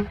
Out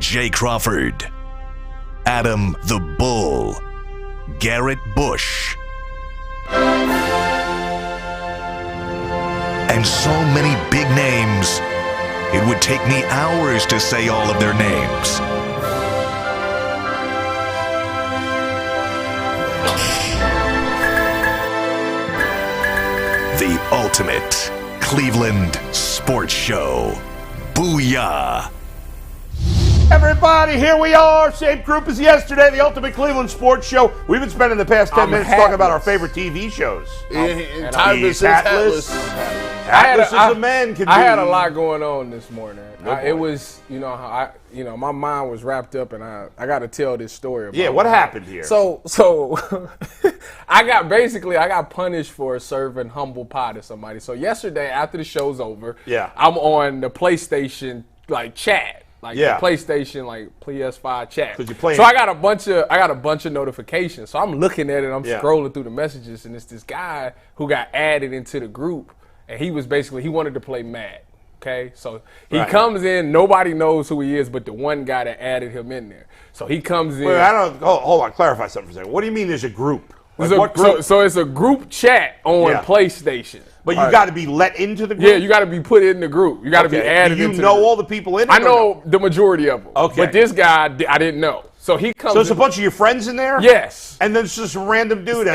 Jay Crawford, Adam the Bull, Garrett Bush, and so many big names, it would take me hours to say all of their names. The ultimate Cleveland sports show. Booyah! Everybody, here we are. Same group as yesterday, the Ultimate Cleveland Sports Show. We've been spending the past 10 minutes talking about our favorite TV shows. Timeless is hatless. Hatless as a man can be. I had a lot going on this morning. It was, my mind was wrapped up, and I got to tell this story. About what happened here? So I got punished for serving humble pie to somebody. So yesterday, after the show's over, I'm on the PlayStation chat. The PlayStation, PS5 chat. So I got a bunch of notifications. So I'm looking at it, I'm scrolling through the messages, and it's this guy who got added into the group, and he wanted to play Madden. Okay, so he comes in, nobody knows who he is but the one guy that added him in there. So he comes in. Wait, hold on, clarify something for a second. What do you mean there's a group? What group? So it's a group chat on PlayStation. But you got to be let into the group? Yeah, you got to be put in the group. You got to be added into the group. Do you know all the people in it? I know the majority of them. Okay. But this guy, I didn't know. So he comes. So it's a bunch of your friends in there? Yes. And then it's just a random dude.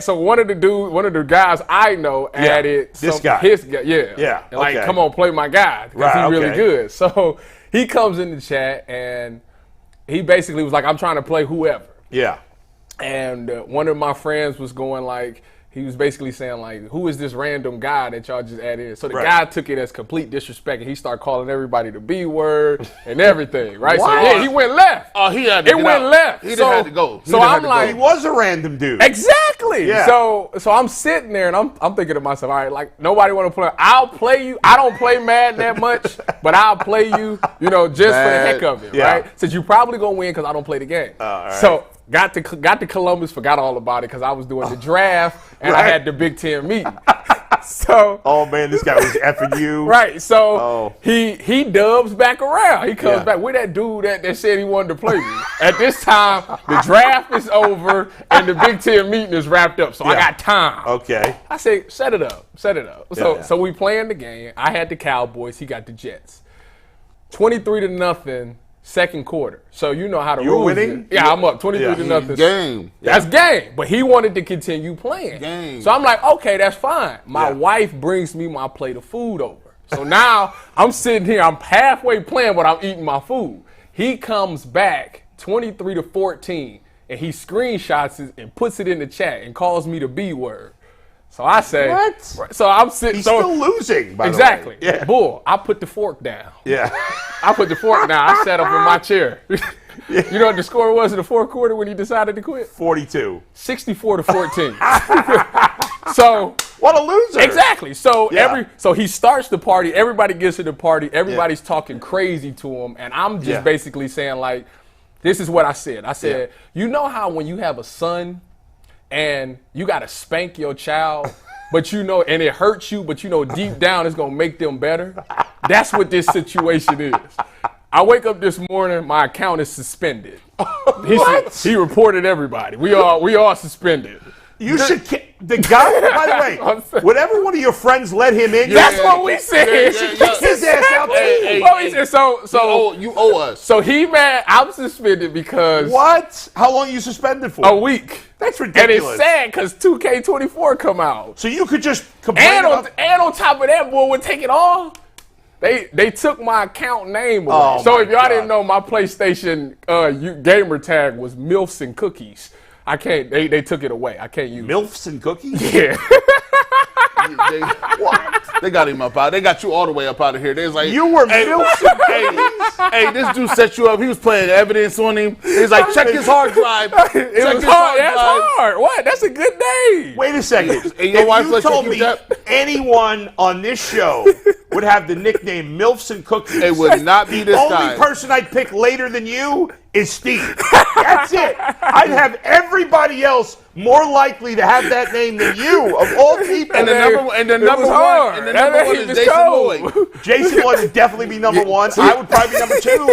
So one of the guys I know added this guy. His guy, yeah. And come on, play my guy because he's really good. So he comes in the chat and he basically was like, I'm trying to play whoever. Yeah. And one of my friends was going he was basically saying who is this random guy that y'all just added in? So the guy took it as complete disrespect, and he started calling everybody the B word and everything, right? What? So he went left. Oh, he had to get out. Left. He didn't have to go. So I'm like, he was a random dude. Exactly. Yeah. So I'm sitting there and I'm thinking to myself, all right, nobody want to play. I'll play you. I don't play Madden that much, but I'll play you, just for the heck of it, right? Since you probably gonna win because I don't play the game. Right. So got to Columbus, forgot all about it because I was doing the draft and I had the Big Ten meeting. So, oh man, this guy was effing you. Right. So he dubs back around. He comes back with that dude that said he wanted to play me. At this time, the draft is over and the Big Ten meeting is wrapped up. So I got time. Okay. I say, set it up. So we playing the game. I had the Cowboys. He got the Jets. 23-0. Second quarter. So you know how the rules winning? Yeah, I'm up 23-0. Game. That's game. But he wanted to continue playing. Game. So I'm like, okay, that's fine. My wife brings me my plate of food over. So now I'm sitting here, I'm halfway playing, but I'm eating my food. He comes back 23-14, and he screenshots it and puts it in the chat and calls me the B word. So I say, what? So I'm sitting. He's still losing, by exactly. the way. Yeah. Bull, I put the fork down. Yeah. I put the fork down. I sat up in my chair. You know what the score was in the fourth quarter when he decided to quit? 42. 64-14. So what a loser. Exactly. So so he starts the party. Everybody gets to the party. Everybody's talking crazy to him, and I'm just basically saying this is what I said. I said, you know how when you have a son and you got to spank your child, but and it hurts you, but deep down it's going to make them better? That's what this situation is. I wake up this morning, my account is suspended. What? He reported everybody. We all suspended. You should the guy, by the way, whatever one of your friends let him in, that's what we said. You should kick his ass out too. He said, so you owe us. So he mad, I'm suspended because. What? How long are you suspended for? A week. That's ridiculous. And it's sad because 2K24 come out. So you could just complain and on top of that, boy, would take it all. They took my account name away. So if y'all didn't know, my PlayStation gamer tag was MILFs and Cookies. I can't. They took it away. I can't use MILFs and Cookies? Yeah. They got him up out. They got you all the way up out of here. They was like, you were MILFs and Cookies? Hey, this dude set you up. He was playing evidence on him. He's like, check his hard drive. It was hard. That's hard. What? That's a good name. Wait a second. Hey, your wife if you told me anyone on this show would have the nickname MILFs and Cookies, it would not be this guy. Only person I'd pick later than you is Steve. That's it. I'd have everybody else more likely to have that name than you, of all people. And the number one is Jason Lloyd. Jason Lloyd would definitely be number one. I would probably be number two.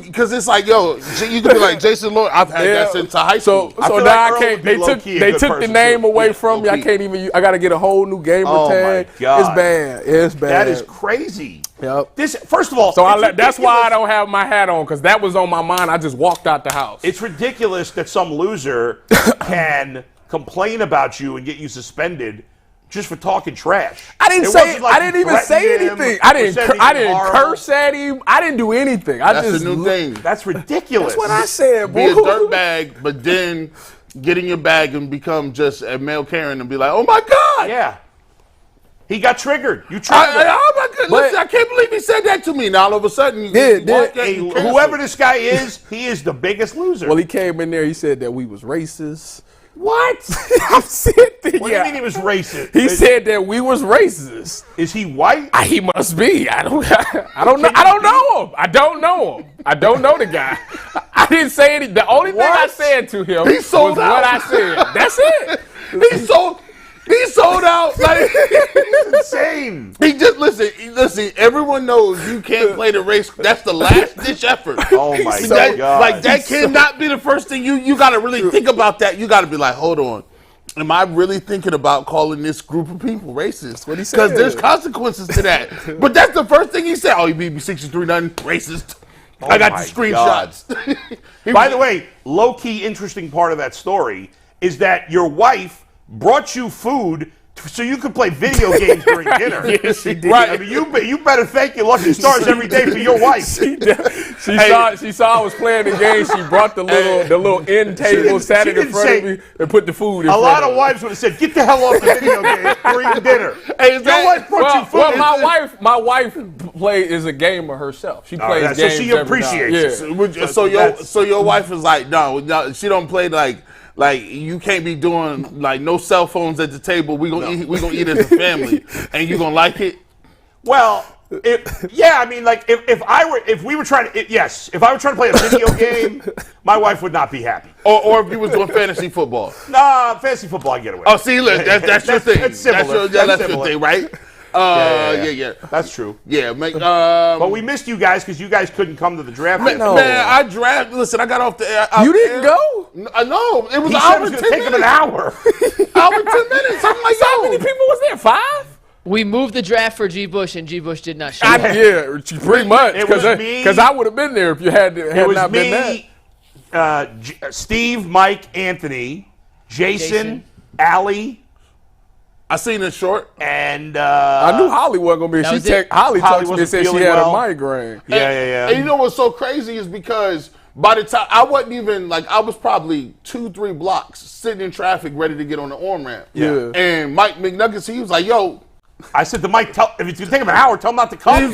Because it's like, you could be like Jason Lloyd. I've had that since high school. So now I can't. They took the name away from me. I can't even. I got to get a whole new gamer tag. My God. It's bad. It's bad. That is crazy. Yep. First of all, that's why I don't have my hat on, because that was on my mind. I just walked out the house. It's ridiculous that some loser can complain about you and get you suspended just for talking trash. I didn't even say anything. I didn't curse at him. I didn't do anything. That's a new thing. That's ridiculous. That's what I said, Be boy. a dirtbag, but then get in your bag and become just a male Karen and be like, oh my God. Yeah. He got triggered. You triggered him. Oh my God! Listen, I can't believe he said that to me. Now all of a sudden, whoever this guy is, he is the biggest loser. Well, he came in there. He said that we was racist. What? I'm sitting. What do you mean he was racist? He said that we was racist. Is he white? He must be. I don't know. I don't know him. I don't know him. I don't know the guy. I didn't say anything. The only thing I said to him was what I said. That's it. He sold out. Like, it's insane. He just listen. Everyone knows you can't play the race. That's the last ditch effort. Oh my God! Like that cannot be the first thing you got to really think about. That you got to be like, hold on. Am I really thinking about calling this group of people racist? What he said? Because there's consequences to that. But that's the first thing he said. Oh, he beat me 63-0, racist. I got the screenshots. By the way, low-key interesting part of that story is that your wife brought you food so you could play video games during dinner. Yes, she did. Right. I mean, you better thank your lucky stars every day for your wife. She saw I was playing the game. She brought the little end table, sat it in front of me, and put the food in front of me. A lot of wives would have said, "Get the hell off the video game during dinner." Your wife brought you food. Well, my wife is a gamer herself. She plays games. So she appreciates it. Yeah. So your wife is like, no, she don't play like you can't be doing like no cell phones at the table. We gonna eat as a family, and you gonna like it. Well, I mean, like if I were trying to play a video game, my wife would not be happy. Or if you was doing fantasy football. Nah, fantasy football I get away. Oh, see, look, that's your thing. That's similar. That's your thing, right? Yeah. That's true. Yeah, but we missed you guys because you guys couldn't come to the draft. Man, I drafted. Listen, I got off the air. You didn't go? No, it was he an said hour. It was going to take him an hour. Hour and 10 minutes. I'm like, how many people was there? 5? We moved the draft for G. Bush, and G. Bush did not show up. Yeah, pretty much. It was me. Because I would have been there if you had not been there. Steve, Mike, Anthony, Jason. Allie. I seen it short. And I knew Holly wasn't going to be. Holly talked to me and said she had a migraine. Yeah. And you know what's so crazy is because by the time I wasn't even I was probably 2-3 blocks sitting in traffic ready to get on the on-ramp. Yeah. And Mike McNuggets, he was like, yo. I said to Mike, if it's going to take him an hour, tell him not to come. He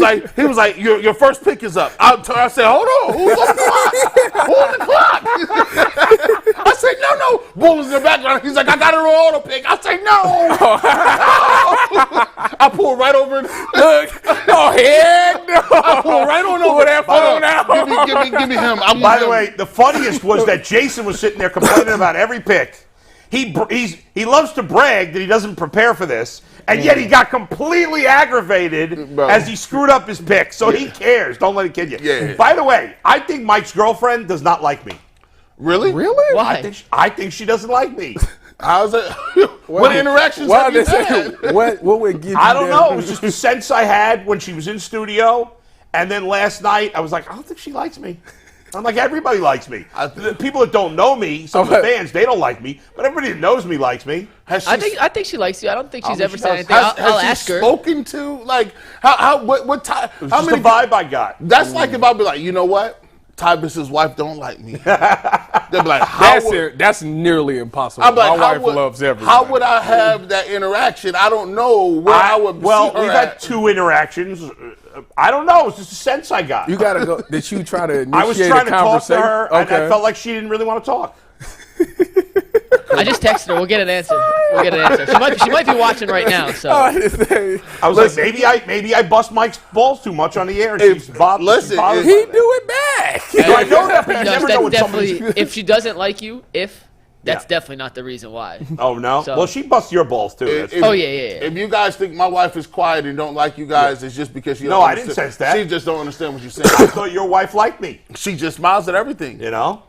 was like, your first pick is up. I said, hold on, who's on the clock? Who's on the clock? I said, no. Bull is in the background. He's like, I got an auto pick. I said, no. I pulled right over. Heck no. I pulled right on over that phone out. Give me him. By the way, the funniest was that Jason was sitting there complaining about every pick. He loves to brag that he doesn't prepare for this, and yet he got completely aggravated as he screwed up his pick. So he cares. Don't let it kid you. Yeah. By the way, I think Mike's girlfriend does not like me. Really? Why? I think she doesn't like me. How's it? What interactions have you had? What would give you I don't know. It was just a sense I had when she was in studio, and then last night I was like, I don't think she likes me. I'm like, everybody likes me. The people that don't know me, some of the fans, they don't like me, but everybody that knows me likes me. I think she likes you. I don't think she's ever said anything. I'll ask her. Spoken to what time? How many vibe I got? That's like if I'd be like, you know what? Tybus's wife don't like me. They'd be like, that's nearly impossible. I'm like, my wife loves everybody. How would I have that interaction? I don't know where I would. Well, we've had 2 interactions. I don't know. It's just a sense I got. You gotta go. Did you try to initiate I was trying to talk to her, and I Okay. felt like she didn't really want to talk. I just texted her. We'll get an answer. She might be watching right now. So I was like, maybe I bust Mike's balls too much on the air. And she's bothered. He do it back. I know that, but you never know what somebody's. If she doesn't like you, if That's definitely not the reason why. Oh, no? So, well, she busts your balls, too. Yeah. If you guys think my wife is quiet and don't like you guys, it's just because you don't I didn't sense that. She just don't understand what you're saying. I thought your wife liked me. She just smiles at everything. You know?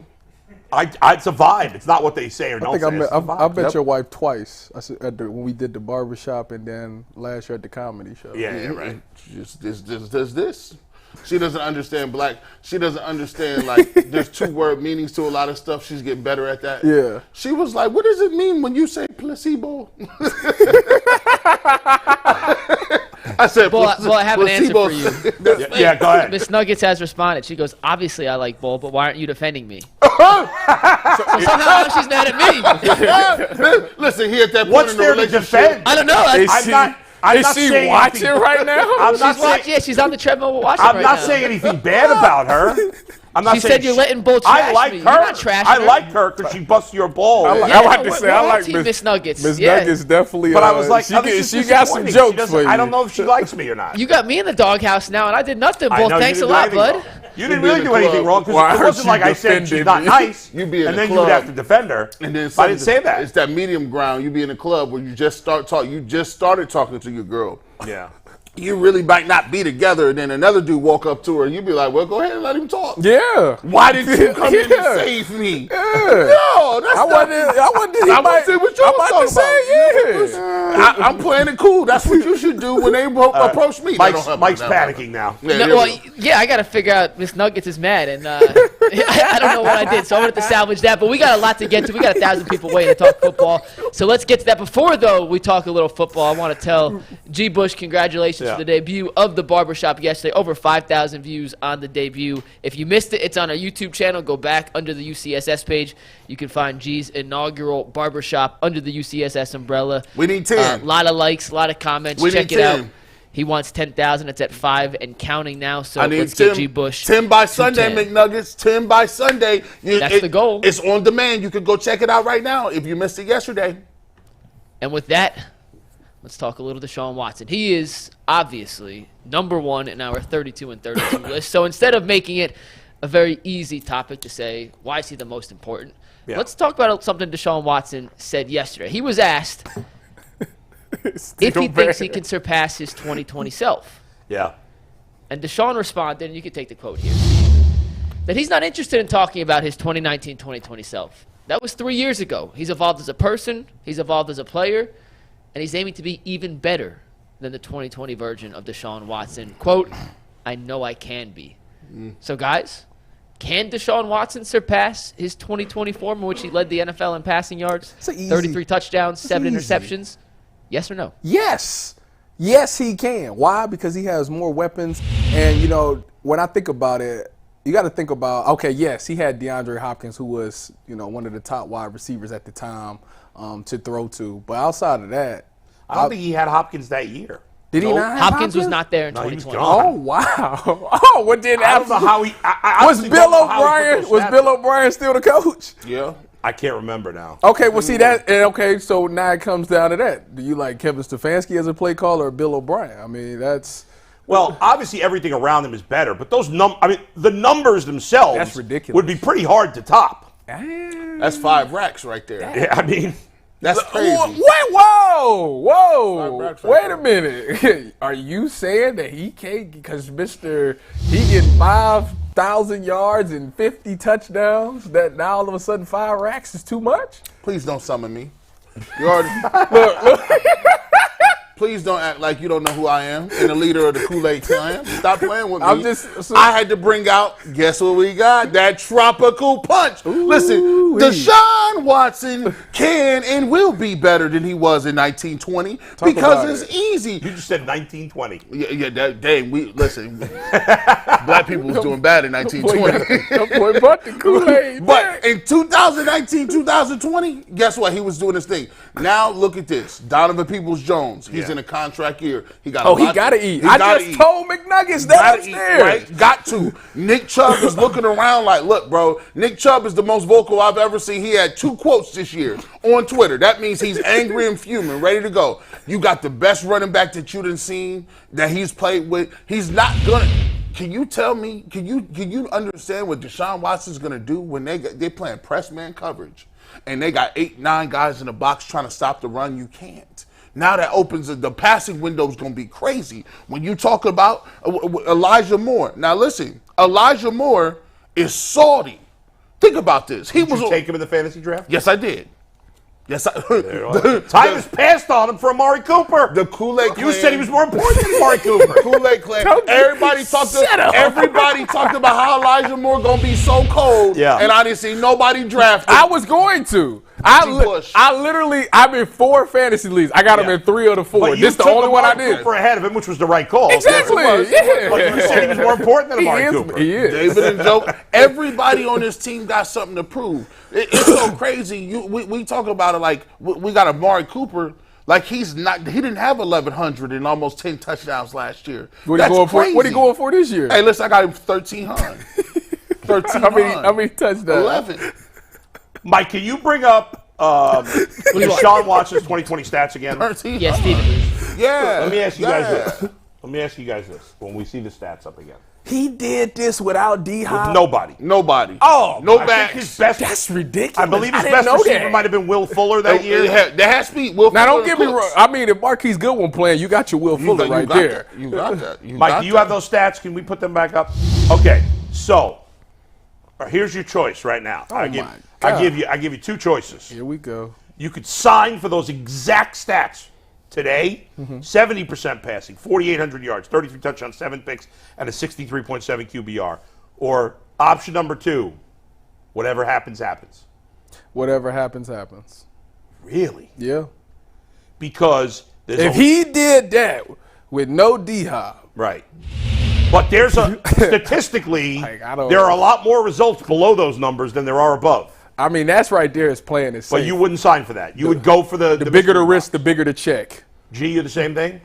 It's a vibe. It's not what they say or don't say. I met your wife twice. When we did the barbershop and then last year at the comedy show. Yeah, right. She just does this. She doesn't understand She doesn't understand, like, there's 2-word meanings to a lot of stuff. She's getting better at that. Yeah. She was like, what does it mean when you say placebo? I said, well, I have an answer for you. Yeah, go ahead. Miss Nuggets has responded. She goes, obviously I like bull, but why aren't you defending me? so somehow she's mad at me. Listen, he at that point What's in the there to relationship. defend? I don't know. I'm not she saying watching anything. right now? I'm not saying, Yeah, she's on the treadmill watching I'm right not now. saying anything bad about her. I'm not She saying said you're letting Bull trash I like me. her. You're not trashing I her. like her because she busts your balls. I like to say, I like Miss Nuggets. Miss Nuggets definitely. But I was like, she got some disappointing. jokes for you. I don't know if she likes me or not. You got me in the doghouse now, and I did nothing, I Bull. know you Thanks a didn't do lot, anything bud. wrong. You didn't really do anything wrong because Well, I it heard wasn't you like I said she's defended not me. nice. You be in and the then club. you'd have to defend her. And then I didn't say that. It's that medium ground. You be in a club where you just start talking. You just started talking to your girl. Yeah. You really might not be together, and then another dude walk up to her, and you be like, "Well, go ahead and let him talk." Yeah. Why didn't you come in and Yeah. save me? Yeah. No, that's I not. wasn't. I want to say what you I'm was about to talking say, about. yeah. I'm playing it cool. That's what you should do when they approach me. Mike's They don't have panicking now. Yeah, No, here well, we go. yeah, I got to figure out Miss Nuggets is mad, and I don't know what I did, so I wanted to salvage that. But we got a lot to get to. We got 1,000 people waiting to talk football. So let's get to that. Before, though, we talk a little football, I want to tell G. Bush congratulations for the debut of the Barbershop yesterday. Over 5,000 views on the debut. If you missed it, it's on our YouTube channel. Go back under the UCSS page. You can find G's inaugural Barbershop under the UCSS umbrella. We need 10. A lot of likes, a lot of comments. We Check need it out. 10. He wants 10,000. It's at 5 and counting now. So I need let's 10, get G. Bush. 10 by to Sunday, 10. McNuggets. 10 by Sunday. That's the goal. It's on demand. You can go check it out right now if you missed it yesterday. And with that, let's talk a little Deshaun Watson. He is obviously #1 in our 32 and 32 list. So instead of making it a very easy topic to say, why is he the most important? Yeah. Let's talk about something Deshaun Watson said yesterday. He was asked if he thinks he can surpass his 2020 self. Yeah. And Deshaun responded, and you can take the quote here, that he's not interested in talking about his 2019-2020 self. That was 3 years ago. He's evolved as a person, he's evolved as a player, and he's aiming to be even better than the 2020 version of Deshaun Watson. Quote, I know I can be. So, guys, can Deshaun Watson surpass his 2020 form in which he led the NFL in passing yards? 33 touchdowns, 7 interceptions? Yes or no? Yes. Yes, he can. Why? Because he has more weapons. And, you know, when I think about it, you got to think about, okay, yes, he had DeAndre Hopkins, who was, you know, one of the top wide receivers at the time to throw to. But outside of that, I don't think he had Hopkins that year. did he not have Hopkins was not there in No, he was 2020. gone. Oh, wow. Oh, what did I don't know how he. I was honestly Bill don't know how he put O'Brien? those Was stats Bill up. O'Brien still the coach? Yeah. I can't remember now. Okay, well, see that. Okay, so now it comes down to that. Do you like Kevin Stefanski as a play caller or Bill O'Brien? I mean, that's. Well, obviously everything around him is better, but those the numbers themselves That's ridiculous. would be pretty hard to top. That's 5 racks right there. Yeah, I mean, That's crazy. Wait, whoa. Right Wait a minute. Are you saying that he can't, because he getting 5,000 yards and 50 touchdowns, that now all of a sudden 5 racks is too much? Please don't summon me. You already. Look. Please don't act like you don't know who I am and the leader of the Kool-Aid clan. Stop playing with me. So- I had to bring out, guess what we got? That tropical punch. Listen, Ooh-wee. Deshaun Watson can and will be better than he was in 1920 about because it's it. easy. you just said 1920. Listen, black people was doing bad in 1920. That boy bought the Kool-Aid. But in 2019, 2020, guess what? He was doing his thing. Now look at this. Donovan Peoples-Jones. He's in a contract year. He got. He got to eat. I just told McNuggets that upstairs. Right? Got to. Nick Chubb is looking around like, look, bro. Nick Chubb is the most vocal I've ever seen. He had 2 quotes this year on Twitter. That means he's angry and fuming, ready to go. You got the best running back that you done seen that he's played with. He's not gonna. Can you tell me? Can you understand what Deshaun Watson's gonna do when they playing press man coverage? and they got 8, 9 guys in the box trying to stop the run, you can't. Now that opens the passing window is going to be crazy. When you talk about Elijah Moore. Now listen, Elijah Moore is salty. Think about this. Did you take him in the fantasy draft? Yes, I did. Yes, time has passed on him for Amari Cooper. The Kool-Aid Clan. You said he was more important than Amari Cooper. Kool-Aid Clan. Everybody talked about how Elijah Moore gonna be so cold. Yeah. And I didn't see nobody drafted. I was going to. I'm in 4 fantasy leagues. I got him in 3 of the 4. But This the only one I did. Cooper ahead of him, which was the right call. Exactly. Yeah. But you said he was more important than Amari Cooper. He is. David and Joe. Everybody on this team got something to prove. It's so crazy. We talk about it like we got Amari Cooper. Like he didn't have 1,100 and almost 10 touchdowns last year. What are you going for this year? Hey, listen, I got him 1,300. 1,300. How many touchdowns? 11. Mike, can you bring up Deshaun Watson's 2020 stats again? 13. Yes, Steven. Yeah. Let me ask you guys this. When we see the stats up again. He did this without D-Hop. With nobody. Nobody. Oh, no I backs. think his best. That's ridiculous. I believe his didn't best know receiver that. might have been Will Fuller that year. There has to be Will Now, Fuller. don't get me wrong. I mean, if Marquise Goodwin playing, you got your Will Fuller right there. You got that. Mike, do you have those stats? Can we put them back up? Okay, so here's your choice right now. I give you 2 choices. Here we go. You could sign for those exact stats today. 70% passing, 4,800 yards, 33 touchdowns, 7 picks, and a 63.7 QBR. Or option number 2, whatever happens, happens. Whatever happens, happens. Really? Yeah. Because if he did that with no D-Hop. Right. But there's statistically, Like, there are a lot more results below those numbers than there are above. I mean, that's right there is playing it safe. But you wouldn't sign for that. You would go for the bigger the risk, the bigger the check. G, you the same thing?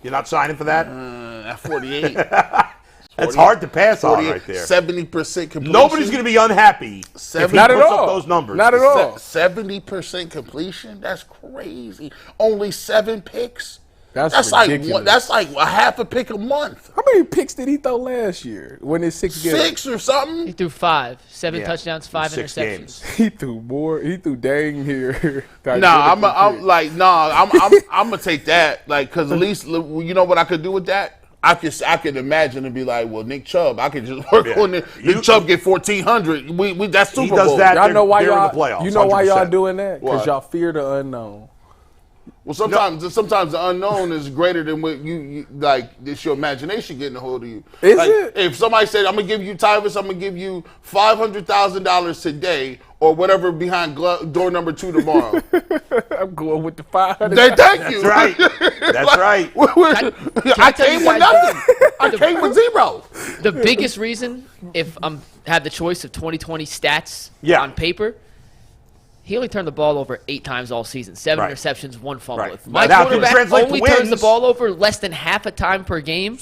You're not signing for that? At 48. That's hard to pass on right there. 70% completion. Nobody's going to be unhappy if he Not at puts all. up those numbers. Not at all. 70% completion? That's crazy. Only 7 picks? That's like that's like a half a pick a month. How many picks did he throw last year? When it's 6 games? 6 or something? He threw 5, 7 touchdowns, 5 6 interceptions. games. He threw more. He threw dang here. I'm gonna take that. Like, cause at least you know what I could do with that. I could imagine and be like, well, Nick Chubb, I could just work on it. Nick Chubb get 1,400. We that's Super Bowl. He does that. Y'all know why they're in y'all? the playoffs, You know why y'all 100%. doing that? Because Why? y'all fear the unknown. Well, sometimes the unknown is greater than what you like. It's your imagination getting a hold of you. Is like, it? If somebody said, "I'm gonna give you Tyvus, I'm gonna give you $500,000 today, or whatever behind door number 2 tomorrow," I'm going with the 500. Thank you. That's right. That's right. I came with nothing. I came with 0. The biggest reason, if I have the choice of 2020 stats on paper, he only turned the ball over 8 times all season. 7 interceptions, 1 fumble. Right. If my Now, can quarterback translate to only turns the wins. ball over less than half a time per game,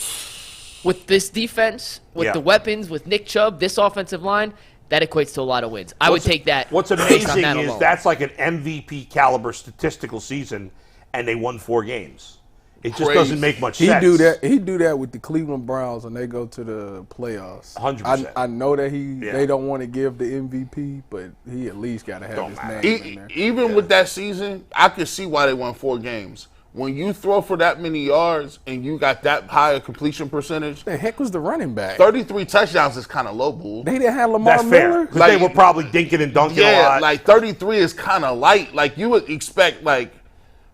with this defense, with the weapons, with Nick Chubb, this offensive line, that equates to a lot of wins. I would take that. What's based on amazing that is alone. that's like an MVP caliber statistical season, and they won 4 games. It just doesn't make much sense. He do that with the Cleveland Browns when they go to the playoffs. 100%. I know that they don't want to give the MVP, but he at least got to have his name in there. Even with that season, I could see why they won 4 games. When you throw for that many yards and you got that high a completion percentage, The heck was the running back? 33 touchdowns is kind of low, bull. They didn't have Lamar That's fair. Miller. Because they were probably dinking and dunking a lot. like 33 is kind of light. Like you would expect like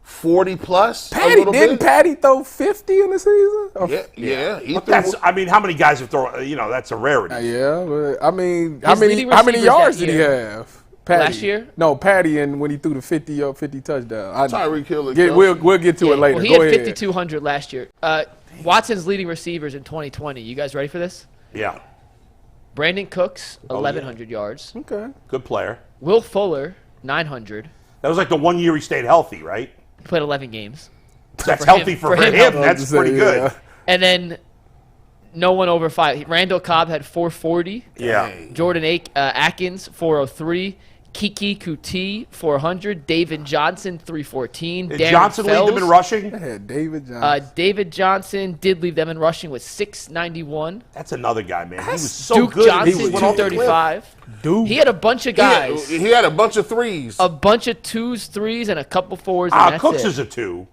40 plus. Patty throw 50 in the season? Yeah. He But threw, how many guys have thrown? That's a rarity. Yeah, but I mean, His leading how many receivers yards that did he year. have? Patty. Last year? No, Patty, and when he threw the 50 touchdown. Tyreek Hill. We'll get to it later. Well, he Go had ahead. 5,200 last year. Watson's leading receivers in 2020. You guys ready for this? Yeah. Brandon Cooks, 1,100 yards. Okay. Good player. Will Fuller, 900. That was like the 1 year he stayed healthy, right? He played 11 games. That's for healthy him- for for him. him, That's pretty good. And then no one over 5. Randall Cobb had 440. Yeah. Jordan Atkins, 403. Kiki Kuti, 400. David Johnson, 314. Did Darren Johnson lead them in rushing? I had David Johnson. David Johnson did lead them in rushing with 691. That's another guy, man. He was so Duke good. Johnson, He went off the cliff. 235. Dude. He had a bunch of guys. He had a bunch of threes. A bunch of 2s, 3s, and a couple 4s. And that's Cooks it. is a 2.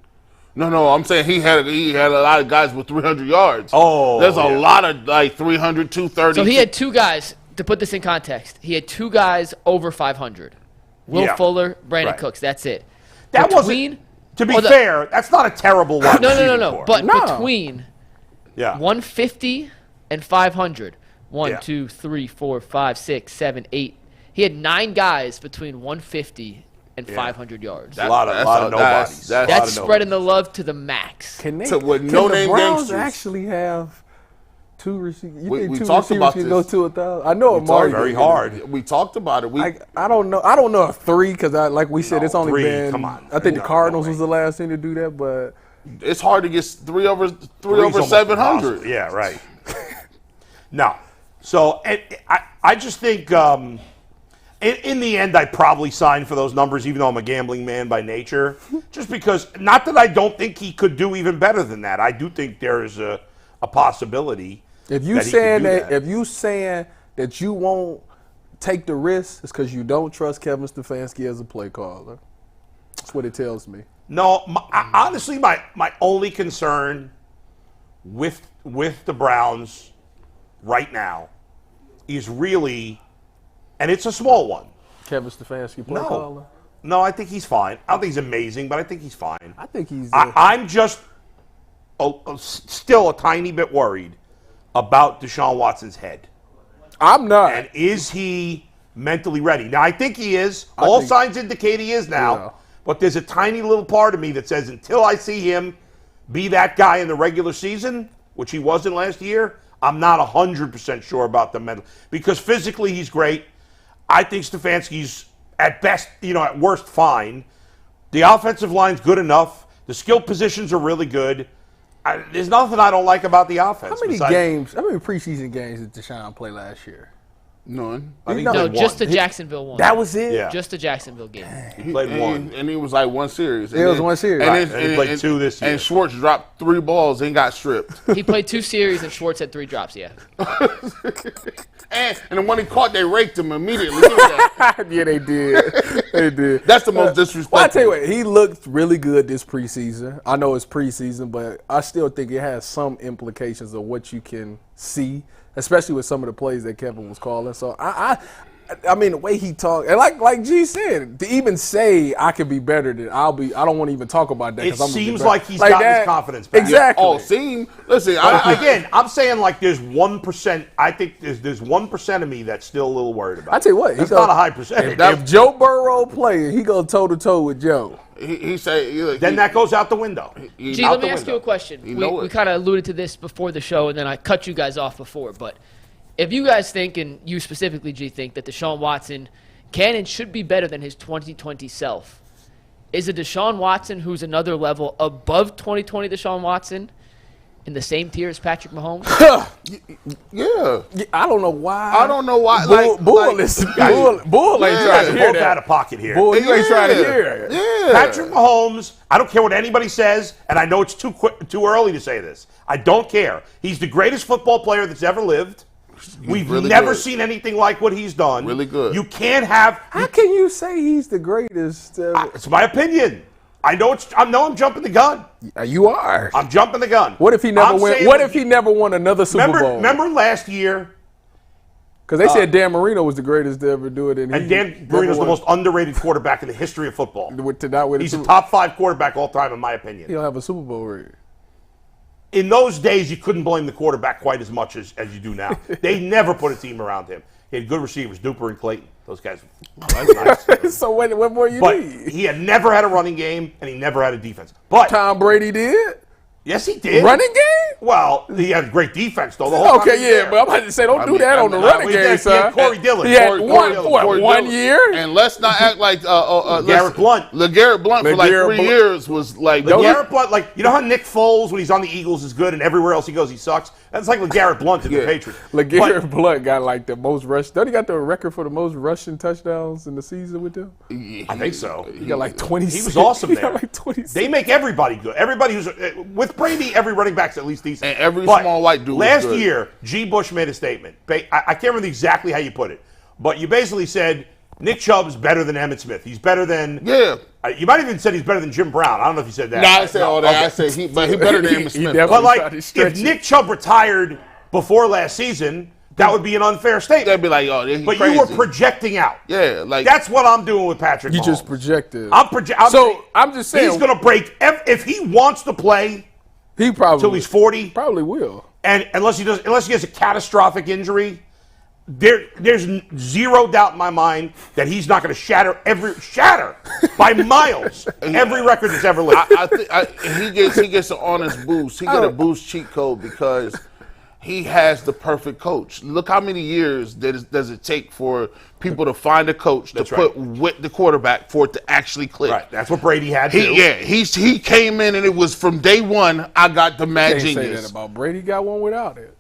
No, I'm saying he had a lot of guys with 300 yards. Oh, there's a lot of like 300, 230. So he had 2 guys, to put this in context, he had 2 guys over 500. Will Fuller, Brandon Cooks, that's it. That wasn't, to be fair, that's not a terrible one. No. But between 150 and 500, 1, 2, 3, 4, 5, 6, 7, 8, he had 9 guys between 150 and 500 yards. A lot of nobodies. That's spreading the love to the max. Can the Browns actually have 2 receivers? You think 2 talked receivers about can this. go to 1,000? I know Amari. Very hard. We talked about it. I don't know. I don't know if 3 because like we said, it's only 3, been. come on. I think the Cardinals was the last thing to do that, but it's hard to get 3 over almost 700. impossible. Yeah, right. No. So I just think in the end, I probably signed for those numbers, even though I'm a gambling man by nature. Just because, not that I don't think he could do even better than that. I do think there is a possibility. If you saying that you won't take the risk, it's because you don't trust Kevin Stefanski as a play caller. That's what it tells me. No, honestly, my only concern with the Browns right now is really, and it's a small one. Kevin Stefanski play caller? No, I think he's fine. I don't think he's amazing, but I think he's fine. I think he's. I'm just still a tiny bit worried about Deshaun Watson's head. I'm not. And is he mentally ready? Now, I think he is. All signs indicate he is now. Yeah. But there's a tiny little part of me that says until I see him be that guy in the regular season, which he wasn't last year, I'm not 100% sure about the mental. Because physically he's great. I think Stefanski's at best, at worst, fine. The offensive line's good enough. The skill positions are really good. There's nothing I don't like about the offense. How many preseason games did Deshaun play last year? None. Just the Jacksonville one. That was it? Yeah. Just the Jacksonville game. He played one. And he was like one series. It was one series. And he played 2 this year. And Schwartz dropped 3 balls and got stripped. He played 2 series and Schwartz had 3 drops, yeah. And the one he caught, they raked him immediately. Yeah, they did. They did. That's the most disrespectful. Well, I tell you what, he looked really good this preseason. I know it's preseason, but I still think it has some implications of what you can see, especially with some of the plays that Kevin was calling. So I mean, the way he talked, and like G said, to even say I could be better than I don't want to even talk about that. It seems like he's got his confidence back. Exactly. Listen. Again, I'm saying like there's 1%. I think there's 1% of me that's still a little worried about. I tell you what, that's not a high percentage. If Joe Burrow playing, he go toe to toe with Joe. He say then that goes out the window. Gee, let me ask you a question. We kind of alluded to this before the show, and then I cut you guys off before, but. If you guys think, and you specifically, G, think that Deshaun Watson can and should be better than his 2020 self, is a Deshaun Watson who's another level above 2020 Deshaun Watson in the same tier as Patrick Mahomes? Yeah. I don't know why. Bull ain't trying to hear both that. out of pocket here. Bull, you ain't trying to hear it. Yeah. Patrick Mahomes, I don't care what anybody says, and I know it's too early to say this. I don't care. He's the greatest football player that's ever lived. We've really never good. seen anything like what he's done. Really good. You can't have. How can you say he's the greatest? It's my opinion. I know I'm jumping the gun. You are. I'm jumping the gun. What if he never won? What if he never won another Super Bowl? Remember last year? Because they said Dan Marino was the greatest to ever do it, and Dan Marino's the most underrated quarterback in the history of football. He's a top 5 quarterback all time, in my opinion. He'll have a Super Bowl ring. In those days, you couldn't blame the quarterback quite as much as you do now. They never put a team around him. He had good receivers, Duper and Clayton. Those guys were nice. So what more you need? He had never had a running game, and he never had a defense. But Tom Brady did? Yes, he did. Running game? Well, he had great defense, though. The whole time but I'm about to say, don't do that on the running game, son. He had Corey Dillon. He had one year? And let's not act like LeGarrette Blount. LeGarrette Blount for like 3 years was like... LeGarrette Blount, like, you know how Nick Foles, when he's on the Eagles, is good, and everywhere else he goes, he sucks? That's like LeGarrette Blount in the Patriots. LeGarrette Blount got like the most rush. Don't he got the record for the most rushing touchdowns in the season with them? I think so. He got like 26. He was awesome there. He got like 26. They make everybody good. Everybody who's with Brady, every running back's at least decent. And every small white dude. Last year, G. Bush made a statement. I can't remember exactly how you put it, but you basically said Nick Chubb is better than Emmitt Smith. He's better than you might have even said he's better than Jim Brown. I don't know if you said that. No, I said all that. Okay. I said he's better than Emmitt Smith. But like, if Nick Chubb retired before last season, that would be an unfair statement. They'd be like, "Oh, he's but crazy." You were projecting out. Yeah, like that's what I'm doing with Patrick Mahomes. You just projected. I'm just saying he's going to break if he wants to play. He probably till he's 40. Probably will. And unless he has a catastrophic injury. There's zero doubt in my mind that he's not going to shatter by miles every record that's ever lived. He gets an honest boost. He get a boost cheat code because he has the perfect coach. Look how many years does it take for people to find a coach to put with the quarterback for it to actually click. Right, that's what Brady had to do. Yeah, he came in and it was from day one. I got the mad genius. Can't say that about Brady. Got one without it.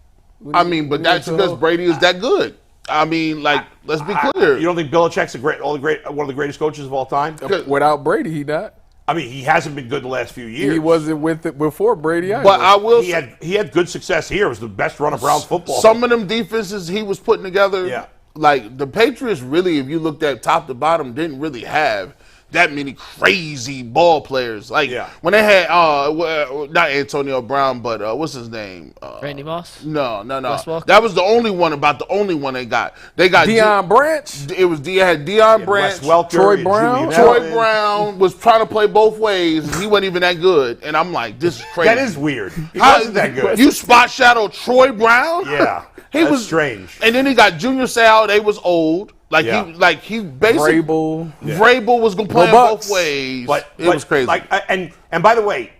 I mean, but that's because Brady is that good. I mean, like, let's be clear. You don't think Belichick's one of the greatest coaches of all time? Without Brady, he not. I mean, he hasn't been good the last few years. He wasn't with it before Brady. But I will. He had good success here. It was the best run of Browns football. Some of them defenses he was putting together. Like the Patriots, really, if you looked at top to bottom, didn't really have that many crazy ball players. Like when they had not Antonio Brown, but what's his name? Randy Moss? No. That was the only one they got. They got Deion Branch. It was Deion Branch. Troy Brown. Troy Brown was trying to play both ways, and he wasn't even that good. And I'm like, this is crazy. That is weird. He wasn't that good. You spot shadow Troy Brown? Yeah. He was strange. And then he got Junior Seau. They was old. He basically Vrabel was gonna play both ways. But it was crazy. And by the way,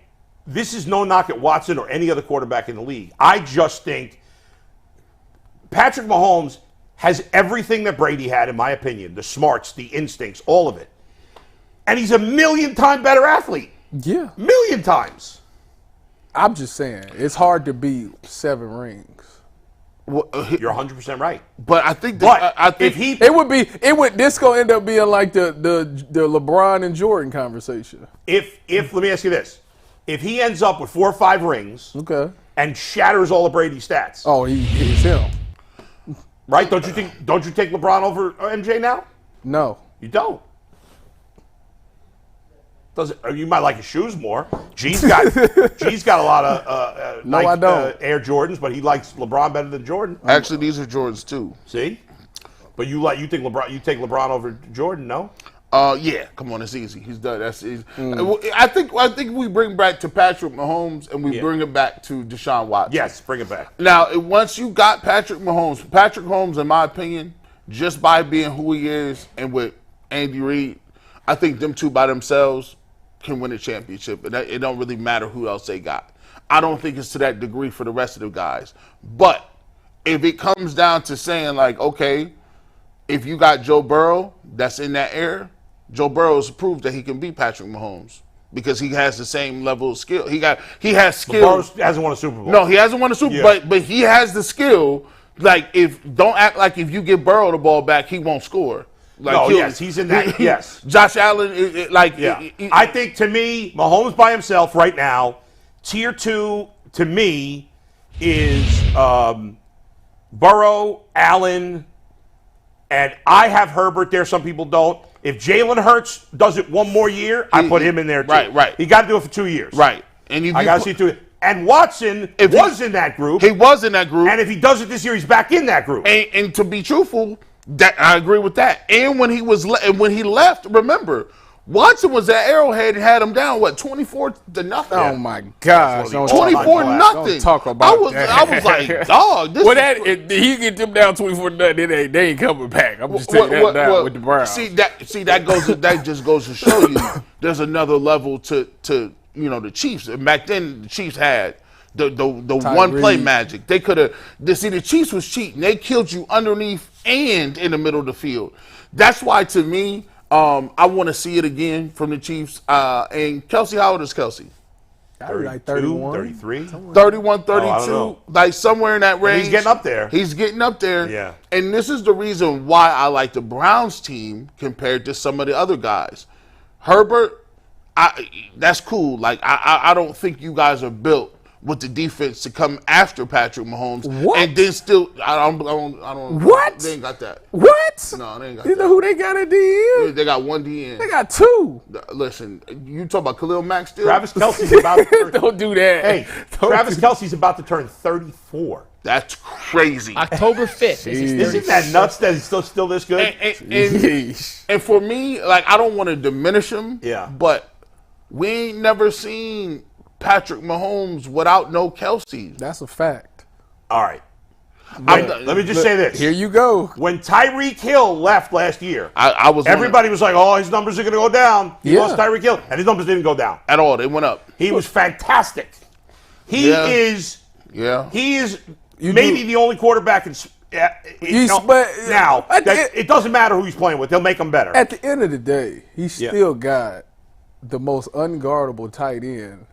this is no knock at Watson or any other quarterback in the league. I just think Patrick Mahomes has everything that Brady had, in my opinion. The smarts, the instincts, all of it. And he's a million times better athlete. Yeah. Million times. I'm just saying, it's hard to beat 7 rings. You're 100% right, but I think this gonna end up being like the LeBron and Jordan conversation. If let me ask you this, if he ends up with 4 or 5 rings, and shatters all of Brady's stats, he's him, right? Don't you take LeBron over MJ now? No, you don't. You might like his shoes more. G's got a lot of Nike, I don't. Air Jordans, but he likes LeBron better than Jordan. Actually, these are Jordans too. See, but you take LeBron over Jordan, no? Yeah. Come on, it's easy. He's done. That's easy. I think we bring back to Patrick Mahomes and we bring it back to Deshaun Watson. Yes, bring it back. Now, once you got Patrick Mahomes, in my opinion, just by being who he is and with Andy Reid, I think them two by themselves can win a championship. It don't really matter who else they got. I don't think it's to that degree for the rest of the guys. But if it comes down to saying, like, okay, if you got Joe Burrow that's in that air, Joe Burrow has proved that he can beat Patrick Mahomes because he has the same level of skill. He has skill. Burrow hasn't won a Super Bowl. No, he hasn't won a Super Bowl, but he has the skill. Like, don't act like if you give Burrow the ball back, he won't score. Like he's in that. Yes, Josh Allen. I think to me, Mahomes by himself right now, tier 2 to me is Burrow, Allen, and I have Herbert there. Some people don't. If Jalen Hurts does it one more year, I put him in there too. Right. He got to do it for 2 years. Right, and I got to see it through. And Watson was in that group. He was in that group, and if he does it this year, he's back in that group. And to be truthful. That I agree with that. And when he left, remember, Watson was at Arrowhead and had him down 24-0. Oh my gosh, 24-0. Don't talk about that. I was like, dog. He get them down 24-0. They ain't coming back. I'm just taking that down with the Browns. That just goes to show you there's another level to the Chiefs. And back then the Chiefs had the one play magic. They could have. The Chiefs was cheating. They killed you underneath and in the middle of the field. That's why, to me, I want to see it again from the Chiefs. And Kelsey, how old is Kelsey? like 31. 33. 31, 32, know. like somewhere in that range. He's getting up there. He's getting up there. Yeah. And this is the reason why I like the Browns team compared to some of the other guys. Herbert, that's cool. Like I don't think you guys are built with the defense to come after Patrick Mahomes. What? And then still, I don't. What? They ain't got that. What? No, they ain't got You that. know who they got at the end? They got one DN. They got 2. Listen, you talk about Khalil Mack still? Travis Kelce's about to turn. Don't do that. Hey, Travis Kelce's about to turn 34. That's crazy. October 5th. Isn't that nuts that he's still this good? And for me, like, I don't want to diminish him. Yeah. But we ain't never seen Patrick Mahomes without no Kelce. That's a fact. All right. Let me just say this. Here you go. When Tyreek Hill left last year, I was everybody was like, "Oh, his numbers are going to go down." He Yeah. lost Tyreek Hill, and his numbers didn't go down at all. They went up. He was fantastic. He Yeah. is. Yeah. He is maybe the only quarterback in. Now it doesn't matter who he's playing with; they'll make him better. At the end of the day, he still got the most unguardable tight end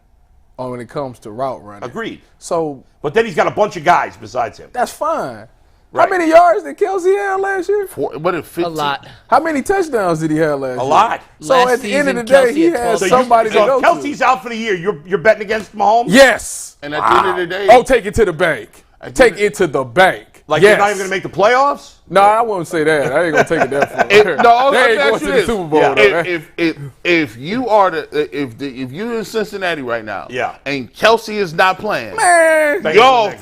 when it comes to route running. Agreed. So, but then he's got a bunch of guys besides him. That's fine. Right. How many yards did Kelce have last year? 15? A lot. How many touchdowns did he have last year? A lot. So Last at the end of the season, day, he Kelce had has 12. somebody to go if Kelce's out for the year, you're betting against Mahomes? Yes. And at the end of the day, Oh, take it to the bank. Take it to the bank. Like yes. you're not even going to make the playoffs? No, I won't say that. I ain't gonna take it that far. they ain't going to the Super Bowl. If you are if you're in Cincinnati right now, and Kelce is not playing, man, y'all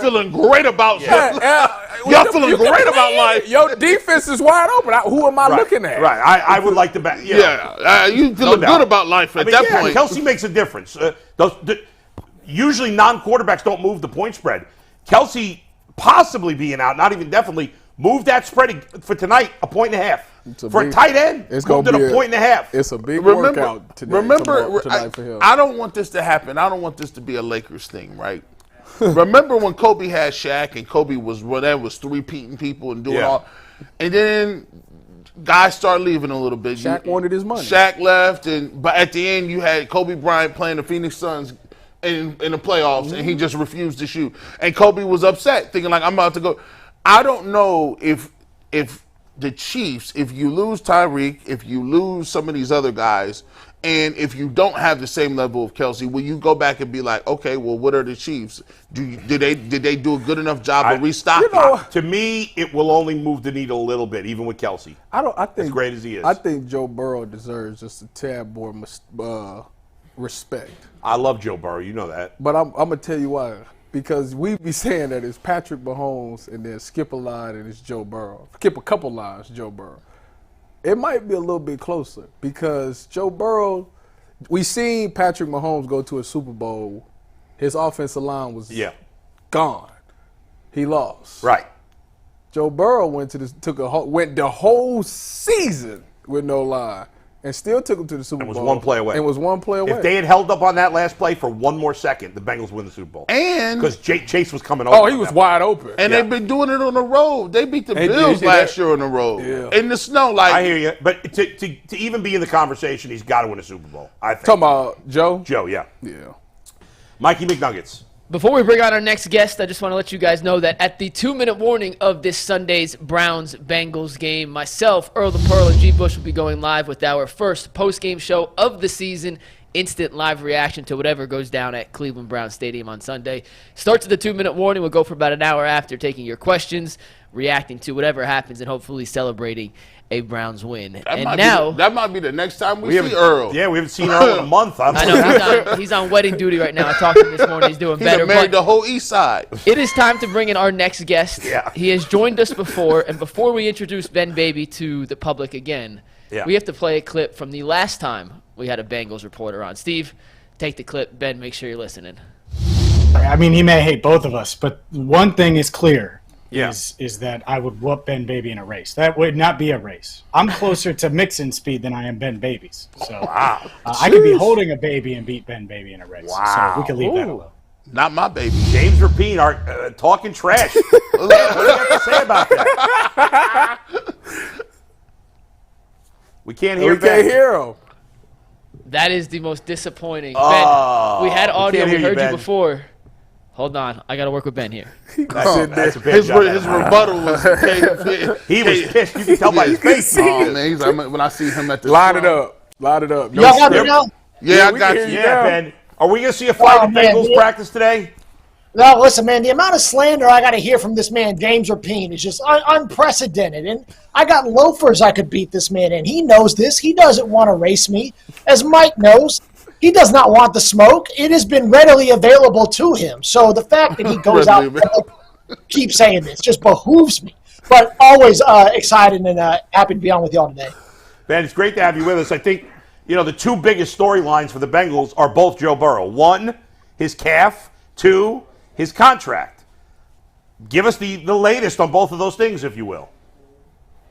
feeling great about y'all feeling great about life. Your defense is wide open. Who am I looking at? Right. I would like to bet. You feeling good about life at that point. Kelce makes a difference. Usually non-quarterbacks don't move the point spread. Kelce possibly being out, not even definitely, moved that spread for tonight a 1.5. For a tight end, it's going to be a 1.5. It's a big workout today. Tonight for him. I don't want this to happen. I don't want this to be a Lakers thing, right? Remember when Kobe had Shaq and Kobe was three-peating people and doing all, and then guys started leaving a little bit. Shaq wanted his money. Shaq left, but at the end you had Kobe Bryant playing the Phoenix Suns in the playoffs, and he just refused to shoot. And Kobe was upset, thinking like, I'm about to go. I don't know if the Chiefs, if you lose Tyreek, if you lose some of these other guys, and if you don't have the same level of Kelce, will you go back and be like, okay, well, what are the Chiefs? Did they do a good enough job of restocking? To me, it will only move the needle a little bit, even with Kelce. I think as great as he is. I think Joe Burrow deserves just a tad more respect. I love Joe Burrow, you know that. But I'm gonna tell you why. Because we be saying that it's Patrick Mahomes and then skip a line and it's Joe Burrow. Skip a couple lines, Joe Burrow. It might be a little bit closer because Joe Burrow, we seen Patrick Mahomes go to a Super Bowl. His offensive line was gone. He lost. Right. Joe Burrow went the whole season with no line. And still took him to the Super Bowl. And was one play away. If they had held up on that last play for one more second, the Bengals win the Super Bowl. And because Chase was coming over. Oh, he was wide open. And they've been doing it on the road. They beat the Bills last year on the road. Yeah. In the snow. I hear you. But to even be in the conversation, he's got to win a Super Bowl, I think. Talking about Joe? Joe, yeah. Yeah. Mikey McNuggets. Before we bring on our next guest, I just want to let you guys know that at the 2-minute warning of this Sunday's Browns-Bengals game, myself, Earl the Pearl, and G. Bush will be going live with our first post-game show of the season, instant live reaction to whatever goes down at Cleveland Browns Stadium on Sunday. Starts with the 2-minute warning. We'll go for about an hour after, taking your questions, reacting to whatever happens, and hopefully celebrating a Browns win. That might be the next time we see Earl. Yeah, we haven't seen Earl in a month. I know, he's on wedding duty right now. I talked to him this morning. He's doing better. He's married the whole East Side. It is time to bring in our next guest. Yeah. He has joined us before, and before we introduce Ben Baby to the public again, we have to play a clip from the last time we had a Bengals reporter on. Steve, take the clip. Ben, make sure you're listening. I mean, he may hate both of us, but one thing is clear. Yeah. Is that I would whoop Ben Baby in a race. That would not be a race. I'm closer to Mixon speed than I am Ben Baby's. So I could be holding a baby and beat Ben Baby in a race. Wow. So we can leave that alone. Not my baby. James Rapine are talking trash. What do you have to say about that? We can't hear Ben. We can't hear him. That is the most disappointing. Oh, Ben, we had audio. We heard you Ben. before. Hold on. I got to work with Ben here. That's a bad His job, rebuttal was he was pissed. You can tell by his face. oh, man, he's like, when I see him at the Line it up. Line it up. No Y'all got me script. now? Yeah, I we got can you. hear Yeah, Ben. Are we going to see a fight in man, Bengals yeah. practice today? No, listen, man, the amount of slander I got to hear from this man, James Rapine, is just unprecedented. And I got loafers I could beat this man in. He knows this. He doesn't want to race me. As Mike knows, he does not want the smoke. It has been readily available to him. So the fact that he goes out and keep saying this just behooves me. But always excited and happy to be on with y'all today. Ben, it's great to have you with us. I think, the two biggest storylines for the Bengals are both Joe Burrow. One, his calf. Two, his contract. Give us the latest on both of those things, if you will.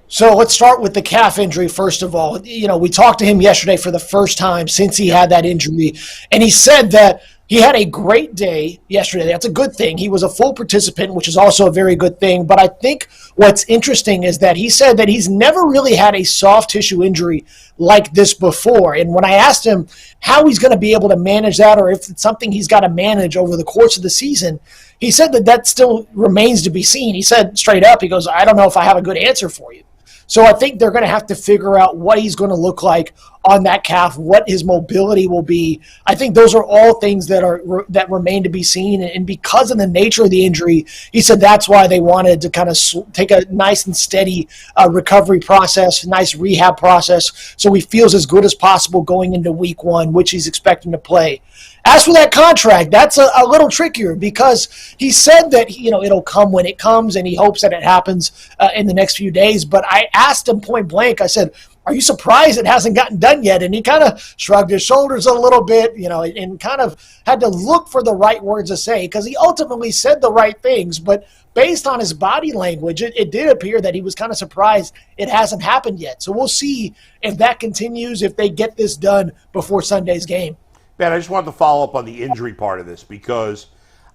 So let's start with the calf injury, first of all. We talked to him yesterday for the first time since he had that injury, and he said that he had a great day yesterday. That's a good thing. He was a full participant, which is also a very good thing. But I think what's interesting is that he said that he's never really had a soft tissue injury like this before. And when I asked him how he's going to be able to manage that, or if it's something he's got to manage over the course of the season, he said that still remains to be seen. He said straight up, he goes, I don't know if I have a good answer for you. So I think they're going to have to figure out what he's going to look like on that calf, what his mobility will be. I think those are all things that remain to be seen. And because of the nature of the injury, he said that's why they wanted to kind of take a nice and steady recovery process, nice rehab process, so he feels as good as possible going into week 1, which he's expecting to play. As for that contract, that's a little trickier because he said that it'll come when it comes, and he hopes that it happens in the next few days. But I asked him point blank, I said, are you surprised it hasn't gotten done yet? And he kind of shrugged his shoulders a little bit, and kind of had to look for the right words to say because he ultimately said the right things. But based on his body language, it did appear that he was kind of surprised it hasn't happened yet. So we'll see if that continues, if they get this done before Sunday's game. Ben, I just wanted to follow up on the injury part of this because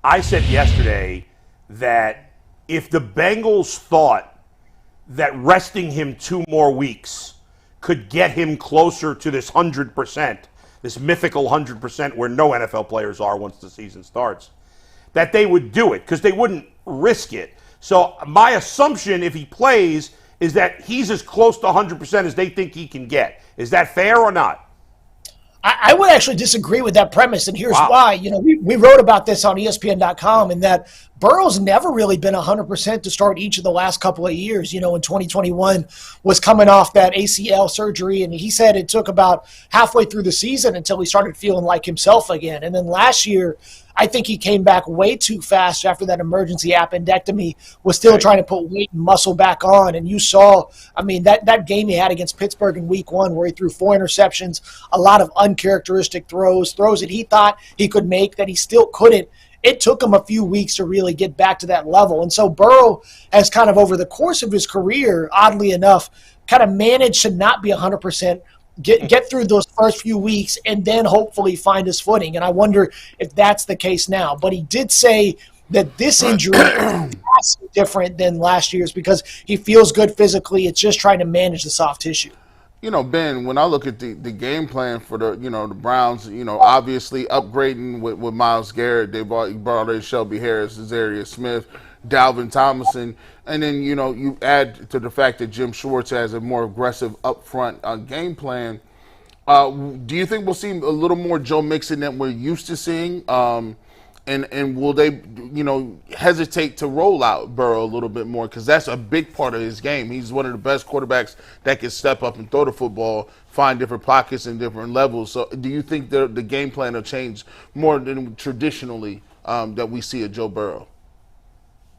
I said yesterday that if the Bengals thought that resting him 2 more weeks could get him closer to this 100%, this mythical 100% where no NFL players are once the season starts, that they would do it because they wouldn't risk it. So my assumption, if he plays, is that he's as close to 100% as they think he can get. Is that fair or not? I would actually disagree with that premise, and here's why. We wrote about this on ESPN.com, and that Burrow's never really been 100% to start each of the last couple of years. In 2021 was coming off that ACL surgery, and he said it took about halfway through the season until he started feeling like himself again. And then last year, I think he came back way too fast after that emergency appendectomy, was still trying to put weight and muscle back on. And you saw, that game he had against Pittsburgh in week 1 where he threw 4 interceptions, a lot of uncharacteristic throws that he thought he could make that he still couldn't. It took him a few weeks to really get back to that level. And so Burrow has kind of over the course of his career, oddly enough, kind of managed to not be 100%, get through those first few weeks and then hopefully find his footing. And I wonder if that's the case now. But he did say that this injury is different than last year's because he feels good physically. It's just trying to manage the soft tissue. Ben, when I look at the game plan for the Browns, obviously upgrading with Myles Garrett, they brought in Shelby Harris, Zarius Smith, Dalvin Tomlinson, and then you add to the fact that Jim Schwartz has a more aggressive upfront game plan. Do you think we'll see a little more Joe Mixon than we're used to seeing? And will they, hesitate to roll out Burrow a little bit more? Because that's a big part of his game. He's one of the best quarterbacks that can step up and throw the football, find different pockets and different levels. So do you think the game plan will change more than traditionally that we see at Joe Burrow?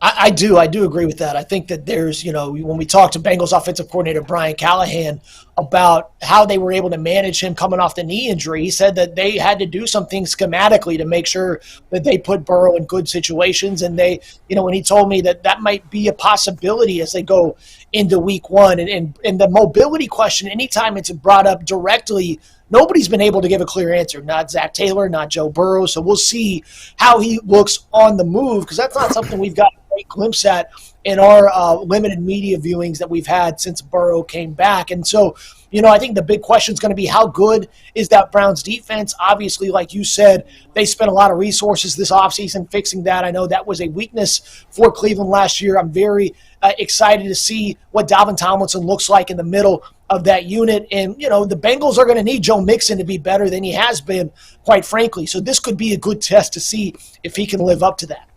I do agree with that. I think that there's, when we talked to Bengals offensive coordinator Brian Callahan about how they were able to manage him coming off the knee injury, he said that they had to do something schematically to make sure that they put Burrow in good situations. And they, when he told me that might be a possibility as they go into week 1 and the mobility question, anytime it's brought up directly, nobody's been able to give a clear answer. Not Zach Taylor, not Joe Burrow. So we'll see how he looks on the move because that's not something we've got a great glimpse at in our limited media viewings that we've had since Burrow came back. And so, I think the big question is going to be how good is that Browns defense? Obviously, like you said, they spent a lot of resources this offseason fixing that. I know that was a weakness for Cleveland last year. I'm very excited to see what Dalvin Tomlinson looks like in the middle of that unit. And, the Bengals are going to need Joe Mixon to be better than he has been, quite frankly. So this could be a good test to see if he can live up to that.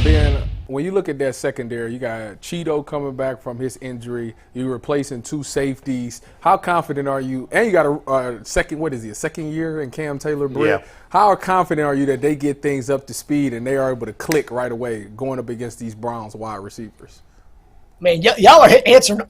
Ben, when you look at that secondary, you got Cheeto coming back from his injury. You're replacing 2 safeties. How confident are you? And you got a second year in Cam Taylor-Britt. Yeah. How confident are you that they get things up to speed and they are able to click right away going up against these Browns wide receivers? Man, y'all are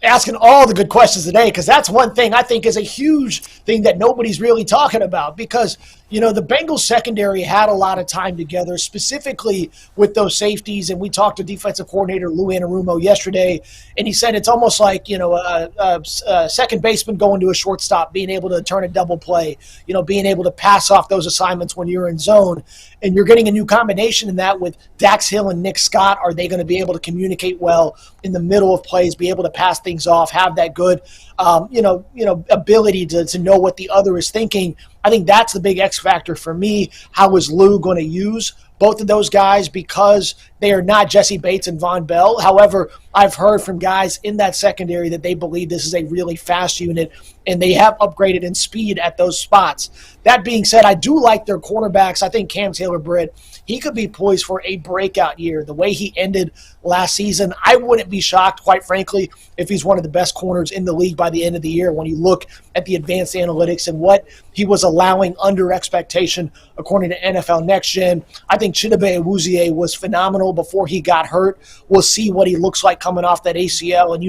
asking all the good questions today, because that's one thing I think is a huge thing that nobody's really talking about, because, the Bengals secondary had a lot of time together, specifically with those safeties. And we talked to defensive coordinator Lou Anarumo yesterday, and he said it's almost like, a second baseman going to a shortstop, being able to turn a double play, being able to pass off those assignments when you're in zone. And you're getting a new combination in that with Dax Hill and Nick Scott. Are they going to be able to communicate well in the middle of plays, be able to pass things off, have that good, ability to know what the other is thinking? I think that's the big X factor for me. How is Lou going to use both of those guys, because they are not Jesse Bates and Von Bell? However, I've heard from guys in that secondary that they believe this is a really fast unit, and they have upgraded in speed at those spots. That being said, I do like their cornerbacks. I think Cam Taylor-Britt, he could be poised for a breakout year. The way he ended last season, I wouldn't be shocked, quite frankly, if he's one of the best corners in the league by the end of the year when you look at the advanced analytics and what he was allowing under expectation according to NFL Next Gen. I think Chidobe Awuzie was phenomenal before he got hurt. We'll see what he looks like coming off that ACL, and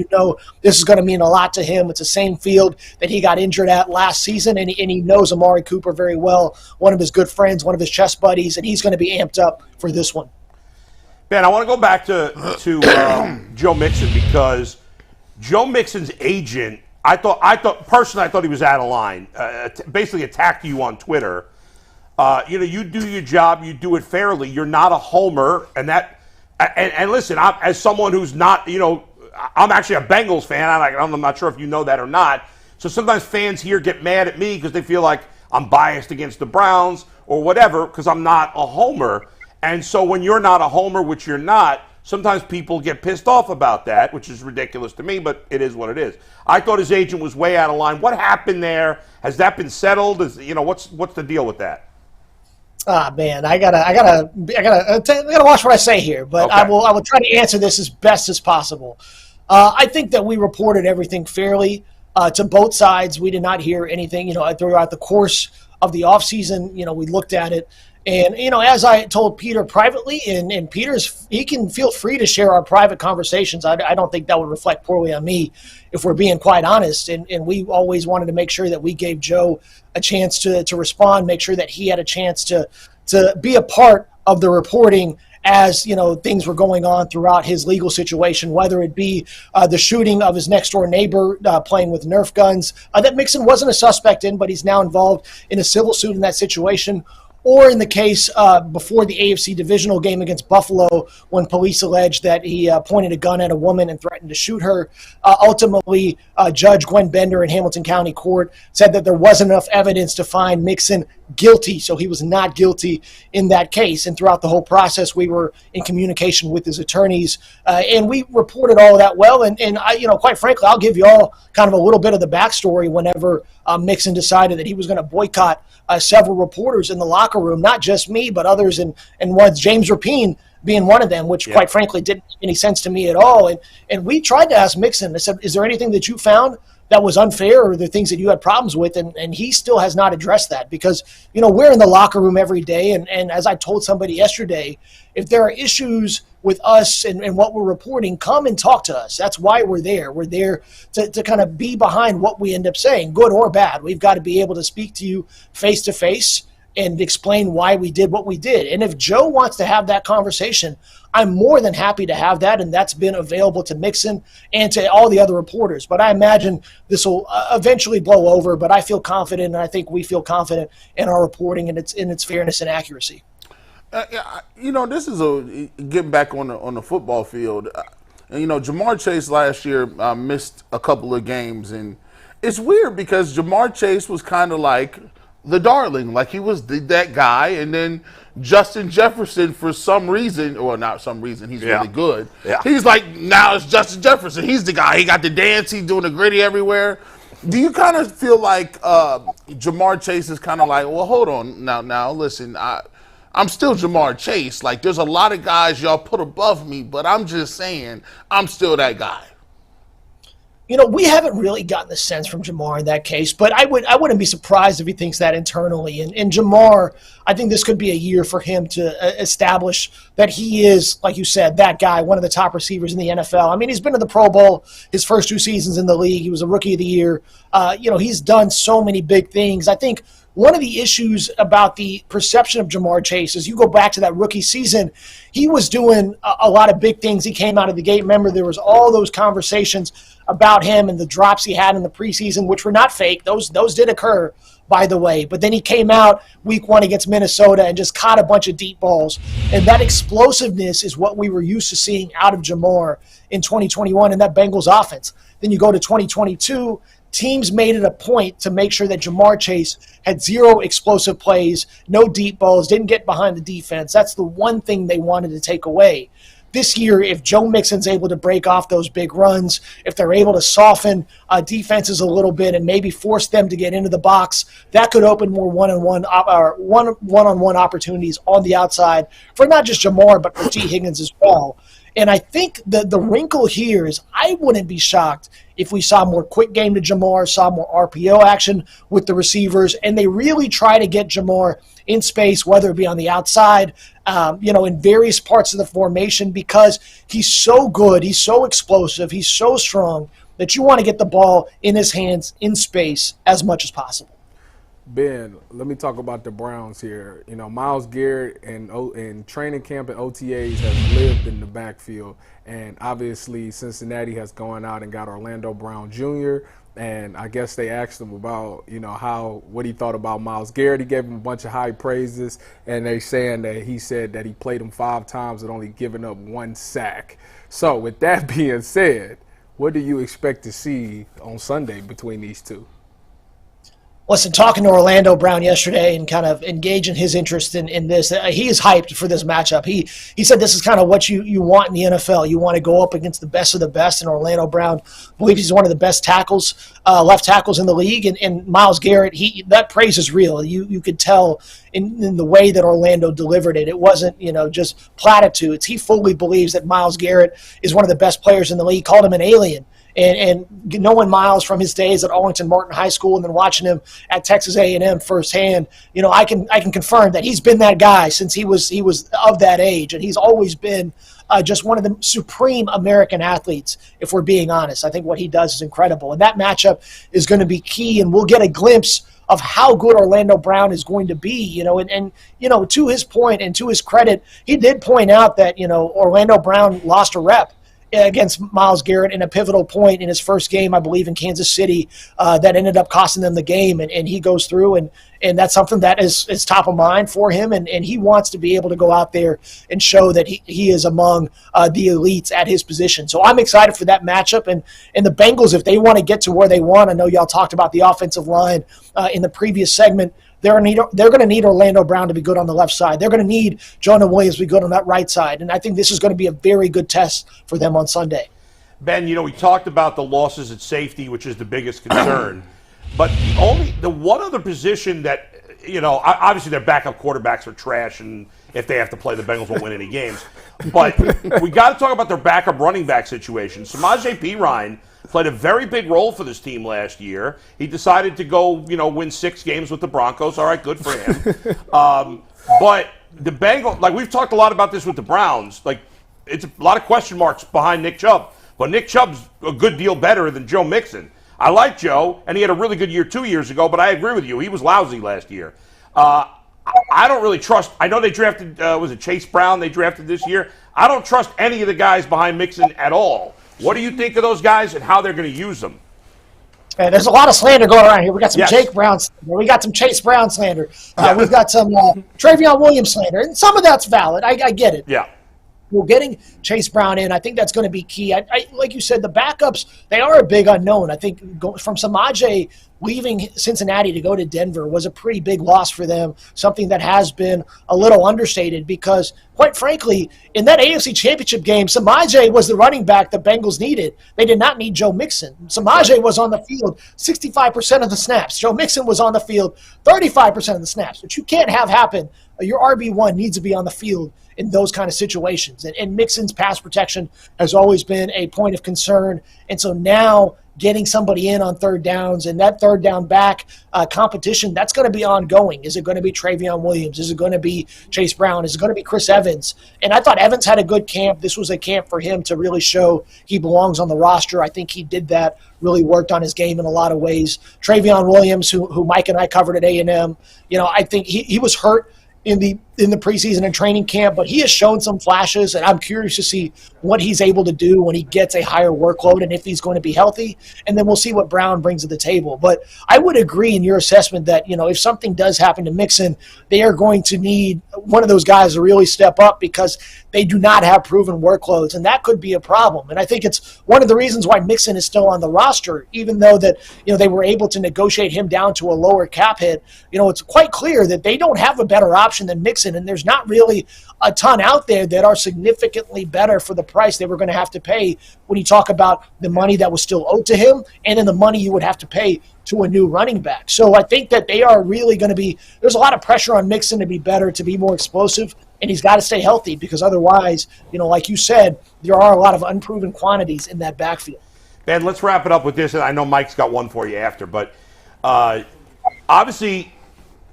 this is going to mean a lot to him. It's the same field that he got injured at last season, and he knows Amari Cooper very well, one of his good friends, one of his chess buddies, and he's going to be amped up for this one. Ben, I want to go back to Joe Mixon, because Joe Mixon's agent, I thought he was out of line. Basically attacked you on Twitter. You do your job, you do it fairly. You're not a homer, and listen, as someone who's not, I'm actually a Bengals fan. I'm not sure if you know that or not. So sometimes fans here get mad at me because they feel like I'm biased against the Browns or whatever, because I'm not a homer. And so when you're not a homer, which you're not, sometimes people get pissed off about that, which is ridiculous to me, but it is what it is. I thought his agent was way out of line. What happened there? Has that been settled? What's the deal with that? Man, I gotta watch what I say here, but okay. I will try to answer this as best as possible. I think that we reported everything fairly to both sides. We did not hear anything, throughout the course of the offseason. We looked at it. And, as I told Peter privately, and he can feel free to share our private conversations. I don't think that would reflect poorly on me, if we're being quite honest. And we always wanted to make sure that we gave Joe a chance to respond, make sure that he had a chance to be a part of the reporting as, things were going on throughout his legal situation, whether it be the shooting of his next-door neighbor playing with Nerf guns, that Mixon wasn't a suspect in, but he's now involved in a civil suit in that situation, or in the case before the AFC divisional game against Buffalo, when police alleged that he pointed a gun at a woman and threatened to shoot her. Ultimately, Judge Gwen Bender in Hamilton County Court said that there wasn't enough evidence to find Mixon guilty, so he was not guilty in that case. And throughout the whole process, we were in communication with his attorneys, and we reported all of that well. And quite frankly, I'll give you all kind of a little bit of the backstory whenever Mixon decided that he was going to boycott several reporters in the locker room, not just me, but others, and was James Rapine being one of them, which quite frankly didn't make any sense to me at all. And we tried to ask Mixon, I said, is there anything that you found that was unfair, or the things that you had problems with? And he still has not addressed that, because, we're in the locker room every day. And as I told somebody yesterday, if there are issues with us and what we're reporting, come and talk to us. That's why we're there. We're there to kind of be behind what we end up saying, good or bad. We've got to be able to speak to you face to face and explain why we did what we did. And if Joe wants to have that conversation, I'm more than happy to have that, and that's been available to Mixon and to all the other reporters. But I imagine this will eventually blow over, but I feel confident, and I think we feel confident in our reporting and its fairness and accuracy. This is getting back on the football field. And, Jamar Chase last year missed a couple of games. And it's weird because Jamar Chase was kind of like the darling. Like, he was that guy. And then Justin Jefferson, for some reason, or not some reason, he's really good. Yeah. He's like, now it's Justin Jefferson. He's the guy. He got the dance. He's doing the gritty everywhere. Do you kind of feel like Jamar Chase is kind of like, well, hold on. Now, listen, I'm still Jamar Chase. Like, there's a lot of guys y'all put above me, but I'm just saying I'm still that guy. We haven't really gotten the sense from Jamar in that case, but I wouldn't be surprised if he thinks that internally. And Jamar, I think this could be a year for him to establish that he is, like you said, that guy, one of the top receivers in the NFL. I mean, he's been to the Pro Bowl his first 2 seasons in the league. He was a Rookie of the Year. He's done so many big things. I think one of the issues about the perception of Jamar Chase is you go back to that rookie season, he was doing a lot of big things. He came out of the gate. Remember, there was all those conversations about him and the drops he had in the preseason, which were not fake. Those did occur, by the way. But then he came out week 1 against Minnesota and just caught a bunch of deep balls. And that explosiveness is what we were used to seeing out of Jamar in 2021 in that Bengals offense. Then you go to 2022, teams made it a point to make sure that Jamar Chase had 0 explosive plays, no deep balls, didn't get behind the defense. That's the one thing they wanted to take away. This year, if Joe Mixon's able to break off those big runs, if they're able to soften defenses a little bit and maybe force them to get into the box, that could open more one-on-one opportunities on the outside for not just Jamar, but for T. Higgins as well. And I think the wrinkle here is I wouldn't be shocked if we saw more quick game to Jamar, saw more RPO action with the receivers, and they really try to get Jamar in space, whether it be on the outside, in various parts of the formation, because he's so good, he's so explosive, he's so strong that you want to get the ball in his hands in space as much as possible. Ben, let me talk about the Browns here. Myles Garrett in training camp and OTAs has lived in the backfield, and obviously Cincinnati has gone out and got Orlando Brown Jr., and I guess they asked him about, what he thought about Myles Garrett. He gave him a bunch of high praises, and they saying that he said that he played him 5 times and only given up 1 sack. So with that being said, what do you expect to see on Sunday between these two? Listen, talking to Orlando Brown yesterday and kind of engaging his interest in this, he is hyped for this matchup. He said this is kind of what you want in the NFL. You want to go up against the best of the best, and Orlando Brown believes he's one of the best tackles, left tackles in the league. And Myles Garrett, that praise is real. You could tell in the way that Orlando delivered it. It wasn't, just platitudes. He fully believes that Myles Garrett is one of the best players in the league. Called him an alien. And knowing Myles from his days at Arlington Martin High School and then watching him at Texas A&M firsthand, I can confirm that he's been that guy since he was of that age, and he's always been just one of the supreme American athletes, if we're being honest. I think what he does is incredible, and that matchup is going to be key, and we'll get a glimpse of how good Orlando Brown is going to be, and to his point and to his credit, he did point out that, Orlando Brown lost a rep against Myles Garrett in a pivotal point in his first game, I believe, in Kansas City, that ended up costing them the game. And he goes through, and that's something that is top of mind for him. And he wants to be able to go out there and show that he is among the elites at his position. So I'm excited for that matchup. And the Bengals, if they want to get to where they want, I know y'all talked about the offensive line in the previous segment, they're going to need Orlando Brown to be good on the left side. They're going to need Jonah Williams to be good on that right side. And I think this is going to be a very good test for them on Sunday. Ben, we talked about the losses at safety, which is the biggest concern. But the one other position that, obviously their backup quarterbacks are trash, and if they have to play, the Bengals won't win any games. But we got to talk about their backup running back situation. Samaje Perine played a very big role for this team last year. He decided to go, win 6 games with the Broncos. All right, good for him. But the Bengals, like we've talked a lot about this with the Browns, like it's a lot of question marks behind Nick Chubb. But Nick Chubb's a good deal better than Joe Mixon. I like Joe, and he had a really good year 2 years ago, but I agree with you. He was lousy last year. I don't really trust. I know they drafted, was it Chase Brown they drafted this year? I don't trust any of the guys behind Mixon at all. What do you think of those guys and how they're going to use them? There's a lot of slander going around here. We got some Jake Brown slander. We got some Chase Brown slander. We've got some Travion Williams slander. And some of that's valid. I get it. Yeah. Well, getting Chase Brown in, I think that's going to be key. I like you said, the backups, they are a big unknown. I think from Samaje leaving Cincinnati to go to Denver was a pretty big loss for them, something that has been a little understated because, quite frankly, in that AFC Championship game, Samaje was the running back the Bengals needed. They did not need Joe Mixon. Samaje was on the field 65% of the snaps. Joe Mixon was on the field 35% of the snaps, which you can't have happen. Your RB1 needs to be on the field in those kind of situations. And Mixon's pass protection has always been a point of concern. And so now getting somebody in on third downs and that third down back competition, that's going to be ongoing. Is it going to be Travion Williams? Is it going to be Chase Brown? Is it going to be Chris Evans? And I thought Evans had a good camp. This was a camp for him to really show he belongs on the roster. I think he did that, really worked on his game in a lot of ways. Travion Williams, who Mike and I covered at A&M, I think he was hurt in the preseason and training camp, but he has shown some flashes, and I'm curious to see what he's able to do when he gets a higher workload and if he's going to be healthy, and then we'll see what Brown brings to the table. But I would agree in your assessment that, if something does happen to Mixon, they are going to need one of those guys to really step up because they do not have proven workloads, and that could be a problem. And I think it's one of the reasons why Mixon is still on the roster, even though that, they were able to negotiate him down to a lower cap hit. It's quite clear that they don't have a better option than Mixon, and there's not really a ton out there that are significantly better for the price they were going to have to pay when you talk about the money that was still owed to him and then the money you would have to pay to a new running back. So I think that they are really going to be – there's a lot of pressure on Mixon to be better, to be more explosive, and he's got to stay healthy because otherwise, like you said, there are a lot of unproven quantities in that backfield. Ben, let's wrap it up with this, and I know Mike's got one for you after, but obviously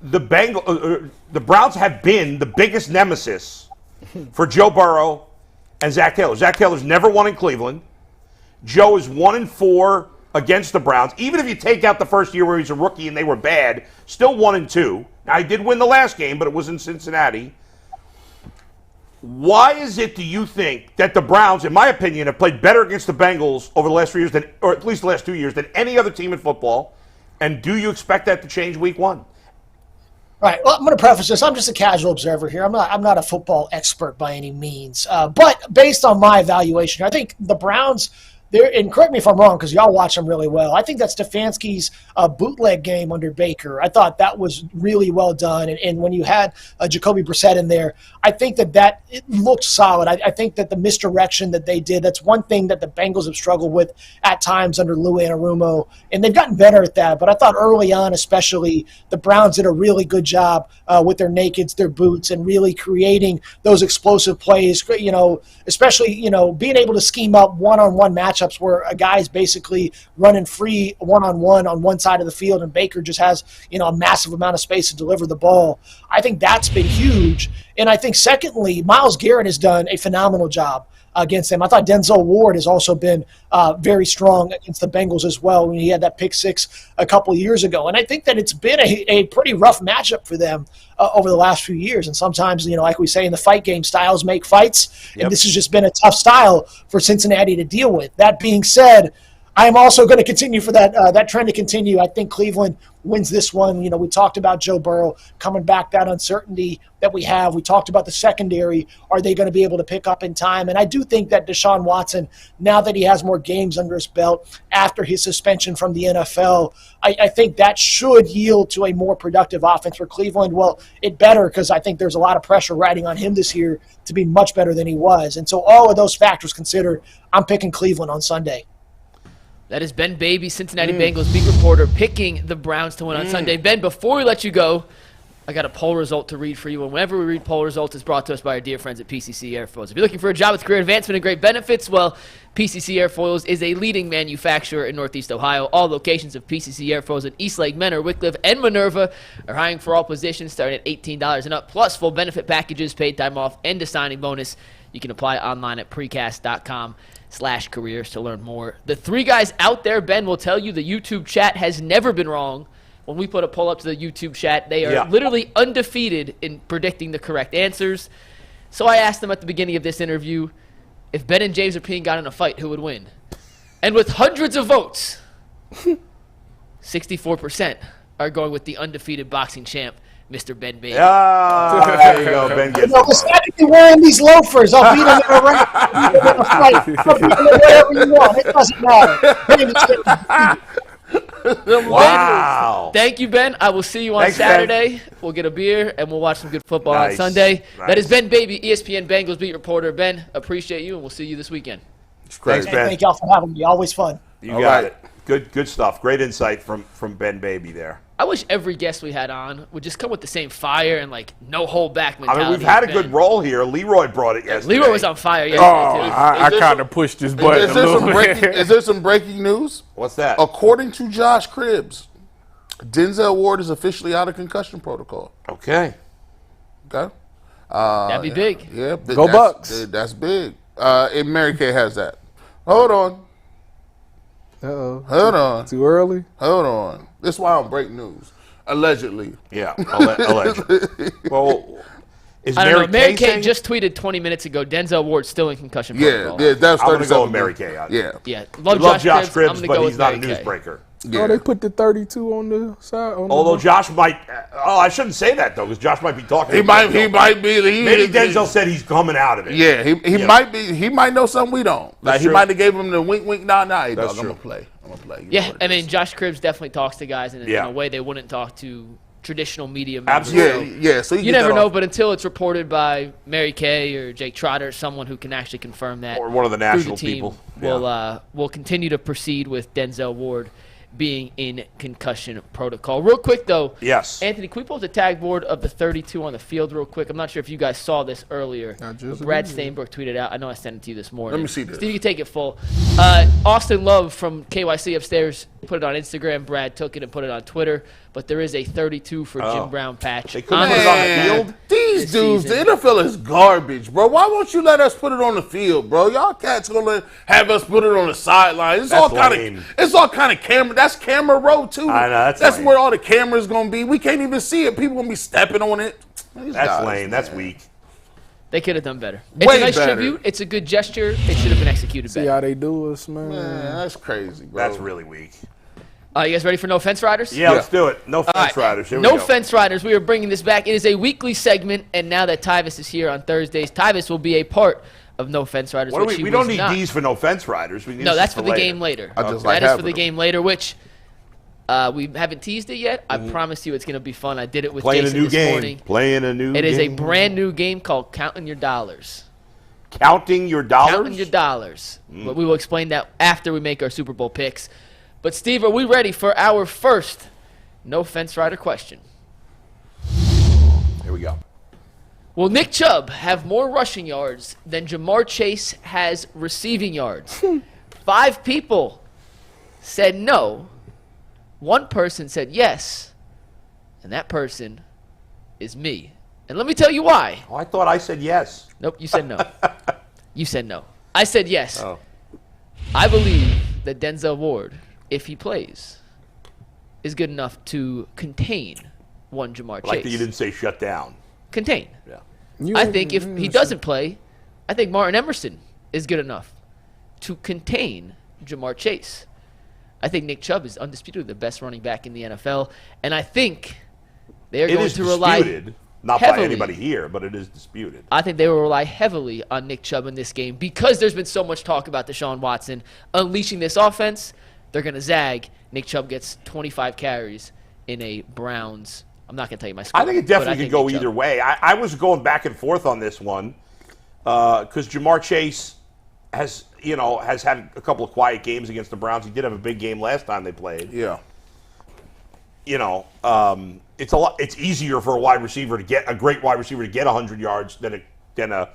the Browns have been the biggest nemesis for Joe Burrow and Zach Taylor. Zach Taylor's never won in Cleveland. Joe is 1-4 against the Browns. Even if you take out the first year where he's a rookie and they were bad, still 1-2. Now, he did win the last game, but it was in Cincinnati. Why is it, do you think, that the Browns, in my opinion, have played better against the Bengals over the last 3 years, or at least the last 2 years, than any other team in football? And do you expect that to change week 1? Right. Well, I'm going to preface this. I'm just a casual observer here. I'm not a football expert by any means. But based on my evaluation, I think the Browns, and correct me if I'm wrong because y'all watch them really well, I think that Stefanski's bootleg game under Baker, I thought that was really well done. And when you had Jacoby Brissett in there, I think that it looked solid. I think that the misdirection that they did, that's one thing that the Bengals have struggled with at times under Lou Anarumo, and they've gotten better at that. But I thought early on especially, the Browns did a really good job with their nakeds, their boots, and really creating those explosive plays, especially, being able to scheme up one-on-one matchups where a guy's basically running free one-on-one on one side of the field and Baker just has, a massive amount of space to deliver the ball. I think that's been huge. And I think secondly, Myles Garrett has done a phenomenal job against them. I thought Denzel Ward has also been very strong against the Bengals as well when he had that pick six a couple of years ago. And I think that it's been a pretty rough matchup for them over the last few years. And sometimes, like we say in the fight game, styles make fights. Yep. And this has just been a tough style for Cincinnati to deal with. That being said, I am also going to continue for that trend to continue. I think Cleveland wins this one. We talked about Joe Burrow coming back, that uncertainty that we have. We talked about the secondary. Are they going to be able to pick up in time? And I do think that Deshaun Watson, now that he has more games under his belt after his suspension from the NFL, I think that should yield to a more productive offense for Cleveland. Well, it better because I think there's a lot of pressure riding on him this year to be much better than he was. And so all of those factors considered, I'm picking Cleveland on Sunday. That is Ben Baby, Cincinnati Bengals beat reporter, picking the Browns to win on Sunday. Ben, before we let you go, I got a poll result to read for you. And whenever we read poll results, it's brought to us by our dear friends at PCC Airfoils. If you're looking for a job with career advancement and great benefits, well, PCC Airfoils is a leading manufacturer in Northeast Ohio. All locations of PCC Airfoils in Eastlake, Menor, Wickliffe, and Minerva are hiring for all positions starting at $18 and up, plus full benefit packages, paid time off, and a signing bonus. You can apply online at precast.com/careers to learn more. The three guys out there, Ben, will tell you the YouTube chat has never been wrong. When we put a poll up to the YouTube chat, they are literally undefeated in predicting the correct answers. So I asked them at the beginning of this interview, if Ben and James Rapien got in a fight, who would win? And with hundreds of votes, 64% are going with the undefeated boxing champ, Mr. Ben Baby. There you go, Ben gets No, instead of you wearing these loafers, I'll beat him in a ring. I'll beat him in a fight. I'll beat him in whatever you want. It doesn't matter. Wow. Thank you, Ben. I will see you on Thanks, Saturday. Ben. We'll get a beer, and we'll watch some good football on Nice. Sunday. Nice. That is Ben Baby, ESPN Bengals beat reporter. Ben, appreciate you, and we'll see you this weekend. Thanks, Ben. Thank y'all for having me. Always fun. You got it. Good stuff. Great insight from Ben Baby there. I wish every guest we had on would just come with the same fire and, like, no hold back mentality. I mean, we've had a Ben. good roll here. Leroy brought it yesterday. Leroy was on fire Oh, yesterday, too. I kind of pushed this button a little bit. Is there some breaking news? What's that? According to Josh Cribbs, Denzel Ward is officially out of concussion protocol. Okay. Okay. That'd be big. Yeah. Go Bucks. That's big. And Mary Kay has that. Hold on. Uh-oh. Hold on. Too early? Hold on. This is why I don't break news. Allegedly. Yeah. Allegedly. Well, is I don't know. Mary Kay saying? just tweeted 20 minutes ago, Denzel Ward still in concussion Yeah. protocol. Yeah. That's I'm going to go 37 with Mary Kay. Yeah. Yeah. We love Josh Cribbs, I'm gonna but go he's with not a Mary Kay. newsbreaker. Yeah. Oh, they put the 32 on the side. Although Josh might, I shouldn't say that though, because Josh might be talking. He to might Denzel. be. Maybe Denzel said he's coming out of it. Yeah, he might be. He might know something we don't. Like That's he true. might have gave him the wink, wink, nah. Hey, That's dog, I'm true. gonna play. I'm gonna play. You know Yeah, what it I mean, is. Josh Cribbs definitely talks to guys in Yeah. a way they wouldn't talk to traditional media members. Absolutely. So yeah. So you never know, but until it's reported by Mary Kay or Jake Trotter, someone who can actually confirm that, Or one of the through national team, people. We'll continue to proceed with Denzel Ward being in concussion protocol. Real quick, though. Yes. Anthony, can we pull up the tag board of the 32 on the field real quick? I'm not sure if you guys saw this earlier. just But Brad did. Steinbrook tweeted out. I know I sent it to you this morning. Let me see this. Steve, you can take it full. Austin Love from KYC upstairs put it on Instagram. Brad took it and put it on Twitter. But there is a 32 for Jim Brown patch. They couldn't put it on the Man, field? These this dudes, season. the NFL is garbage, bro. Why won't you let us put it on the field, bro? Y'all cats gonna have us put it on the sideline. It's all That's kind lame. of, it's all kind of camera. That's camera row too. I know, that's lame. where all the cameras gonna be. We can't even see it. People gonna be stepping on it. These That's guys, lame. That's man. weak. They could have done better. It's Way a nice better. tribute. It's a good gesture. It should have been executed See better. how they do us, man. Man, that's crazy, bro. That's really weak. You guys ready for No Fence Riders? Yeah, let's do it. No All fence right. riders. Here we No go. Fence Riders. We are bringing this back. It is a weekly segment, and now that Tyvis is here on Thursdays, Tyvis will be a part of No Fence Riders. What do which we he don't was need not. these for no fence riders. We need No, this that's for the later. game later. I just That like is having for the them. game later, which we haven't teased it yet. I promise you it's going to be fun. I did it with Playing Jason a new this game. morning. Playing a new It is a game. brand new game called Counting Your Dollars. Counting your dollars? Counting your dollars. But we will explain that after we make our Super Bowl picks. But, Steve, are we ready for our first No Fence Rider question? Here we go. Will Nick Chubb have more rushing yards than Jamar Chase has receiving yards? 5 people said no. 1 person said yes. And that person is me. And let me tell you why. Oh, I thought I said yes. Nope, you said no. You said no. I said yes. Oh. I believe that Denzel Ward, if he plays, is good enough to contain one Jamar Chase. Like that you didn't say shut down. Contain. Yeah. I think if he doesn't play, I think Martin Emerson is good enough to contain Jamar Chase. I think Nick Chubb is undisputedly the best running back in the NFL, and I think they're It going is to rely disputed. Not by heavily. anybody here, but it is disputed. I think they will rely heavily on Nick Chubb in this game because there's been so much talk about Deshaun Watson unleashing this offense. They're going to zag. Nick Chubb gets 25 carries in a Browns. I'm not going to tell you my score. I think it but definitely think could go Nick Chubb. either way. I was going back and forth on this one because Jamar Chase has had a couple of quiet games against the Browns. He did have a big game last time they played. Yeah. It's easier for a wide receiver to get a great wide receiver to get 100 yards than a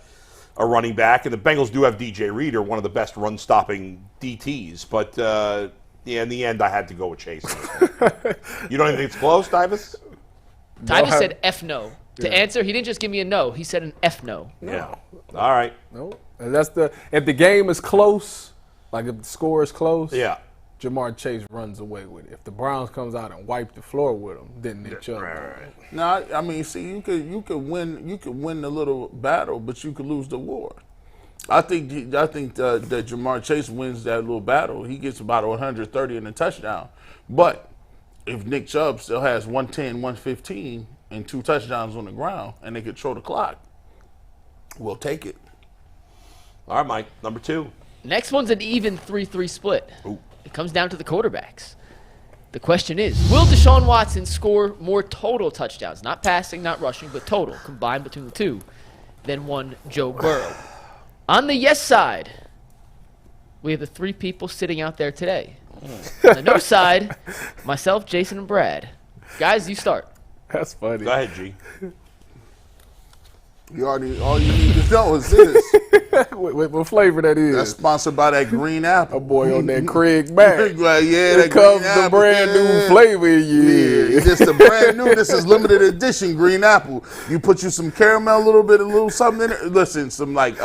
running back. And the Bengals do have DJ Reader, one of the best run-stopping DTs. But in the end, I had to go with Chase. You don't even think it's close, Tyvis? Tyvis said F no. To answer, he didn't just give me a no. He said an F no. Yeah. All right. No, and that's if the game is close, like if the score is close, Yeah. Jamar Chase runs away with it. If the Browns comes out and wipe the floor with him, then Nick Chubb. Right. No, I mean, see, you could win the little battle, but you could lose the war. I think that Jamar Chase wins that little battle. He gets about 130 and a touchdown. But if Nick Chubb still has 110, 115, and 2 touchdowns on the ground, and they control the clock, we'll take it. All right, Mike, number 2. Next one's an even 3-3 split. Ooh. It comes down to the quarterbacks. The question is, will Deshaun Watson score more total touchdowns, not passing, not rushing, but total, combined between the two, than one Joe Burrow? On the yes side, we have the 3 people sitting out there today. On the no side, myself, Jason, and Brad. Guys, you start. That's funny. Go ahead, G. All you need to know is this. What flavor that is? That's sponsored by that green apple. A boy on that Craig Mack. Like, yeah, Here comes the brand new flavor. Yeah, this the brand new. This is limited edition green apple. You put you some caramel, a little something in it. Listen, some like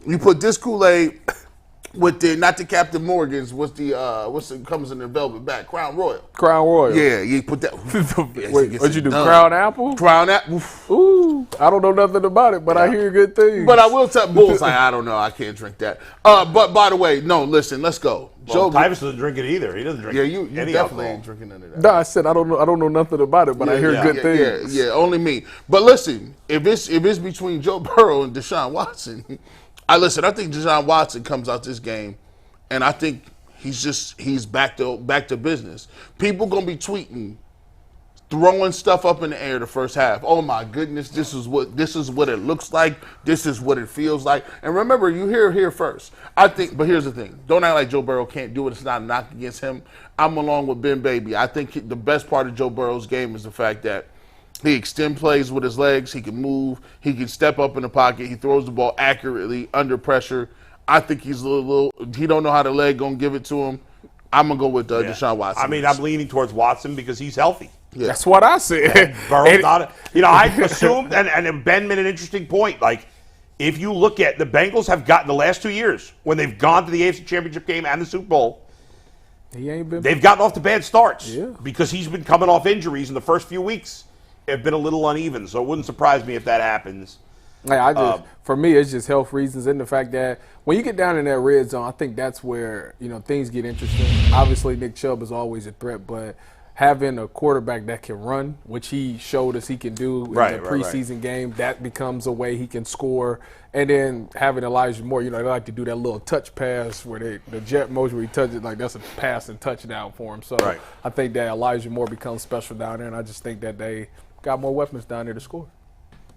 you put this Kool-Aid with the not the Captain Morgan's. What's it comes in the velvet bag? Crown Royal. Crown Royal. Yeah, you put that. Wait, what'd you do? Done. Crown Apple? Crown Apple. Ooh, I don't know nothing about it, but I hear good things. But I will tell Bulls, like, I don't know, I can't drink that. But by the way, no, listen, let's go. Well, Tyvus doesn't drink it either. He doesn't drink. Yeah, you any definitely alcohol. ain't drinking none of that. No, I said I don't know nothing about it, but I hear good things. Yeah, only me. But listen, if it's between Joe Burrow and Deshaun Watson, I think Deshaun Watson comes out this game, and I think he's back to business. People gonna be tweeting, throwing stuff up in the air the first half. Oh my goodness, this is what it looks like. This is what it feels like. And remember, you hear it here first. But here's the thing: don't act like Joe Burrow can't do it. It's not a knock against him. I'm along with Ben Baby. I think the best part of Joe Burrow's game is the fact that he extend plays with his legs. He can move. He can step up in the pocket. He throws the ball accurately under pressure. I think he's a little. He don't know how the leg gonna give it to him. I'm gonna go with Deshaun Watson. I mean, I'm leaning towards Watson because he's healthy. Yeah. That's what I said. Burrow's not. I assumed, and Ben made an interesting point. Like, if you look at the Bengals have gotten the last 2 years when they've gone to the AFC Championship game and the Super Bowl, they've gotten off to bad starts because he's been coming off injuries in the first few weeks. Have been a little uneven, so it wouldn't surprise me if that happens. For me, it's just health reasons and the fact that when you get down in that red zone, I think that's where things get interesting. Obviously, Nick Chubb is always a threat, but having a quarterback that can run, which he showed us he can do in the preseason game, that becomes a way he can score. And then having Elijah Moore, they like to do that little touch pass where the jet motion where he touches it, like that's a pass and touchdown for him. So I think that Elijah Moore becomes special down there, and I just think that they got more weapons down there to score.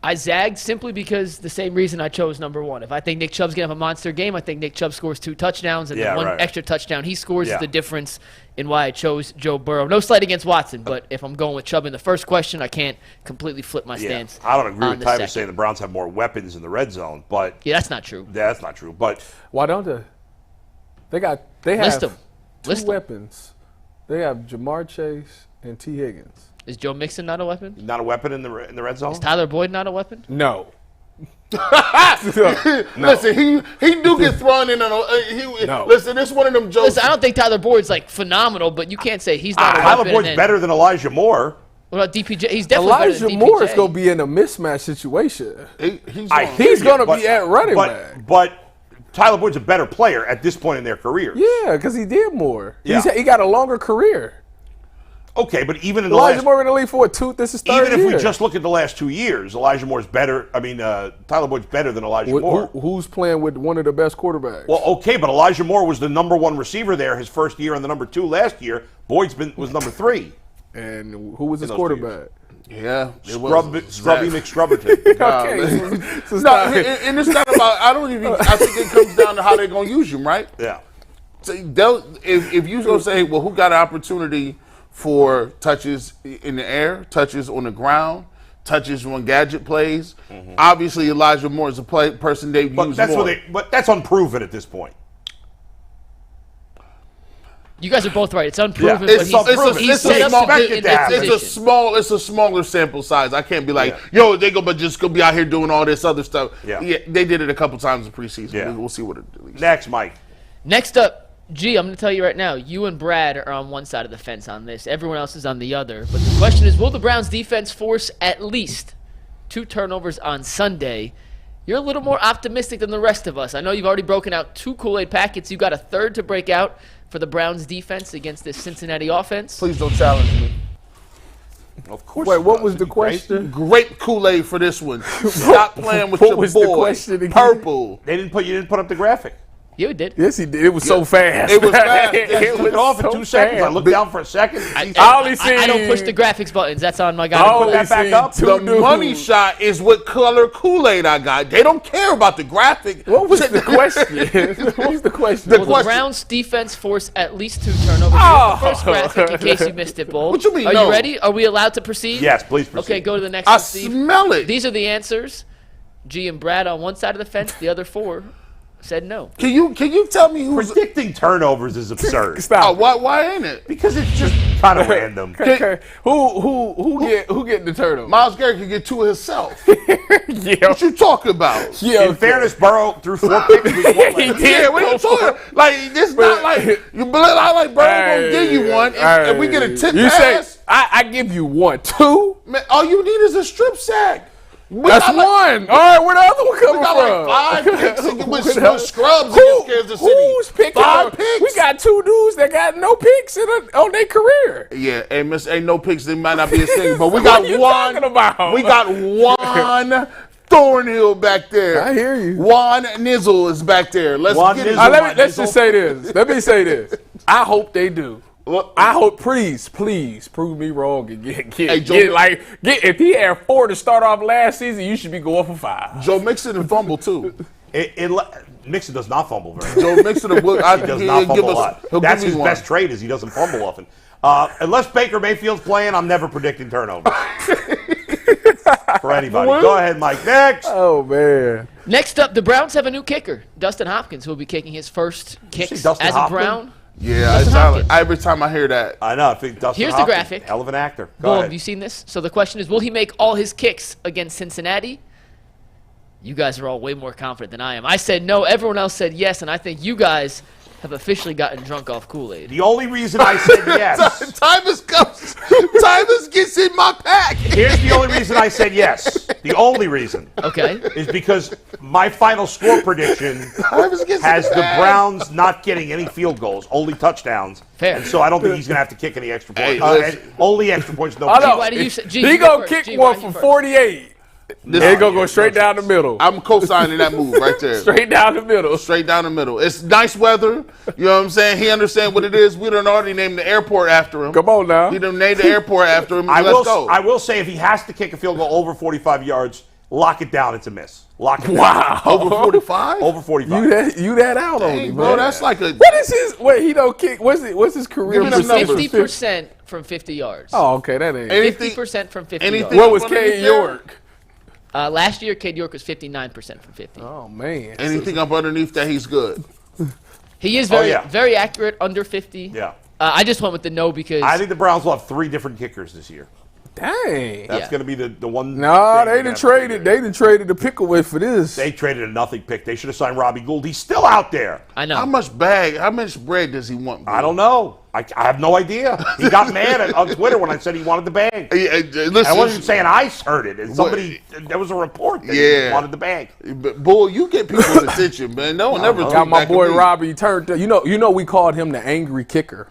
I zagged simply because the same reason I chose number 1. If I think Nick Chubb's going to have a monster game, I think Nick Chubb scores 2 touchdowns, and the one extra touchdown he scores is the difference in why I chose Joe Burrow. No slight against Watson, but if I'm going with Chubb in the first question, I can't completely flip my stance. I don't agree with Tyvus saying the Browns have more weapons in the red zone, but that's not true. That's not true. But why don't they? They have two weapons. They have Jamar Chase and T. Higgins. Is Joe Mixon not a weapon? Not a weapon in the red zone? Is Tyler Boyd not a weapon? No. Listen, he do get thrown in. Listen, it's one of them jokes. Listen, I don't think Tyler Boyd's phenomenal, but you can't say he's not a weapon. Tyler Boyd's better than Elijah Moore. What about DPJ? He's definitely better than DPJ. Elijah Moore is going to be in a mismatch situation. He's going to be at running back. But Tyler Boyd's a better player at this point in their careers. Yeah, because he did more. Yeah. He got a longer career. Okay, but even in Elijah Moore in the league for this is third year. Even if we just look at the last 2 years, Elijah Moore's better. Tyler Boyd's better than Elijah Moore. Who's playing with one of the best quarterbacks? Well, okay, but Elijah Moore was the number 1 receiver there his first year and the number 2 last year. Boyd's was number 3. And who was his quarterback? Yeah, Scrubby McScrubberton. Okay, and it's not about. I think it comes down to how they're gonna use him, right? Yeah. So if you're gonna say, well, who got an opportunity for touches in the air, touches on the ground, touches on gadget plays. Obviously, Elijah Moore is a person they've used more. But that's unproven at this point. You guys are both right. It's unproven. Yeah. But he's set up to be in that position. It's a smaller sample size. I can't be like, they just gonna be out here doing all this other stuff. Yeah, they did it a couple times in preseason. Yeah. We'll see what it is. Next, Mike. Next up. G, I'm going to tell you right now, you and Brad are on one side of the fence on this. Everyone else is on the other. But the question is, will the Browns defense force at least 2 turnovers on Sunday? You're a little more optimistic than the rest of us. I know you've already broken out 2 Kool-Aid packets. You got a third to break out for the Browns defense against this Cincinnati offense. Please don't challenge me. Of course. Wait, what was the question? Grape Kool-Aid for this one. Stop playing with your boy. What was the question again? Purple. You didn't put up the graphic. Yeah, we did. Yes, he did. It was so fast. It was fast. It was off in 2 seconds. I looked down for a second. I don't push the graphics buttons. That's on my guy. Put that back up. The money shot is what color Kool-Aid I got. They don't care about the graphic. What was the question? What was the question? The Browns defense forced at least 2 turnovers. Here's the first graphic in case you missed it, Bull. What you mean, Are no? you ready? Are we allowed to proceed? Yes, please proceed. Okay, go to the next I one, Steve. smell it. These are the answers. G and Brad on one side of the fence. The other 4 said no. Can you tell me who's Predicting turnovers is absurd. Stop. why ain't it? Because it's just kind of random. Okay. Who get the turtle? Miles Garrett can get 2 himself. Yeah. What you talking about? Yeah. In fairness, Burrow threw 4 picks. He did. Yeah, what you talking? Like this not like you. I like Burrow gonna give you one, and we get a tip You pass. say I give you 1, 2. Man, all you need is a strip sack. That's 1. All right, where the other one coming We got from? like 5 picks with Where the- scrubs Who- against Kansas City. Who's picking 5 up? picks. We got 2 dudes that got no picks on their career. Yeah, ain't no picks. They might not be a thing, but we What got are you one. talking about? We got one Thornhill back there. I hear you. Juan Nizzle is back there. Let's Juan get it. Nizzle. Let's just say this. Let me say this. I hope they do. I hope, please prove me wrong and get if he had 4 to start off last season, you should be going for 5. Joe Mixon and fumble too. Mixon does not fumble very much. Joe Mixon He does not fumble a lot. That's his best trait is he doesn't fumble often. Unless Baker Mayfield's playing, I'm never predicting turnovers. For anybody. Go ahead, Mike. Next. Oh, man. Next up, the Browns have a new kicker, Dustin Hopkins, who will be kicking his first kicks as Dustin a Hopkins? Brown. Yeah, Dustin I sound Hopkins. every time I hear that. I know. I think Dustin Here's the Hopkins, graphic. Hell of an actor. Go Bull, ahead. have you seen this? So the question is, will he make all his kicks against Cincinnati? You guys are all way more confident than I am. I said no. Everyone else said yes, and I think you guys have officially gotten drunk off Kool-Aid. The only reason I said yes. Tyvus gets in my pack. Here's the only reason I said yes. The only reason. Okay. Is because my final score prediction has the Browns not getting any field goals, only touchdowns. Fair. And so I don't think he's going to have to kick any extra points. Only extra points. No. Why do you say? He going to kick one for 48. He going to go straight down the middle. I'm co-signing that move right there. Straight down the middle. Straight down the middle. It's nice weather. You know what I'm saying? He understands what it is. We done already named the airport after him. Come on now. He done named the airport after him. I Let's will say if he has to kick a field goal over 45 yards, lock it down. It's a miss. Lock it down. Wow. Over 45? Over 45. You that out on Dang, him, bro, man. that's like a... What is his? Wait, he don't kick. What's his career? Give me them numbers. 50% from 50 yards. Oh, okay, that ain't. 50% from 50 anything- yards. What was Cade York? Last year, Cade York was 59% from 50. Oh man. Anything up underneath that, he's good. He is very accurate under 50. Yeah. I just went with the no because I think the Browns will have 3 different kickers this year. Dang. That's going to be the one. No, thing they they're done gonna have to figure. traded the pick away for this. They traded a nothing pick. They should have signed Robbie Gould. He's still out there. I know. How much bread does he want? Bro? I don't know. I have no idea. He got mad on Twitter when I said he wanted the bag. Listen, I wasn't saying I heard it. And there was a report that he wanted the bag. But boy, you get people's attention, man. No one ever Got my boy me. Robbie turned. You know we called him the angry kicker.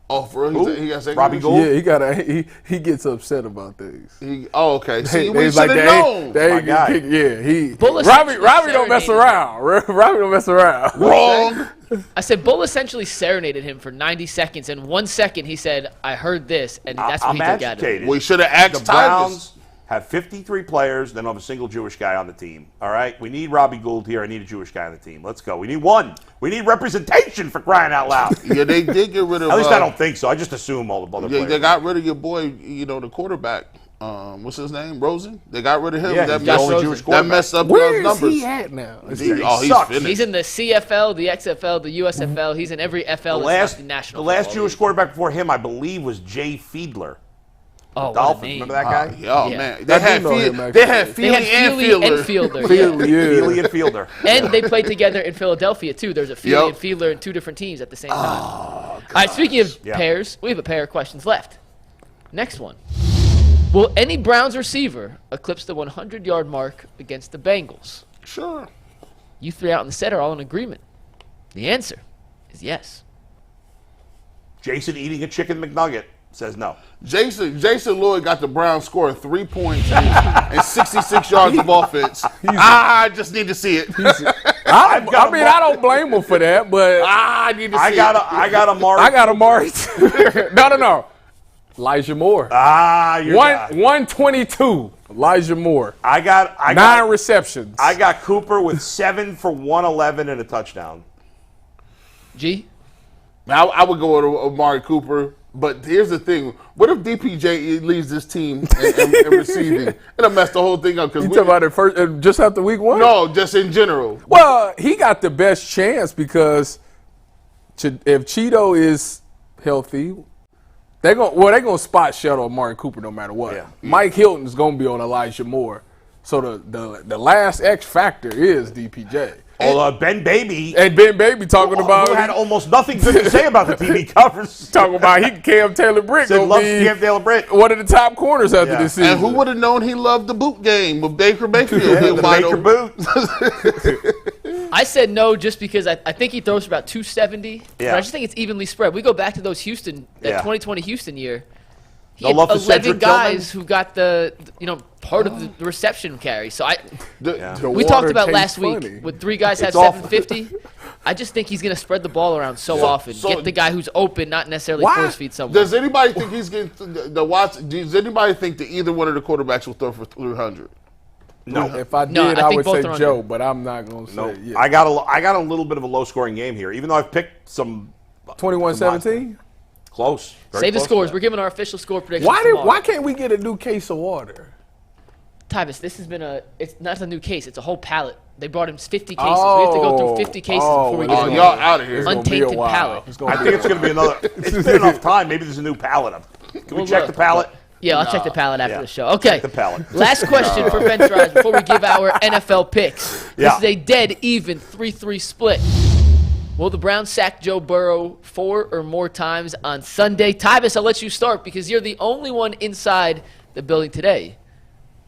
Oh, for real? He got Robbie Gould? Yeah, he gets upset about things. Okay. See, we They should have known. the My angry guy. kicker. Yeah, Bull Robbie essentially don't mess serenaded around. Robbie don't mess around. Wrong. I said Bull essentially serenaded him for 90 seconds. And 1 second he said, I heard this. And that's what I'm he took out of it. agitated. We should have asked The Tyvus. Browns have 53 players, then have a single Jewish guy on the team. All right? We need Robbie Gould here. I need a Jewish guy on the team. Let's go. We need one. We need representation for crying out loud. Yeah, they did get rid of. At least I don't think so. I just assume all the other Yeah, players. they got rid of your boy. The quarterback. What's his name? Rosen. They got rid of him. Yeah, that he's the only Rosen. Jewish That quarterback. messed up Where those is numbers. he at now? He's sucks. finished. He's in the CFL, the XFL, the USFL. He's in every FL. The that's not last, the the national. last football Jewish league. quarterback before him, I believe, was Jay Fiedler. Oh, what a Dolphins. name. Remember that guy? Oh Yeah. man, I they do had know him, Feely, actually. they had They Feely had and Feely Fielder. and Fielder. yeah. Feely and Fielder. And they played together in Philadelphia, too. There's a Feely Yep. and Fiedler in 2 different teams at the same time. All right, speaking of pairs, we have a pair of questions left. Next one. Will any Browns receiver eclipse the 100-yard mark against the Bengals? Sure. You 3 out in the set are all in agreement. The answer is yes. Jason eating a chicken McNugget. says no. Jason Lloyd got the Browns scoring 3 points and 66 yards of offense. I just need to see it. I don't blame him for that, but I need to see it. I got Amari. I got Amari. No. Elijah Moore. You're 122. Elijah Moore. I got 9 receptions. I got Cooper with 7 for 111 and a touchdown. G? I would go with Amari Cooper. But here's the thing. What if DPJ leads this team in receiving? It'll mess the whole thing up. You talking about it first, just after week 1? No, just in general. Well, he got the best chance because if Cheeto is healthy, they're gonna spot shuttle Amari Cooper no matter what. Yeah. Mike Hilton's gonna be on Elijah Moore. So the last X factor is DPJ. Ben Baby. And Ben Baby talking about who had almost nothing good to say about the TV covers. Talking about Cam Taylor-Britt Said gonna be Cam Taylor-Britt. one of the top corners after this season. And who would have known he loved the boot game with Baker Mayfield? The Baker boot. I said no just because I think he throws for about 270. Yeah. But I just think it's evenly spread. We go back to those that 2020 Houston year. He had love for 11 Cedric guys Tillman. who got the part of the reception carry. So The we talked water about tastes last funny. week with 3 guys had It's awful. 750. I just think he's going to spread the ball around so often. Get the guy who's open, not necessarily force feed someone. Does anybody think he's getting the Watson? Does anybody think that either one of the quarterbacks will throw for 300? No. If I did, No, I I think would both say are Joe, under. but I'm not going to say it. Yeah. I got a little bit of a low-scoring game here, even though I've picked some 21-17? close. Very Save the close scores. to We're that. giving our official score predictions tomorrow. Why can't we get a new case of water? Tyvus, this has been it's not a new case. It's a whole pallet. They brought him 50 cases. We have to go through 50 cases before we get Oh, him y'all out of here. It's gonna be a untainted while. pallet. It's gonna I be think it's going to be another. It's been enough time. Maybe there's a new pallet up. Can we We'll check look. the pallet? Yeah, I'll check the pallet after Yeah. the show. Okay. Check the pallet. Last question for bench rise before we give our NFL picks. This Yeah. is a dead even 3-3 split. Will the Browns sack Joe Burrow 4 or more times on Sunday? Tyvus, I'll let you start because you're the only one inside the building today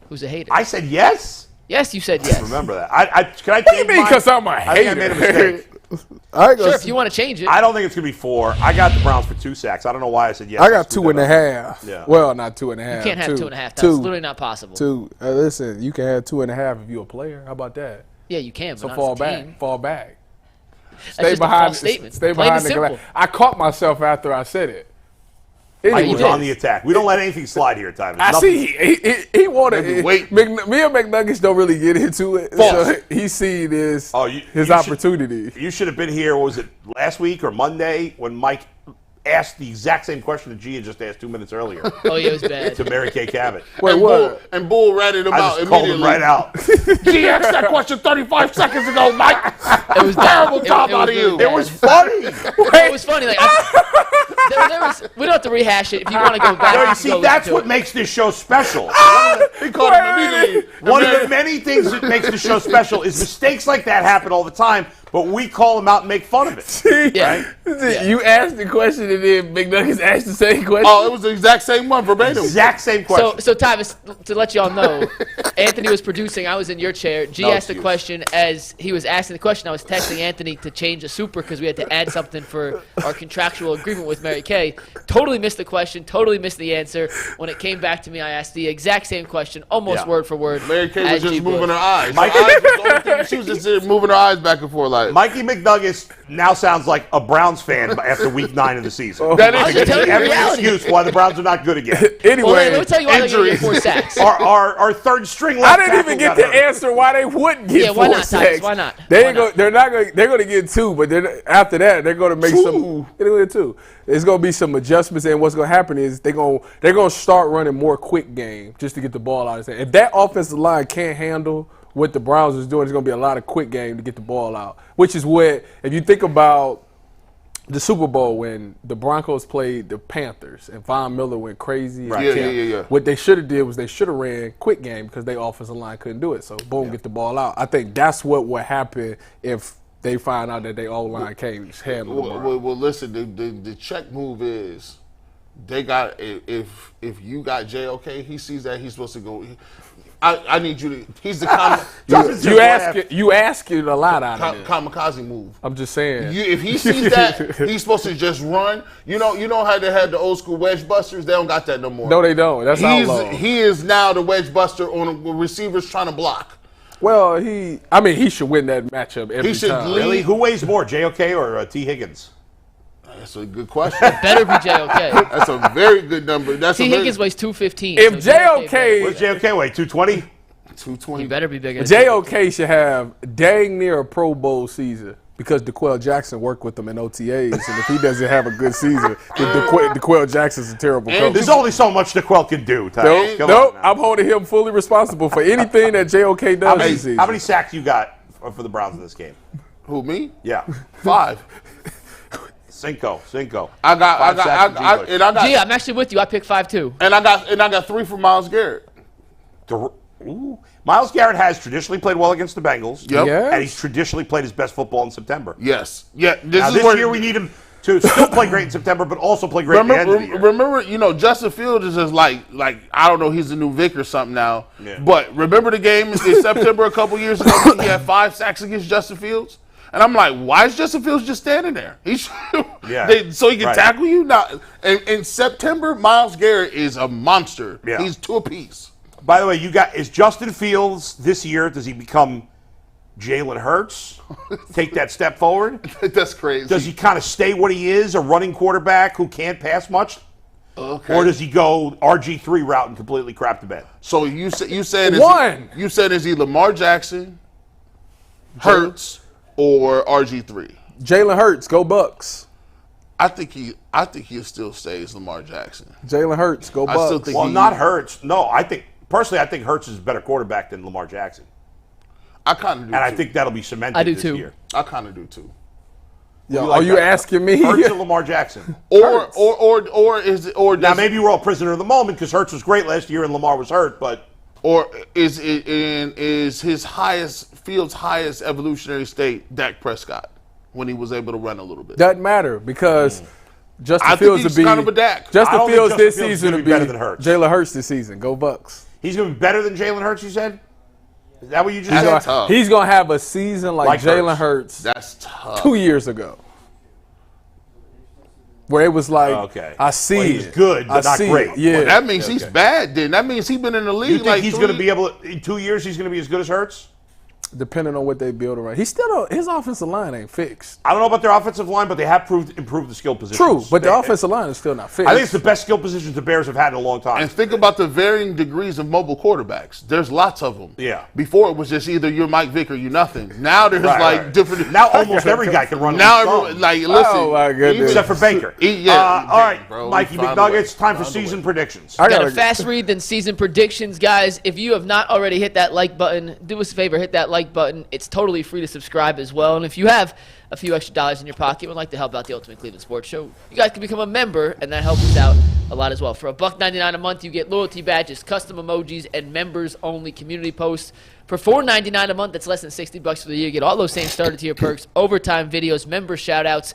who's a hater. I said yes. Yes, you said yes. Remember that. Can I What do you change mean mine? because I'm a I think I hater? made a mistake. Sure, if you want to change it. I don't think it's going to be 4. I got the Browns for 2 sacks. I don't know why I said yes. I got Let's screw 2.5. Yeah. Well, not 2.5. You can't have 2.5. That's Two. literally not possible. 2. Listen, you can have 2.5 if you're a player. How about that? Yeah, you can, but So not fall as a team. back. Fall back. That's just a false statement. Stay Plain behind and the glass. simple. I caught myself after I said it. Mike you was did. on the attack. We don't let anything slide here, Tyvus. I Nothing. see he wanted. Wait. Me and McNuggets don't really get into it. False. So he see this You his should- opportunity. You should have been here, what was it, last week or Monday when Mike asked the exact same question that G had just asked 2 minutes earlier Oh, yeah, it was bad. to Mary Kay Cabot. Wait, and what? Bull ratted him I out just called him immediately. right out. He asked that question 35 seconds ago, Mike. It was Terrible bad. job It out was of really you. bad. It was funny. It was funny. Like there was. We don't have to rehash it. If you want to go back, No, you you can see, go that's listen to what it. makes this show special. He called him immediately. One of the many things that makes the show special is mistakes like that happen all the time, but we call them out and make fun of it. Yeah. You asked the question and then McNuggets asked the same question. Oh, it was the exact same one, verbatim. Exact same question. So Tyvus, to let y'all know, Anthony was producing. I was in your chair. G asked the excuse. question as he was asking the question. I was texting Anthony to change a super because we had to add something for our contractual agreement with Mary Kay. Totally missed the question. Totally missed the answer. When it came back to me, I asked the exact same question, almost Yeah. word for word. Mary Kay as was G just moving her Bush. eyes. Mike- Her eyes was the only thing- she was just sitting, moving her eyes back and forth like. Mikey McNuggets now sounds like a Browns fan after week 9 of the season. That I was just telling you Every reality. excuse why the Browns are not good again. Anyway, Well, let me tell you why they're going to get 4 injuries. sacks. Our third string I left didn't even tackle get got to hurt. answer why they wouldn't get Yeah, why 4 not, Tyvus? sacks. Why not? They Why ain't go, not? they're going to get 2, but after that they're going to make some. They're going to get 2. There's going to be some adjustments, and what's going to happen is they're going to start running more quick game just to get the ball out of his hand. If that offensive line can't handle what the Browns is doing, it's going to be a lot of quick game to get the ball out. Which is what, if you think about the Super Bowl when the Broncos played the Panthers and Von Miller went crazy. Right. Yeah. What they should have did was they should have ran quick game because their offensive line couldn't do it. So boom, get the ball out. I think that's what would happen if they find out that their O-line can't handle the ball. Well, listen. The check move is they got if you got JOK, he sees that he's supposed to go. I need you to. He's the you asking a lot out of this. Kamikaze move. I'm just saying. If he sees that, he's supposed to just run. You know how they had the old school wedge busters? They don't got that no more. No, they don't. That's outlawed. He is now the wedge buster on receivers trying to block. Well, he should win that matchup every time. Really? Who weighs more, JOK or T. Higgins? That's a good question. Better be JOK. That's a very good number. T. Higgins weighs 215. If JOK, what's JOK weigh? 220? 220. He better be bigger. JOK should have dang near a Pro Bowl season because DeQuell Jackson worked with him in OTAs, and if he doesn't have a good season, then DeQuell Jackson's a terrible coach. There's only so much DeQuell can do. Nope. I'm holding him fully responsible for anything that JOK does this season. How many sacks you got for the Browns in this game? Who, me? Yeah. 5. Cinco. I got. Gee, I'm actually with you. I picked 5 too. And I got 3 for Myles Garrett. Myles Garrett has traditionally played well against the Bengals. Yep. Yes. And he's traditionally played his best football in September. Yes. Yeah. This year we need him to still play great in September, but also play great at the end of the year. Remember, Justin Fields is just like I don't know, he's the new Vic or something now. Yeah. But remember the game in September a couple years ago when he had 5 sacks against Justin Fields? And I'm like, why is Justin Fields just standing there? So he can tackle you? Now, in September, Myles Garrett is a monster. Yeah. He's 2 apiece. By the way, is Justin Fields this year, does he become Jalen Hurts? Take that step forward? That's crazy. Does he kind of stay what he is, a running quarterback who can't pass much? Okay. Or does he go RG3 route and completely crap the bed? So you said is he Lamar Jackson, Hurts, or RG3? Jalen Hurts, go Bucks. I think he'll still stay as Lamar Jackson. Jalen Hurts, go Bucks. I still think not Hurts. No, I think Hurts is a better quarterback than Lamar Jackson. I kind of do. And I think that'll be cemented this year. I kind of do too. Yo, are you asking me? Hurts or Lamar Jackson? Or now maybe we're all prisoner of the moment because Hurts was great last year and Lamar was hurt, but or is Fields' highest evolutionary state Dak Prescott when he was able to run a little bit? Doesn't matter because Justin Fields would be kind of a Dak. Justin Fields this season would be better than Hurts. Jalen Hurts this season. Go Bucks. He's going to be better than Jalen Hurts, you said? Is that what you just said? He's going to have a season like Jalen Hurts. That's tough. 2 years ago. Where it was like, I see it. He's good, but not great. Yeah. Well, that means he's bad then. That means he's been in the league you think he's going to be able to, in 2 years, he's going to be as good as Hurts? Depending on what they build around. His offensive line ain't fixed. I don't know about their offensive line, but they have improved the skill positions. True, but the offensive line is still not fixed. I think it's the best skill positions the Bears have had in a long time. And think about the varying degrees of mobile quarterbacks. There's lots of them. Yeah. Before it was just either you're Mike Vick or you're nothing. Now there's different. Now almost every guy can run. Now everyone, listen. Oh my goodness. Except for Baker. All right, bro, Mikey McNuggets, time for season predictions. I got a fast read than season predictions, guys. If you have not already hit that like button, do us a favor, hit that like button. It's totally free to subscribe as well. And if you have a few extra dollars in your pocket and would like to help out the Ultimate Cleveland Sports Show, you guys can become a member, and that helps us out a lot as well. For $1.99 a month, you get loyalty badges, custom emojis, and members-only community posts. For $4.99 a month, that's less than $60 for the year. You get all those same starter tier perks, overtime videos, member shout-outs.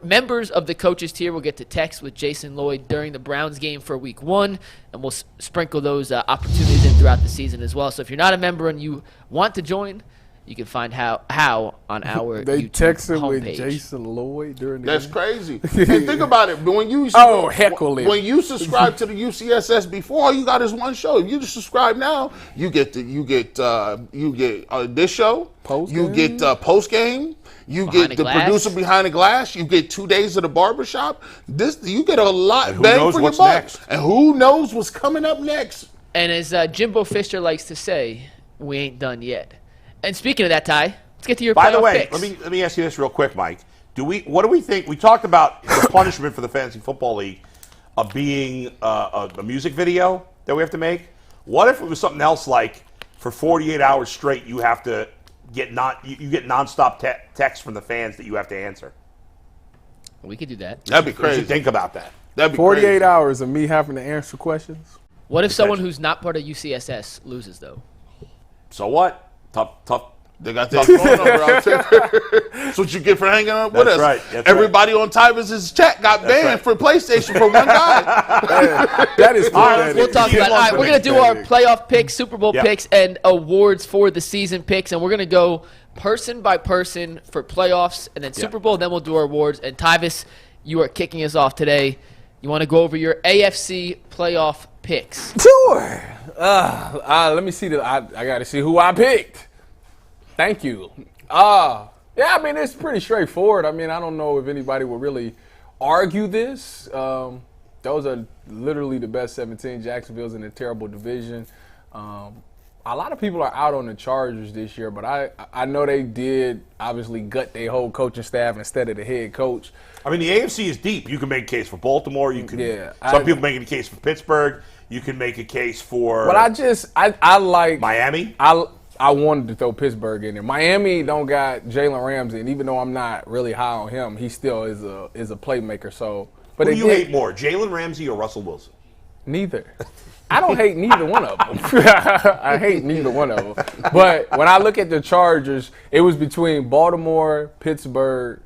Members of the coaches tier will get to text with Jason Lloyd during the Browns game for week 1, and we'll sprinkle those opportunities in throughout the season as well. So if you're not a member and you want to join, you can find how on our they YouTube texted homepage. With Jason Lloyd during the That's game. crazy. And think about it. When you when you subscribe to the UCSS before, all you got is one show. If you just subscribe now, you get this show. You get post game. You get the producer behind the glass. You get 2 days of the barbershop. You get a lot bang for your buck. Next? And who knows what's coming up next? And as Jimbo Fisher likes to say, we ain't done yet. And speaking of that, Ty, let's get to your. By the way, picks. let me ask you this real quick, Mike. What do we think? We talked about the punishment for the Fantasy Football League of being a music video that we have to make. What if it was something else like for 48 hours straight you have to get nonstop texts from the fans that you have to answer? We could do that. That'd be crazy. You should think about that. That'd be 48 crazy. hours of me having to answer questions. What if someone who's not part of UCSS loses though? So what? Tough. They got their phone number out there. That's what you get for hanging out with us. Right. That's Everybody on Tyvus's chat got banned for PlayStation for one guy. That is pathetic. We'll talk about it. All right, we're going to do our playoff picks, Super Bowl picks, and awards for the season picks. And we're going to go person by person for playoffs and then Super Bowl. And then we'll do our awards. And Tyvus, you are kicking us off today. You want to go over your AFC playoff picks? Sure. Let me see. I got to see who I picked. Thank you. Yeah, I mean, it's pretty straightforward. I mean, I don't know if anybody will really argue this. Those are literally the best 17. Jacksonville's in a terrible division. A lot of people are out on the Chargers this year, but I know they did obviously gut their whole coaching staff instead of the head coach. I mean, the AFC is deep. You can make a case for Baltimore. You can. Some people making a case for Pittsburgh. You can make a case for. But I like Miami. I wanted to throw Pittsburgh in there. Miami don't got Jalen Ramsey, and even though I'm not really high on him, he still is a playmaker. So, but who do you hate more, Jalen Ramsey or Russell Wilson? Neither. I don't hate neither one of them. I hate neither one of them. But when I look at the Chargers, it was between Baltimore, Pittsburgh,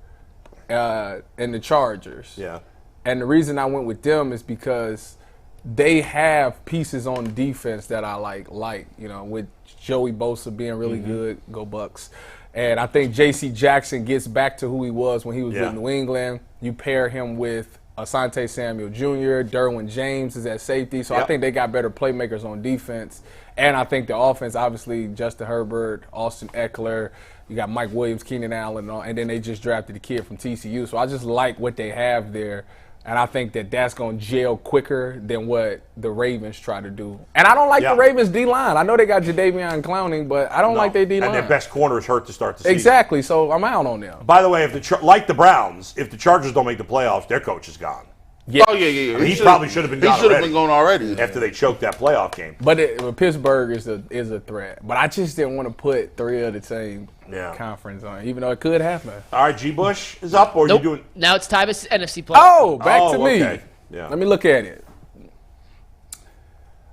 and the Chargers. Yeah. And the reason I went with them is because they have pieces on defense that I like, with Joey Bosa being really good, go Bucks. And I think J.C. Jackson gets back to who he was when he was with New England. You pair him with Asante Samuel Jr., Derwin James is at safety. So I think they got better playmakers on defense. And I think the offense, obviously, Justin Herbert, Austin Eckler, you got Mike Williams, Keenan Allen, and then they just drafted the kid from TCU. So I just like what they have there. And I think that that's going to gel quicker than what the Ravens try to do. And I don't like the Ravens D-line. I know they got Jadeveon Clowney, but I don't like their D-line. And their best corner is hurt to start the season. Exactly, so I'm out on them. By the way, like the Browns, if the Chargers don't make the playoffs, their coach is gone. Yeah. Oh, yeah. I mean, he probably should have been gone He should have been gone already. after they choked that playoff game. But Pittsburgh is a threat. But I just didn't want to put three of the same conference on, even though it could happen. All right, G. Bush is up, or are you doing? Now it's Tyvus NFC playoff. Oh, back to me. Okay. Yeah. Let me look at it.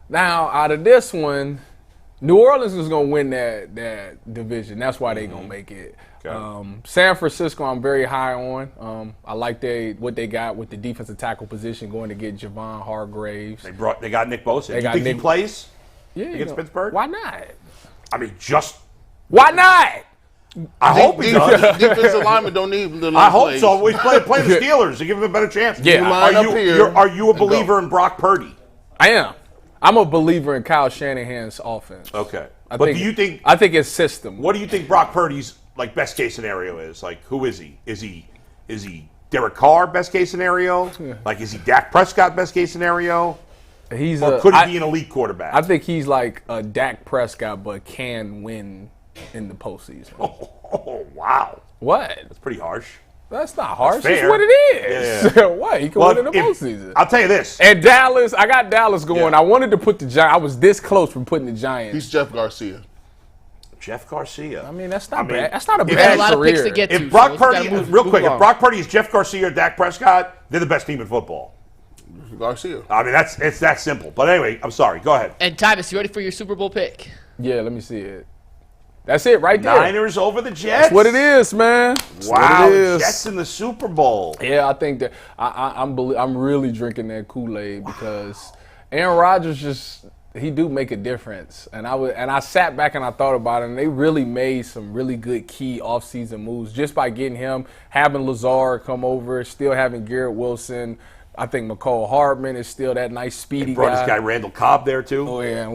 Now, out of this one, New Orleans is going to win that division. That's why they're going to make it. Okay. San Francisco, I'm very high on. I like what they got with the defensive tackle position, going to get Javon Hargraves. They got Nick Bosa. You think he plays against Pittsburgh? Why not? I mean, why not? I hope he does. Defensive linemen don't need the I hope so. We play the Steelers to give him a better chance. Yeah. Are you a believer in Brock Purdy? I am. I'm a believer in Kyle Shanahan's offense. Okay. I think it's system. What do you think Brock Purdy's best case scenario is? Who is he? Is he Derek Carr best case scenario? Is he Dak Prescott best case scenario? Could he be an elite quarterback? I think he's like a Dak Prescott, but can win in the postseason. Oh, wow. What? That's pretty harsh. That's not harsh. That's what it is. Yeah. What? He can win in the postseason. I'll tell you this. And Dallas, I got Dallas going. I wanted to put the Giants. I was this close from putting the Giants. He's Jeff Garcia. Jeff Garcia. I mean, that's not bad. That's not a bad career. A lot of picks to get to. If Brock Purdy, if Brock Purdy is Jeff Garcia or Dak Prescott, they're the best team in football. Garcia. I mean, it's that simple. But anyway, I'm sorry. Go ahead. And Tyvus, you ready for your Super Bowl pick? Yeah, let me see it. That's it right there. Niners over the Jets. That's what it is, man. That's wow, Jets in the Super Bowl. Yeah, I think that I'm really drinking that Kool-Aid because Aaron Rodgers he do make a difference. And I sat back and I thought about it, and they really made some really good key offseason moves just by getting him, having Lazard come over, still having Garrett Wilson. I think McCole Hardman is still that nice speedy guy. Brought this guy Randall Cobb there too. Oh yeah,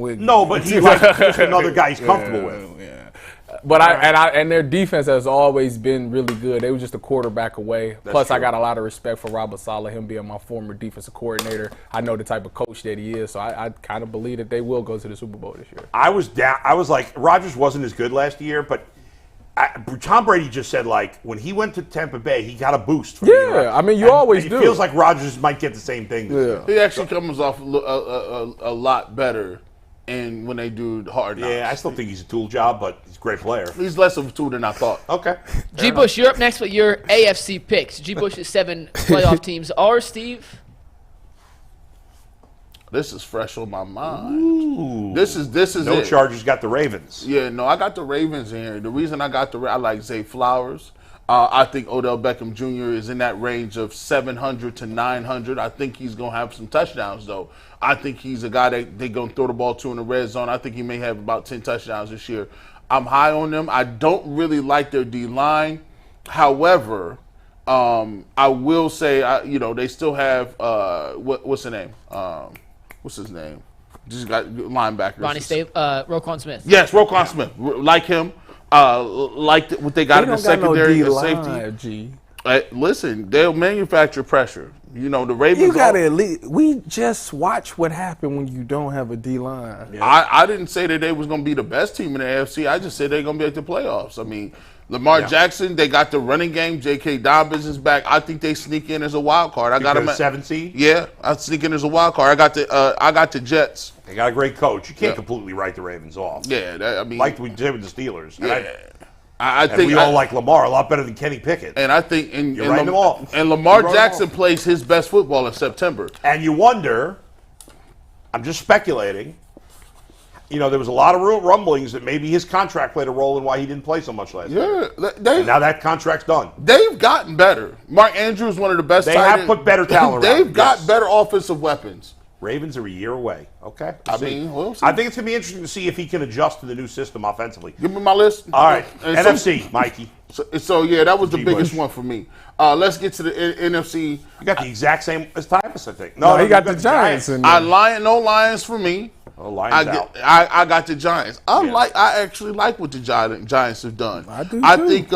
but he's just another guy he's comfortable with. Yeah. But and their defense has always been really good. They were just a quarterback away. Plus, true. I got a lot of respect for Robert Saleh, him being my former defensive coordinator. I know the type of coach that he is, so I kind of believe that they will go to the Super Bowl this year. I was like, Rodgers wasn't as good last year, but Tom Brady just said, when he went to Tampa Bay, he got a boost. I mean, you always do. It feels like Rodgers might get the same thing. Yeah. He actually comes off a lot better. And when they do hard knocks. Yeah, I still think he's a tool job, but he's a great player. He's less of a tool than I thought. Okay. G. Bush, you're up next with your AFC picks. G. Bush's 7 playoff teams are, Steve? This is fresh on my mind. Ooh. This is no it. Chargers got the Ravens. Yeah, no, I got the Ravens in here. The reason I like Zay Flowers. I think Odell Beckham Jr. is in that range of 700 to 900. I think he's going to have some touchdowns, though. I think he's a guy that they're going to throw the ball to in the red zone. I think he may have about 10 touchdowns this year. I'm high on them. I don't really like their D-line. However, I will say, they still have, what's the name? What's his name? Just got linebackers. Roquan Smith. Yes, Roquan Smith. Like him. Like what they got in the secondary and safety. Listen, they'll manufacture pressure. The Ravens. You got to at least. We just watch what happened when you don't have a D line. Yeah. I didn't say that they was going to be the best team in the AFC. I just said they're going to be at the playoffs. I mean, Lamar Jackson, they got the running game. J.K. Dobbins is back. I think they sneak in as a wild card. I got them at 7 seed. Yeah, I sneak in as a wild card. I got the Jets. They got a great coach. You can't completely write the Ravens off. Yeah, like we did with the Steelers. Yeah. I think we all like Lamar a lot better than Kenny Pickett. And I think and Lamar Jackson plays his best football in September. And you wonder, I'm just speculating, there was a lot of real rumblings that maybe his contract played a role in why he didn't play so much last year. And now that contract's done. They've gotten better. Mark Andrews, one of the best. They have put better talent around. They've got better offensive weapons. Ravens are a year away. Okay. We'll see. I think it's going to be interesting to see if he can adjust to the new system offensively. Give me my list. All right. NFC, Mikey. So that was the biggest one for me. Let's get to the NFC. You got the exact same as Tyvus, I think. No, he got the Giants. No Lions for me. Oh, Lions out. I got the Giants. I actually like what the Giants have done. I do. I think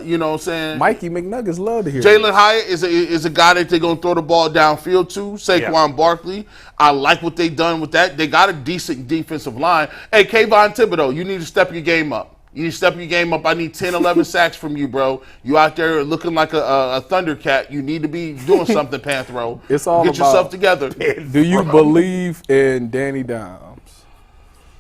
you know what I'm saying. Mikey McNuggets love to hear. Jalen Hyatt is a guy that they're gonna throw the ball downfield to. Saquon Barkley. I like what they've done with that. They got a decent defensive line. Hey, Kayvon Thibodeau, you need to step your game up. I need 10, 11 sacks from you, bro. You out there looking like a Thundercat. You need to be doing something, Panthro. It's all Get yourself together. Do you believe in Danny Dimes?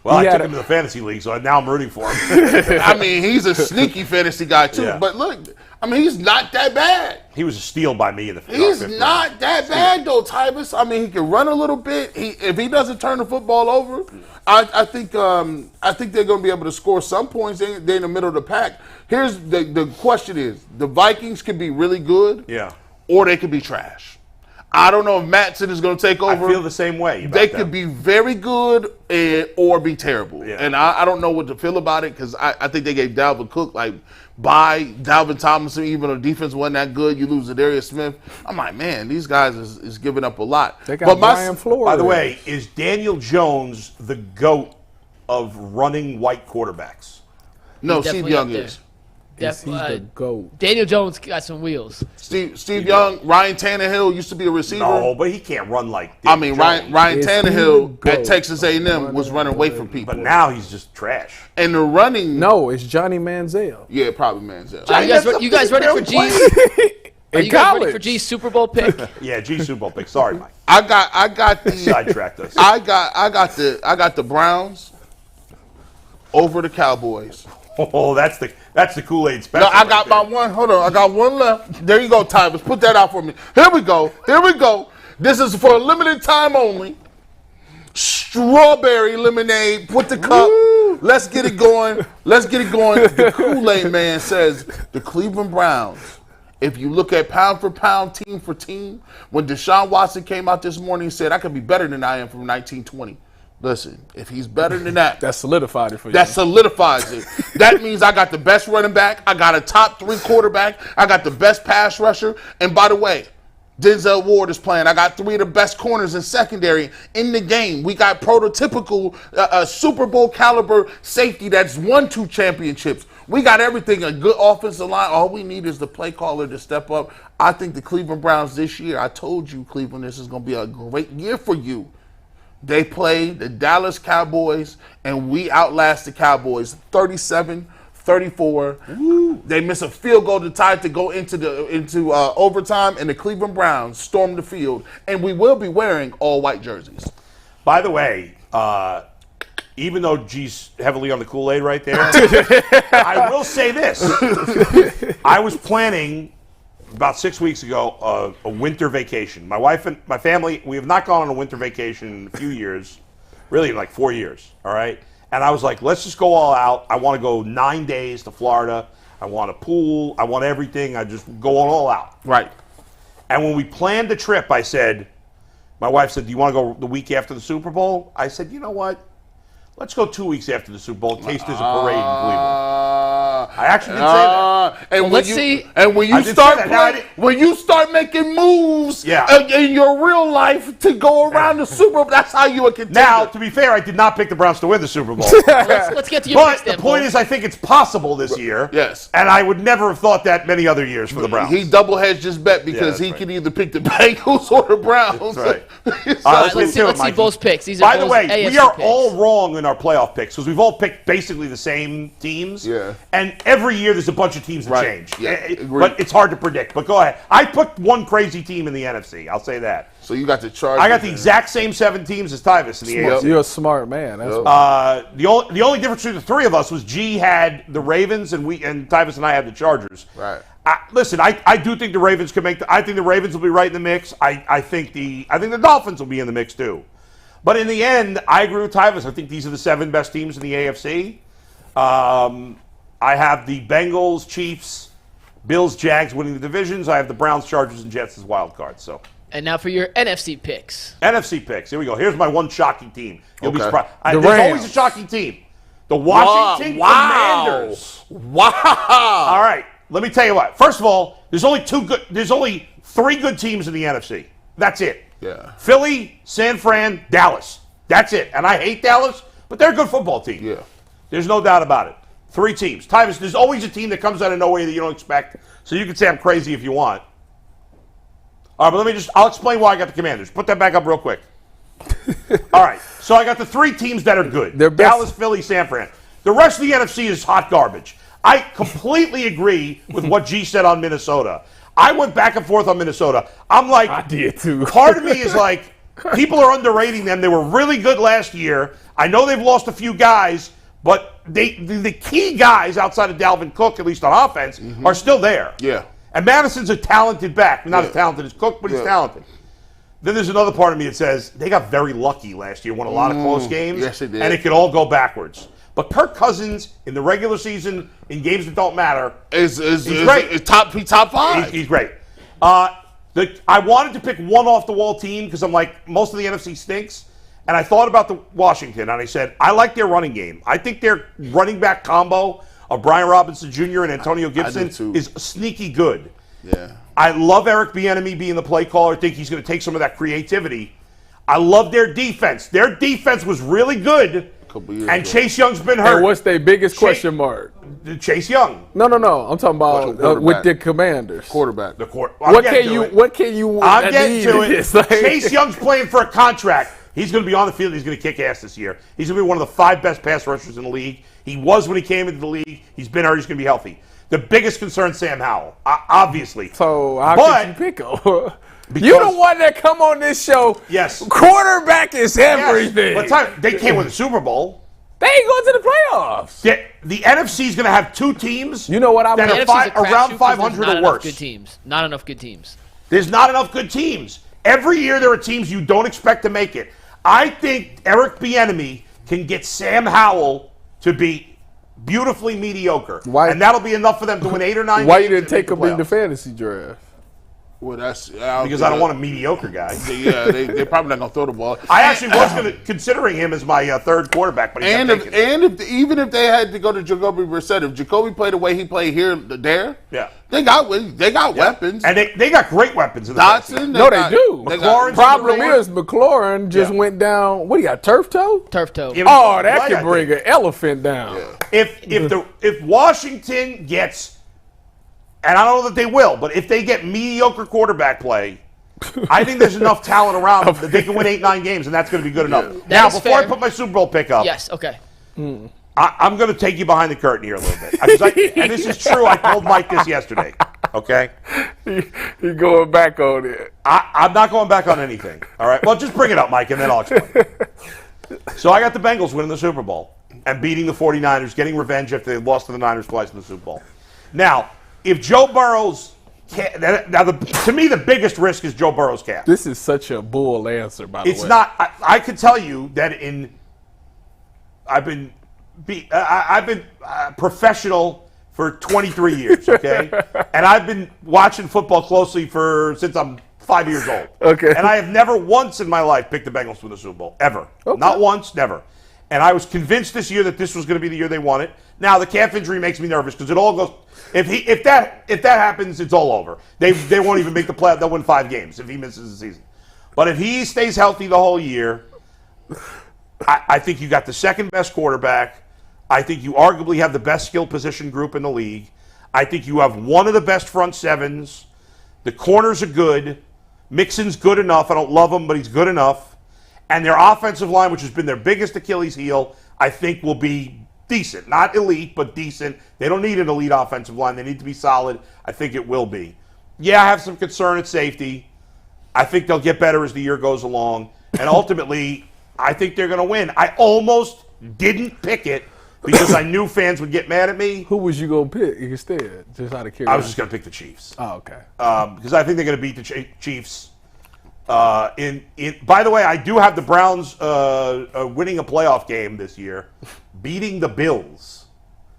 Well, I took him to the fantasy league, so now I'm rooting for him. I mean, he's a sneaky fantasy guy, too. Yeah. But look, he's not that bad. He was a steal by me in the He's not that bad, though, Tyvus. I mean, he can run a little bit. If he doesn't turn the football over, I think they're going to be able to score some points. They're in the middle of the pack. Here's the question is, the Vikings can be really good, or they could be trash. I don't know if Mattson is going to take over. I feel the same way. They could be very good or be terrible. Yeah. And I don't know what to feel about it because I think they gave Dalvin Cook, by Dalvin Tomlinson, even though defense wasn't that good. You lose to Darius Smith. I'm like, man, these guys is giving up a lot. They got Brian Flores. By the way, is Daniel Jones the GOAT of running white quarterbacks? No, Steve Young is. He's the GOAT. Daniel Jones got some wheels. Steve Young, Ryan Tannehill used to be a receiver. No, but he can't run like Ryan Tannehill at Texas A&M was running away from people. But now he's just trash. And the running... No, it's Johnny Manziel. Yeah, probably Manziel. You guys ready for G's? Are you guys ready for G's Super Bowl pick? Yeah, G's Super Bowl pick. Sorry, Mike. I got the... Sidetracked us. I got the Browns over the Cowboys. Oh, that's the Kool-Aid special. No, I got my one. Hold on, I got one left. There you go, Tyvus. Put that out for me. Here we go. This is for a limited time only. Strawberry lemonade. Put the cup. Woo. Let's get it going. The Kool-Aid man says the Cleveland Browns. If you look at pound for pound, team for team, when Deshaun Watson came out this morning and said, I could be better than I am from 1920. Listen, if he's better than that. That solidified it for you. That solidifies it. That means I got the best running back. I got a top 3 quarterback. I got the best pass rusher. And by the way, Denzel Ward is playing. I got 3 of the best corners in secondary in the game. We got prototypical Super Bowl caliber safety that's won 2 championships. We got everything, a good offensive line. All we need is the play caller to step up. I think the Cleveland Browns this year, I told you, Cleveland, this is going to be a great year for you. They play the Dallas Cowboys, and we outlast the Cowboys 37-34. They miss a field goal to tie to go into overtime, and the Cleveland Browns storm the field. And we will be wearing all white jerseys. By the way, even though G's heavily on the Kool-Aid right there, I will say this. I was planning about 6 weeks ago, a winter vacation. My wife and my family, we have not gone on a winter vacation in a few years, really like 4 years, all right? And I was like, let's just go all out. I want to go 9 days to Florida. I want a pool. I want everything. I just go all out. Right. And when we planned the trip, I said, my wife said, do you want to go the week after the Super Bowl? I said, you know what? Let's go 2 weeks after the Super Bowl in case there's a parade in Cleveland. I actually didn't say that. And Well, let's see. And when I you did start say that. Now, playing, when you start making moves Yeah. in your real life to go around the Super Bowl, that's how you a contender. Now, to be fair, I did not pick the Browns to win the Super Bowl. Let's get to your picks But the then, point Paul. is, I think it's possible this year. Yes. And I would never have thought that many other years for the Browns. He double hedged his bet because that's he right. could either pick the Bengals or the Browns. That's right. So- All right, Let's get see, to it, let's see Mikey. both picks. These are By the both way, AFC we are picks. all wrong in our playoff picks because we've all picked basically the same teams. Yeah. And every year there's a bunch of teams that Right. change. Yeah, agree. But it's hard to predict. But go ahead. I picked one crazy team in the NFC. I'll say that. So you got the Chargers. I got the exact same 7 teams as Tyvus in the AFC. You're a smart man. That's Yep. what- The only difference between the three of us was G had the Ravens and Tyvus and I had the Chargers. Right. Listen, I do think the Ravens can make. I think the Ravens will be right in the mix. I think the Dolphins will be in the mix too. But in the end, I agree with Tyvus. I think these are the 7 best teams in the AFC. I have the Bengals, Chiefs, Bills, Jags winning the divisions. I have the Browns, Chargers, and Jets as wild cards. So And now for your NFC picks. NFC picks. Here we go. Here's my one shocking team. You'll be Okay. surprised. The There's always Rams. a shocking team. The Washington Commanders. Wow. All right. Let me tell you what. First of all, there's only 3 good teams in the NFC. That's it. Yeah. Philly, San Fran, Dallas. That's it. And I hate Dallas, but they're a good football team. Yeah. There's no doubt about it. 3 teams. Tyvus, there's always a team that comes out of nowhere that you don't expect. So you can say I'm crazy if you want. All right, but I'll explain why I got the Commanders. Put that back up real quick. All right. So I got the 3 teams that are good. They're best. Dallas, Philly, San Fran. The rest of the NFC is hot garbage. I completely agree with what G said on Minnesota. I went back and forth on Minnesota. I'm like, I did too. Part of me is like, people are underrating them. They were really good last year. I know they've lost a few guys, but the key guys outside of Dalvin Cook, at least on offense, are still there. Yeah. And Madison's a talented back. Not as talented as Cook, but he's talented. Then there's another part of me that says they got very lucky last year, won a lot of close games. Yes, they did. And it could all go backwards. But Kirk Cousins, in the regular season, in games that don't matter, He's great. He's top 5. He's great. I wanted to pick one off-the-wall team because I'm like, most of the NFC stinks. And I thought about the Washington, and I said, I like their running game. I think their running back combo of Brian Robinson Jr. and Antonio Gibson too. is sneaky good. Yeah. I love Eric Bieniemy being the play caller. I think he's going to take some of that creativity. I love their defense. Their defense was really good, and ago. Chase Young's been hurt. And what's their biggest question mark? Chase Young. No. I'm talking about with the Commanders. Quarterback. What can you? I'm getting to it. This, like- Chase Young's playing for a contract. He's going to be on the field. He's going to kick ass this year. He's going to be one of the 5 best pass rushers in the league. He was when he came into the league. He's been hurt. He's going to be healthy. The biggest concern, Sam Howell, obviously. So how can you pick him? Because- You the one that come on this show. Yes. Quarterback is everything. Yes, but they can't win the Super Bowl. They ain't going to the playoffs. The NFC is going to have 2 teams. You know what I that mean? are NFC's a around crapshoot 'cause 500 there's not or enough worse. good teams. Not enough good teams. There's not enough good teams. Every year there are teams you don't expect to make it. I think Eric Bieniemy can get Sam Howell to be beautifully mediocre. Why- and that'll be enough for them to win 8 or 9 Why games you didn't and take make him in the playoffs. fantasy draft? Well, that's Because I don't want a mediocre guy. Yeah, they're probably not gonna throw the ball. I actually was considering him as my 3rd quarterback, but he And kept taking it. even if they had to go to Jacoby Brissett, if Jacoby played the way he played here, there, Yeah. they got weapons. And they got great weapons in the Dotson, No, they do. They got, McLaurin's Problem in the is McLaurin just Yeah. went down. What do you got? Turf toe? Turf toe. Yeah, Oh, but that right, can I bring think. an elephant down. If Washington gets, and I don't know that they will, but if they get mediocre quarterback play, I think there's enough talent around them that they can win 8, 9 games, and that's going to be good enough. Now, is before I fair. put my Super Bowl pick up, Yes, okay. I'm going to take you behind the curtain here a little bit. And this is true. I told Mike this yesterday. Okay? He going back on it. I'm not going back on anything. All right? Well, just bring it up, Mike, and then I'll explain. So I got the Bengals winning the Super Bowl and beating the 49ers, getting revenge after they lost to the Niners twice in the Super Bowl. Now, if Joe Burrow's To me, the bigged risk is Joe Burrow's calf. This is such a bull answer, by the way. It's not. I can tell you that I've been professional for 23 years, okay? And I've been watching football closely since I'm 5 years old. Okay. And I have never once in my life picked the Bengals to win the Super Bowl, ever. Okay. Not once, never. And I was convinced this year that this was going to be the year they won it. Now, the calf injury makes me nervous because it all goes – if that happens, it's all over. They won't even make the playoff. They'll win 5 games if he misses the season. But if he stays healthy the whole year, I think you got the second best quarterback. I think you arguably have the best skill position group in the league. I think you have one of the best front sevens. The corners are good. Mixon's good enough. I don't love him, but he's good enough. And their offensive line, which has been their biggest Achilles heel, I think will be decent. Not elite, but decent. They don't need an elite offensive line. They need to be solid. I think it will be. Yeah, I have some concern at safety. I think they'll get better as the year goes along. And ultimately, I think they're going to win. I almost didn't pick it because I knew fans would get mad at me. Who was you going to pick instead? Just out of curiosity. I was just going to pick the Chiefs. Oh, okay. Because I think they're going to beat the Chiefs. By the way, I do have the Browns winning a playoff game this year, beating the Bills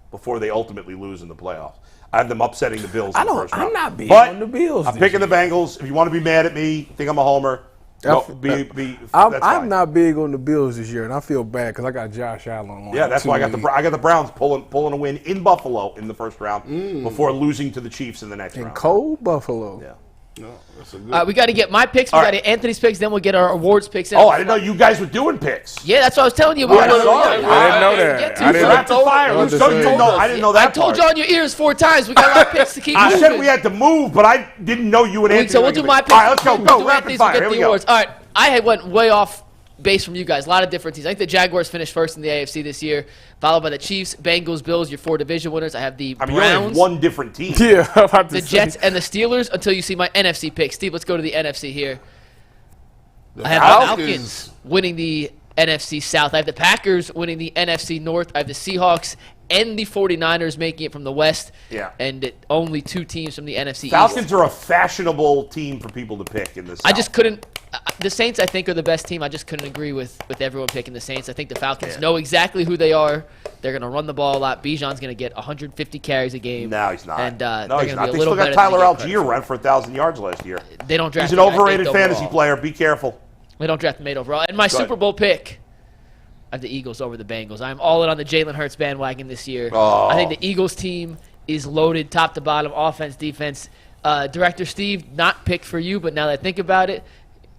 before they ultimately lose in the playoffs. I have them upsetting the Bills in the first round. I'm not beating on the Bills. I'm picking the Bengals. If you want to be mad at me, think I'm a homer. I'm not big on the Bills this year, and I feel bad because I got Josh Allen on. Yeah, that's why I got the Browns pulling a win in Buffalo in the first round before losing to the Chiefs in the next round. In cold Buffalo. Yeah. No, that's a good We got to get my picks. We got to get Anthony's picks. Then we'll get our awards picks. In. Oh, I didn't know you guys were doing picks. Yeah, that's what I was telling you. Sorry. I didn't know that. I didn't Rapid fire. I didn't know that. I told you on your ears 4 times. We got a lot of picks to keep. I said we had to move, but I didn't know you and Anthony. So we'll do my picks. All right, let's go. Go rapid fire. Here we go. All right, I went way off base from you guys. A lot of different teams. I think the Jaguars finished first in the AFC this year, followed by the Chiefs, Bengals, Bills, your 4 division winners. I have the Browns. You only have one different team. Yeah, the Jets and the Steelers until you see my NFC pick. Steve, let's go to the NFC here. I have the Falcons winning the NFC South. I have the Packers winning the NFC North. I have the Seahawks and the 49ers making it from the West. Yeah. And only 2 teams from the NFC Falcons East. are a fashionable team for people to pick in this. I just couldn't. The Saints, I think, are the best team. I just couldn't agree with everyone picking the Saints. I think the Falcons know exactly who they are. They're going to run the ball a lot. Bijan's going to get 150 carries a game. No, he's not. And no, he's not. They still got Tyler Algier run for 1,000 yards last year. They don't draft. He's an overrated fantasy player. Be careful. They don't draft him 8 overall. And my Super Bowl pick, I have the Eagles over the Bengals. I'm all in on the Jalen Hurts bandwagon this year. Oh. I think the Eagles team is loaded top to bottom, offense, defense. Director Steve, not picked for you, but now that I think about it,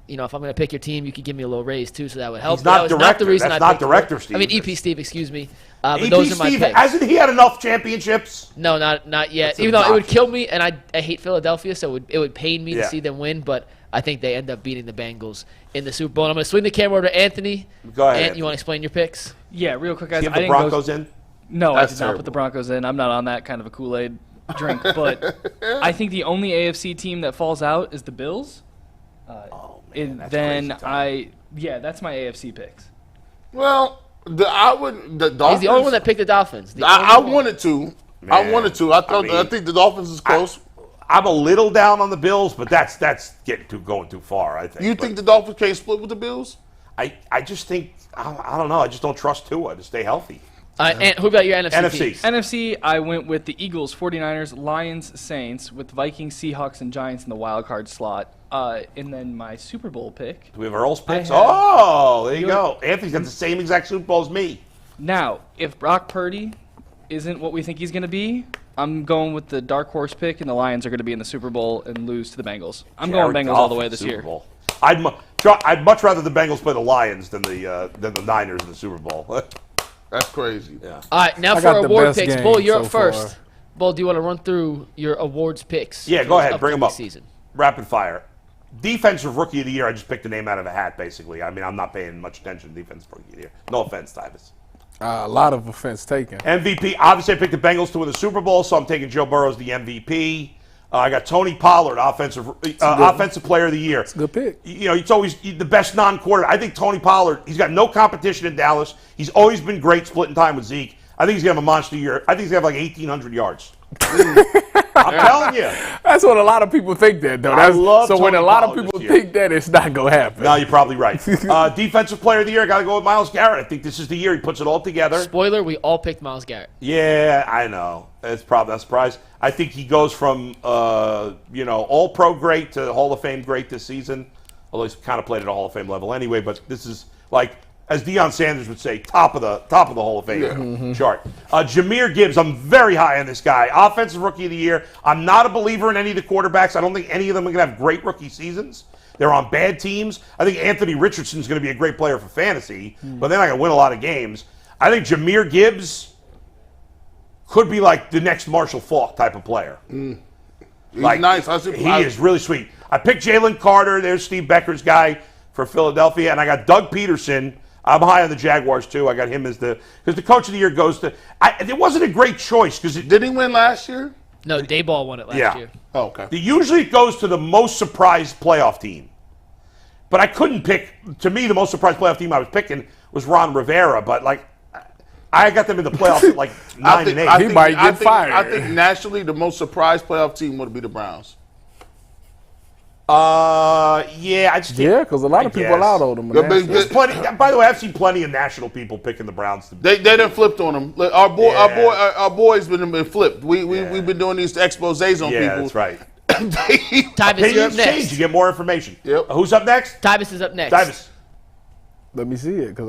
you know, if I'm going to pick your team, you could give me a little raise too, so that would help. He's not that was director. Not the reason That's I not director Steve. I mean, EP Steve, excuse me. But EP those are my Steve, picks. hasn't he had enough championships? No, not yet. Even though it would kill me, and I hate Philadelphia, so it would pain me to see them win. But I think they end up beating the Bengals in the Super Bowl. And I'm going to swing the camera over to Anthony. Go ahead. Ant, you want to explain your picks? Yeah, real quick, guys. You have the Broncos in? No, I did not put the Broncos in. I'm not on that kind of a Kool-Aid drink. But I think the only AFC team that falls out is the Bills. That's then crazy, that's my AFC picks. Well, the Dolphins. He's the only one that picked the Dolphins. I wanted to. Man, I think the Dolphins is close. I'm a little down on the Bills, but that's going too far, I think. You think the Dolphins can't split with the Bills? I just think, I don't know. I just don't trust Tua to stay healthy. And who got your NFC teams? NFC, I went with the Eagles, 49ers, Lions, Saints, with Vikings, Seahawks, and Giants in the wild card slot. And then my Super Bowl pick. Do we have Earl's picks? There you go. Anthony's got the same exact Super Bowl as me. Now, if Brock Purdy isn't what we think he's going to be, I'm going with the dark horse pick, and the Lions are going to be in the Super Bowl and lose to the Bengals. I'm going Bengals all the way this year. Bowl. I'd much rather the Bengals play the Lions than the Niners in the Super Bowl. That's crazy. Yeah. All right, now for our award picks. Bull, you're up first. Bull, do you want to run through your awards picks? Yeah, go ahead. Bring them up. Season. Rapid fire. Defensive Rookie of the Year, I just picked a name out of a hat, basically. I mean, I'm not paying much attention to Defensive Rookie of the Year. No offense, Tyvus. A lot of offense taken. MVP, obviously I picked the Bengals to win the Super Bowl, so I'm taking Joe Burrow as the MVP. I got Tony Pollard, offensive player of the year. It's a good pick. You know, it's always the best non-quarterback. I think Tony Pollard, he's got no competition in Dallas. He's always been great splitting time with Zeke. I think he's going to have a monster year. I think he's going to have like 1,800 yards. I'm telling you. That's what a lot of people think that, though. So when a lot of people think that, it's not going to happen. No, you're probably right. Defensive player of the year, I got to go with Myles Garrett. I think this is the year he puts it all together. Spoiler, we all picked Myles Garrett. Yeah, I know. It's probably not a surprise. I think he goes from, all-pro great to Hall of Fame great this season. Although he's kind of played at a Hall of Fame level anyway, but this is like, as Deion Sanders would say, top of the Hall of Fame chart. Jahmyr Gibbs, I'm very high on this guy. Offensive Rookie of the Year. I'm not a believer in any of the quarterbacks. I don't think any of them are going to have great rookie seasons. They're on bad teams. I think Anthony Richardson's going to be a great player for fantasy, but they're not going to win a lot of games. I think Jahmyr Gibbs could be like the next Marshall Faulk type of player. He's nice. He is really sweet. I picked Jalen Carter. There's Steve Becker's guy for Philadelphia, and I got Doug Peterson. I'm high on the Jaguars too. I got him as because the coach of the year goes to. It wasn't a great choice because did he win last year? No, Dayball won it last year. Oh, okay. Usually it goes to the most surprised playoff team, but I couldn't pick. To me, the most surprised playoff team I was picking was Ron Rivera, but I got them in the playoffs at 9 and 8. He might get fired. I think nationally the most surprised playoff team would be the Browns. Because a lot of people out on them. There's plenty. By the way, I've seen plenty of national people picking the Browns. They done flipped on them. Our boys been flipped. We've been doing these exposés on people. Yeah, that's right. Tyvus, you're up next. You get more information. Yep. Who's up next? Tyvus is up next. Tyvus. Let me see it, because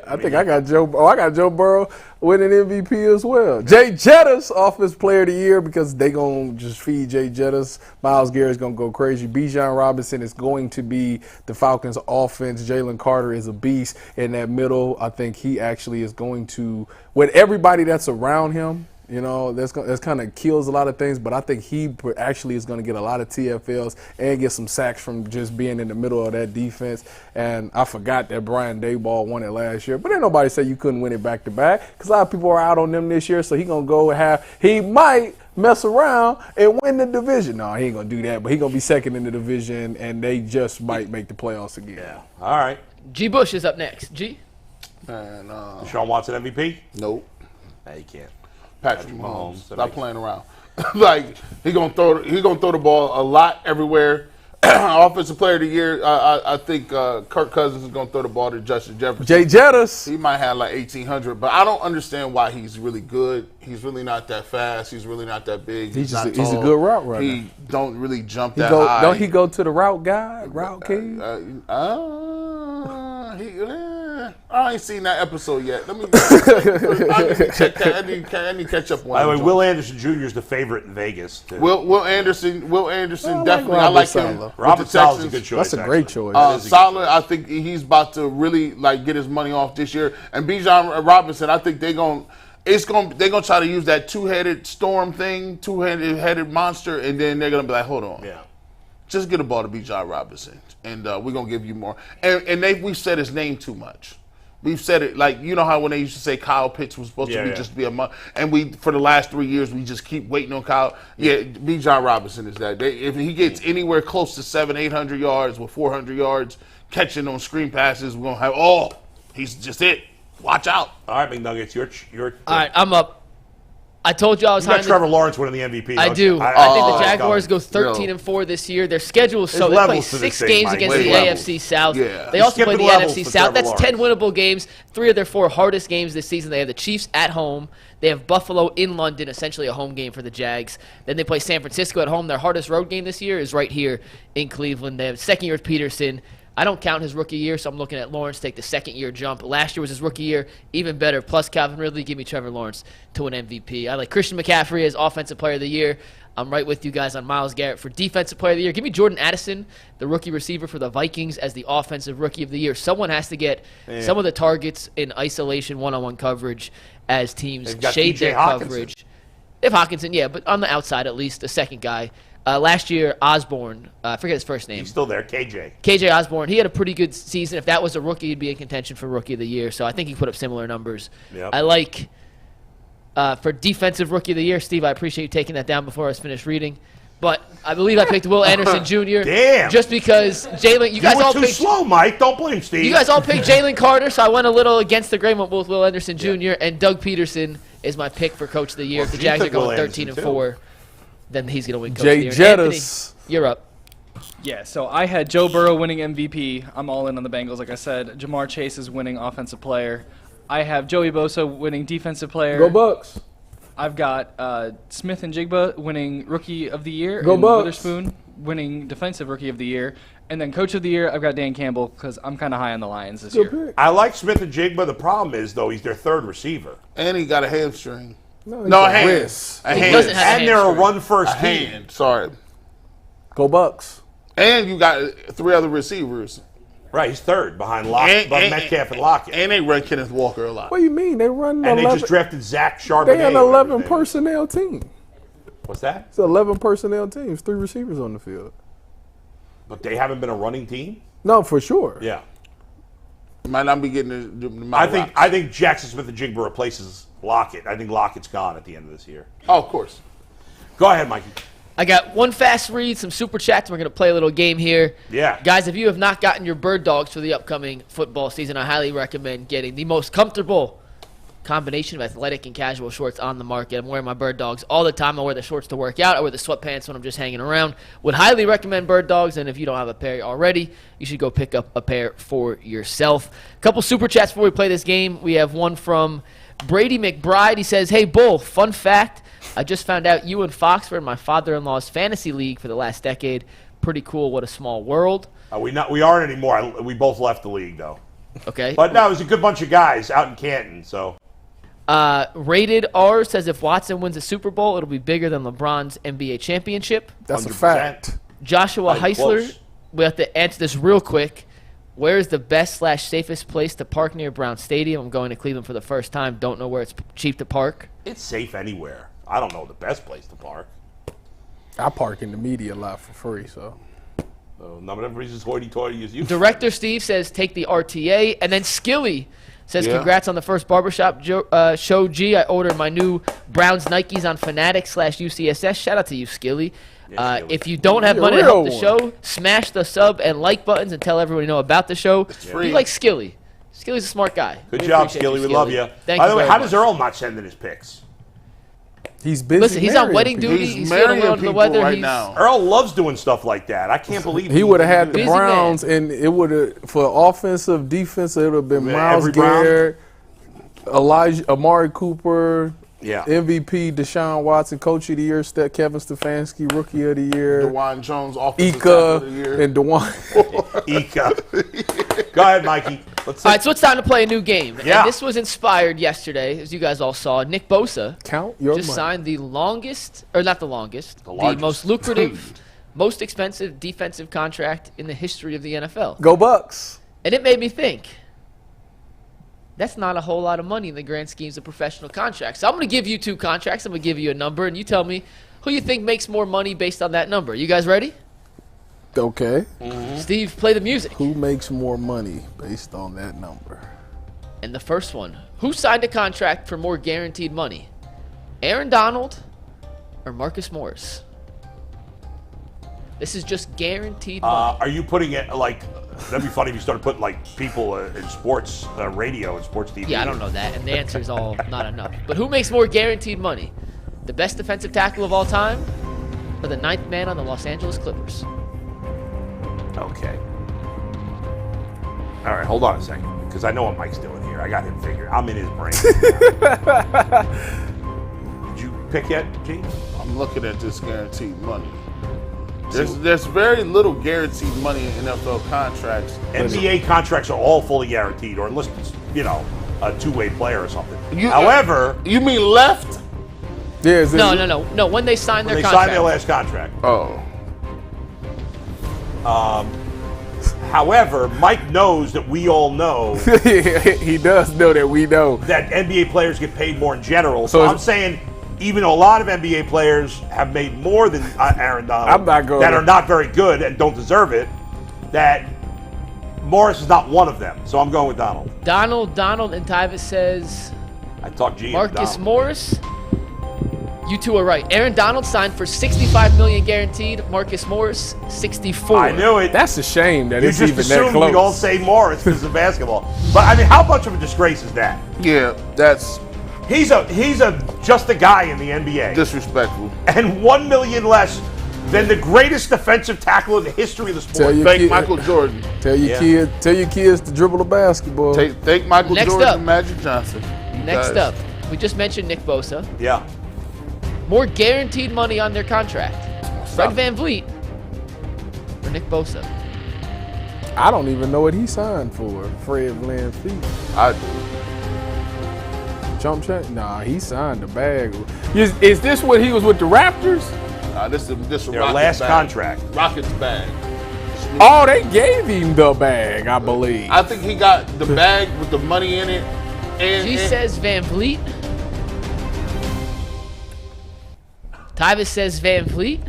I think I got Joe. I got Joe Burrow winning MVP as well. Jay Jettis, Offensive Player of the Year, because they gonna just feed Jay Jettis. Myles Garrett's gonna go crazy. Bijan Robinson is going to be the Falcons' offense. Jalen Carter is a beast in that middle. I think he actually is going to, with everybody that's around him. That's kind of kills a lot of things, but I think he actually is going to get a lot of TFLs and get some sacks from just being in the middle of that defense. And I forgot that Brian Daboll won it last year, but ain't nobody say you couldn't win it back to back because a lot of people are out on them this year. So he gonna go he might mess around and win the division. No, he ain't gonna do that, but he gonna be second in the division, and they just might make the playoffs again. Yeah. All right. G. Bush is up next. G. Man, Deshaun Watson MVP? Nope. No, you can't. Patrick Mahomes. Stop playing around. He gonna throw the ball a lot everywhere. Offensive Player of the Year, I think Kirk Cousins is gonna throw the ball to Justin Jefferson. Jay Jettis. He might have 1,800, but I don't understand why he's really good. He's really not that fast. He's really not that big. He's a good route runner. He don't really jump that high. Don't he go to the route guy, route king? I ain't seen that episode yet. Let me check that. I need to catch up on. By the way, Will Anderson Jr. is the favorite in Vegas. Will Anderson definitely. I like him. Robert Saleh's a good choice. That's a great choice. Saleh, I think he's about to really get his money off this year. And Bijan Robinson, I think they're gonna try to use that two-headed storm thing, two-headed monster, and then they're gonna be like, hold on, just get a ball to Bijan Robinson, and we're gonna give you more. And we've said his name too much. We've said it how when they used to say Kyle Pitts was supposed to be just be a month, and for the last 3 years we just keep waiting on Kyle. Yeah, Bijan Robinson is that. If he gets anywhere close to 700-800 yards with 400 yards catching on screen passes, we're gonna have he's just it. Watch out. All right, McNuggets, your all right, I'm up. I told you I was high. You got Trevor Lawrence winning the MVP. I do. I think the Jaguars go 13-4 this year. Their schedule is they play 6 games against the AFC South. Yeah. They also play the NFC South. That's 10 winnable games. 3 of their 4 hardest games this season. They have the Chiefs at home. They have Buffalo in London, essentially a home game for the Jags. Then they play San Francisco at home. Their hardest road game this year is right here in Cleveland. They have second year with Peterson. I don't count his rookie year, so I'm looking at Lawrence take the second-year jump. Last year was his rookie year, even better. Plus Calvin Ridley, give me Trevor Lawrence to an MVP. I like Christian McCaffrey as Offensive Player of the Year. I'm right with you guys on Myles Garrett for Defensive Player of the Year. Give me Jordan Addison, the rookie receiver for the Vikings, as the Offensive Rookie of the Year. Someone has to get some of the targets in isolation, one-on-one coverage as teams shade their coverage. They have Hawkinson, but on the outside at least, the second guy. Last year, Osborne, I forget his first name. He's still there, KJ. KJ Osborne. He had a pretty good season. If that was a rookie, he'd be in contention for Rookie of the Year. So I think he put up similar numbers. Yep. I like, for Defensive Rookie of the Year, Steve, I appreciate you taking that down before I was finished reading. But I believe I picked Will Anderson Jr. Damn. Just because Jalen, you guys all picked. Slow, Mike. Don't blame Steve. You guys all picked Jalen Carter, so I went a little against the grain with Will Anderson Jr. And Doug Peterson is my pick for Coach of the Year. The Jags are going 13-4. then he's going to win Coach of the Year. Jay Jettis. Anthony, you're up. Yeah, so I had Joe Burrow winning MVP. I'm all in on the Bengals, like I said. Jamar Chase is winning Offensive Player. I have Joey Bosa winning Defensive Player. Go Bucks. I've got Smith and Jigba winning Rookie of the Year. Go and Bucks. Witherspoon winning Defensive Rookie of the Year. And then Coach of the Year, I've got Dan Campbell because I'm kind of high on the Lions this year. Pick. I like Smith and Jigba. The problem is, though, he's their third receiver. And he got a hamstring. No, No, a a hand. wrist. A He hand. doesn't have And they're a hamstring. run-first A team. hand. Sorry. Go Bucks. And you got 3 other receivers. Right, he's third behind Metcalf and Lockett. And they run Kenneth Walker a lot. What do you mean? They run And they 11. just drafted Zach Charbonnet. They an or whatever 11 his name is. personnel team. What's that? It's an 11 personnel team. It's 3 receivers on the field. But they haven't been a running team? No, for sure. Yeah. Might not be getting the I think Jackson Smith and Jigba replaces Lockett. I think Lockett's gone at the end of this year. Oh, of course. Go ahead, Mikey. I got one fast read, some super chats. We're going to play a little game here. Yeah. Guys, if you have not gotten your bird dogs for the upcoming football season, I highly recommend getting the most comfortable combination of athletic and casual shorts on the market. I'm wearing my bird dogs all the time. I wear the shorts to work out. I wear the sweatpants when I'm just hanging around. Would highly recommend bird dogs, and if you don't have a pair already, you should go pick up a pair for yourself. A couple super chats before we play this game. We have one from Brady McBride. He says, "Hey, Bull, fun fact. I just found out you and Fox were in my father-in-law's fantasy league for the last decade. Pretty cool. What a small world." We aren't anymore. We both left the league, though. Okay. But no, it was a good bunch of guys out in Canton, so. Rated R says if Watson wins a Super Bowl, it'll be bigger than LeBron's NBA championship. That's 100%. a fact. Joshua Like, Heisler, close. we have to answer this real quick. Where is the best/safest place to park near Brown Stadium? I'm going to Cleveland for the first time. Don't know where it's cheap to park. It's safe anywhere. I don't know the best place to park. I park in the media lot for free, so. So none of everybody's as hoity-toity as you. Director Steve says take the RTA. And then Skilly says Yeah. congrats on the first barbershop show, G. I ordered my new Browns Nikes on Fanatics/UCSS. Shout out to you, Skilly. Skilly. If you don't have You're a money to help the real show, smash the sub and like buttons and tell everyone you know about the show. free. Be like Skilly. Skilly's a smart guy. Good We job, appreciate Skilly. you, We love you. Thank By you the way, very how does much. Earl not send in his picks? He's busy. Listen, he's on marrying wedding people. duty. He's He's feeling marrying well under the people weather. right He's now. Earl loves doing stuff like that. I can't believe He would have had the Busy man. Browns, and it would have, for offensive, defensive, it would have been Yeah, Myles every Brown. Garrett, Amari Cooper, Yeah. MVP, Deshaun Watson, Coach of the Year, Kevin Stefanski, Rookie of the Year, DeJuan Jones, offensive tackle of the year. Ika, and DeJuan. Ika. Go ahead, Mikey. Let's see. All right, so it's time to play a new game. Yeah. And this was inspired yesterday, as you guys all saw. Nick Bosa Count your just money. signed the longest, or not the longest, the largest. most lucrative, most expensive defensive contract in the history of the NFL. Go Bucks. And it made me think, that's not a whole lot of money in the grand schemes of professional contracts. So I'm going to give you 2 contracts. I'm going to give you a number, and you tell me who you think makes more money based on that number. You guys ready? Okay. Steve, play the music. Who makes more money based on that number? And the first one, who signed a contract for more guaranteed money? Aaron Donald or Marcus Morris? This is just guaranteed money. Are you putting it like, that'd be funny if you started putting like people in sports radio and sports TV. Yeah, I don't know that, and the answer is all not enough. But who makes more guaranteed money? The best defensive tackle of all time or the 9th man on the Los Angeles Clippers? Okay. All right, hold on a second, because I know what Mike's doing here. I got him figured. I'm in his brain. Did you pick yet, G? I'm looking at this guaranteed money. There's very little guaranteed money in NFL contracts. NBA contracts are all fully guaranteed, or unless it's, a two-way player or something. You mean left? Yeah, No. When they sign their They contract. signed their last contract. Oh. However, Mike knows that we all know he does know that we know. that NBA players get paid more in general. So So I'm saying, even though a lot of NBA players have made more than Aaron Donald, I'm not going that to- are not very good and don't deserve it, that Morris is not one of them. So I'm going with Donald. Donald, and Tyvis says I talked G into Marcus Donald. Morris. You two are right. Aaron Donald signed for $65 million guaranteed. Marcus Morris, $64. I knew it. That's a shame that You it's just even that assumed close. we'd all say Morris because of basketball. But I mean, how much of a disgrace is that? Yeah, that's He's just a guy in the NBA. Disrespectful. And $1 million less than the greatest defensive tackle in the history of the sport. Thank Michael Jordan. Tell your kids to dribble the basketball. Thank Michael Jordan and Magic Johnson. Next up, we just mentioned Nick Bosa. Yeah. More guaranteed money on their contract. Fred VanVleet or Nick Bosa? I don't even know what he signed for. Fred VanVleet. I do. Jump check? Nah, he signed the bag. Is this what he was with the Raptors? This is their last contract. Rockets bag. Oh, they gave him the bag, I believe. I think he got the bag with the money in it. She says VanVleet. Tyvis says VanVleet.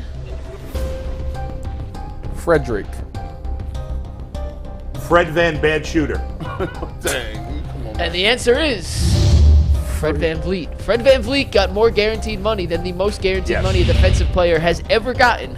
Frederick. Fred Van Bad Shooter. Dang, come on. And the answer is Fred VanVleet. Fred VanVleet got more guaranteed money than the most guaranteed money a defensive player has ever gotten.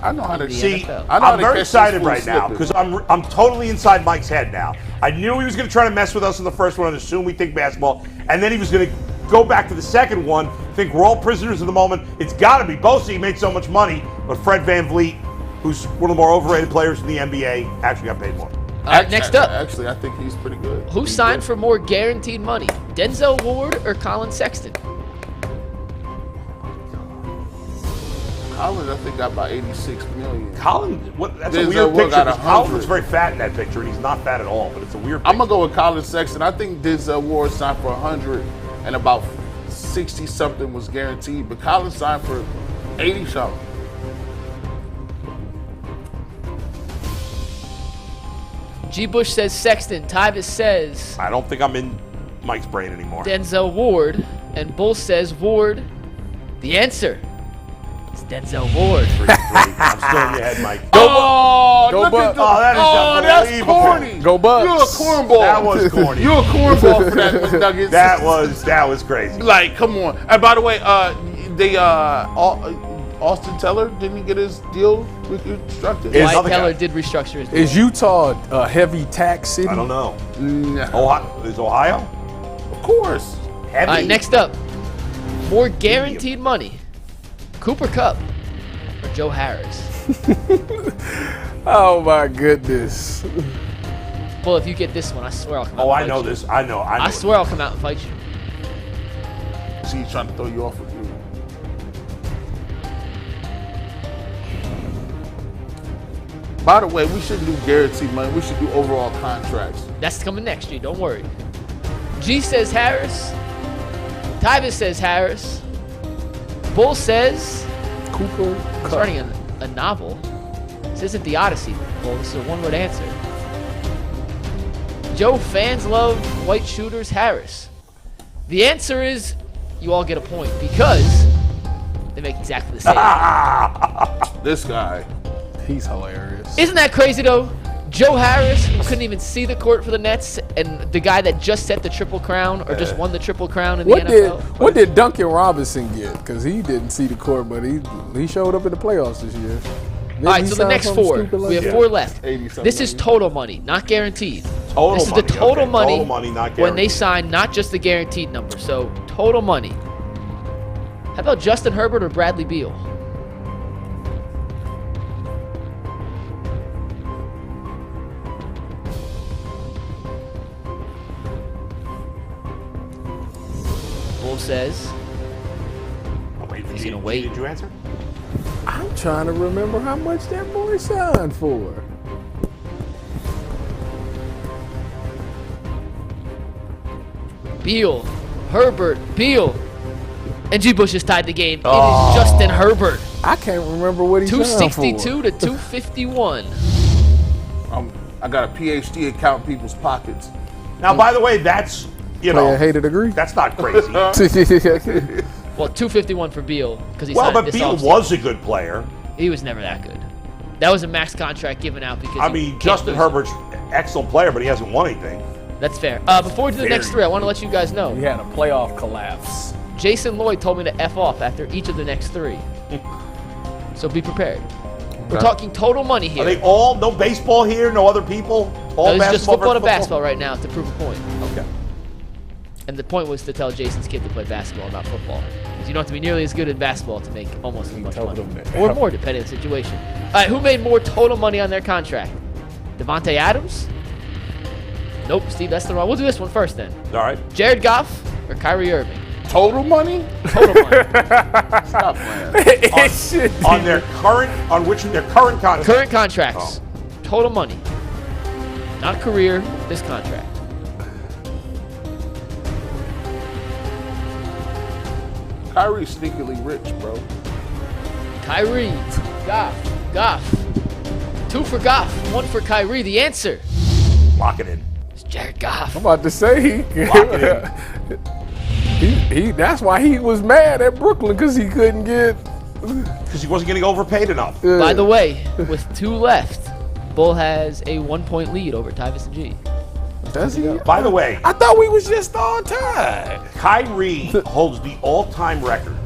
I know how to see. I'm very excited right now because I'm totally inside Mike's head now. I knew he was going to try to mess with us in the first one and assume we think basketball, and then he was going to go back to the second one, think we're all prisoners of the moment. It's got to be Bosa. He made so much money, but Fred VanVleet, who's one of the more overrated players in the NBA, actually got paid more. All right, next up. Actually, I think he's pretty good. Who signed for more guaranteed money? Denzel Ward or Colin Sexton? Colin, I think, got about $86 million. Colin, that's a weird picture. Colin was very fat in that picture, and he's not fat at all, but it's a weird picture. I'm going to go with Colin Sexton. I think Denzel Ward signed for 100 and about 60-something was guaranteed, but Colin signed for 80-something. G. Bush says Sexton. Tyvis says I don't think I'm in Mike's brain anymore. Denzel Ward. And Bull says Ward. The answer is Denzel Ward. I'm still in your head, Mike. Go Bucks. That's corny. Go Bucks. You're a cornball. That was corny. You're a cornball for that, Nuggets. That was crazy. Like, come on. And by the way, Austin Teller, didn't he get his deal reconstructed? Dwight Teller did restructure his deal. Is Utah a heavy tax city? I don't know. No. Ohio? Is Ohio? Of course. Heavy. All right, next up. More guaranteed money. Cooper Kupp or Joe Harris? Oh, my goodness. Well, if you get this one, I swear I'll come out Oh, and I know fight this. you. I know. I swear I'll come out and fight you. See, he's trying to throw you off with you. By the way, we shouldn't do guaranteed money. We should do overall contracts. That's coming next, G. Don't worry. G says Harris. Tyvis says Harris. Bull says Cooper I'm Kupp. starting a novel. This isn't the Odyssey. Well, this is a one-word answer. Joe, fans love white shooters Harris. The answer is you all get a point because they make exactly the same. This guy. He's hilarious. Isn't that crazy, though? Joe Harris, who couldn't even see the court for the Nets, and the guy that just set the Triple Crown or just won the Triple Crown in the NFL. What did Duncan Robinson get? Because he didn't see the court, but he showed up in the playoffs this year. All right, so the next four. We have four left. This is total money, not guaranteed. This is the total money not guaranteed. when they sign, not just the guaranteed number. So total money. How about Justin Herbert or Bradley Beal? Bull says he's going to wait. Did you answer? I'm trying to remember how much that boy signed for. Beal, Herbert, Beal. And G. Bush has tied the game. It is Justin Herbert. I can't remember what he signed for. 262 to 251. I got a PhD in counting people's pockets. Now, by the way, that's, Player hated agree. That's not crazy. Well, 251 for Beal because he Well, signed but this Beal offseason. was a good player. He was never that good. That was a max contract given out because I mean, Justin Herbert's an excellent player, but he hasn't won anything. That's fair. Before we do the next three, I want to let you guys know. He had a playoff collapse. Jason Lloyd told me to F off after each of the next three. So be prepared. We're talking total money here. Are they all, no baseball here, no other people? All No, this is just football to versus basketball right now to prove a point. Okay. And the point was to tell Jason's kid to play basketball, not football. Because you don't have to be nearly as good at basketball to make almost as much money. Or more, depending on the situation. All right, who made more total money on their contract? Devontae Adams? Nope, Steve, that's the wrong. We'll do this one first then. All right. Jared Goff or Kyrie Irving? Total money? Total money. Stop playing. On their current contract. Current contracts. Total money. Not career, this contract. Kyrie's sneakily rich, bro. Kyrie. Goff. 2 for Goff, 1 for Kyrie. The answer. Lock it in. It's Jared Goff. I'm about to say Lock it in. that's why he was mad at Brooklyn, because he couldn't get. Because he wasn't getting overpaid enough. By the way, with 2 left, Bull has a 1-point lead over Tyvis and G. Does he? By the way, I thought we was just on time. Kyrie holds the all-time record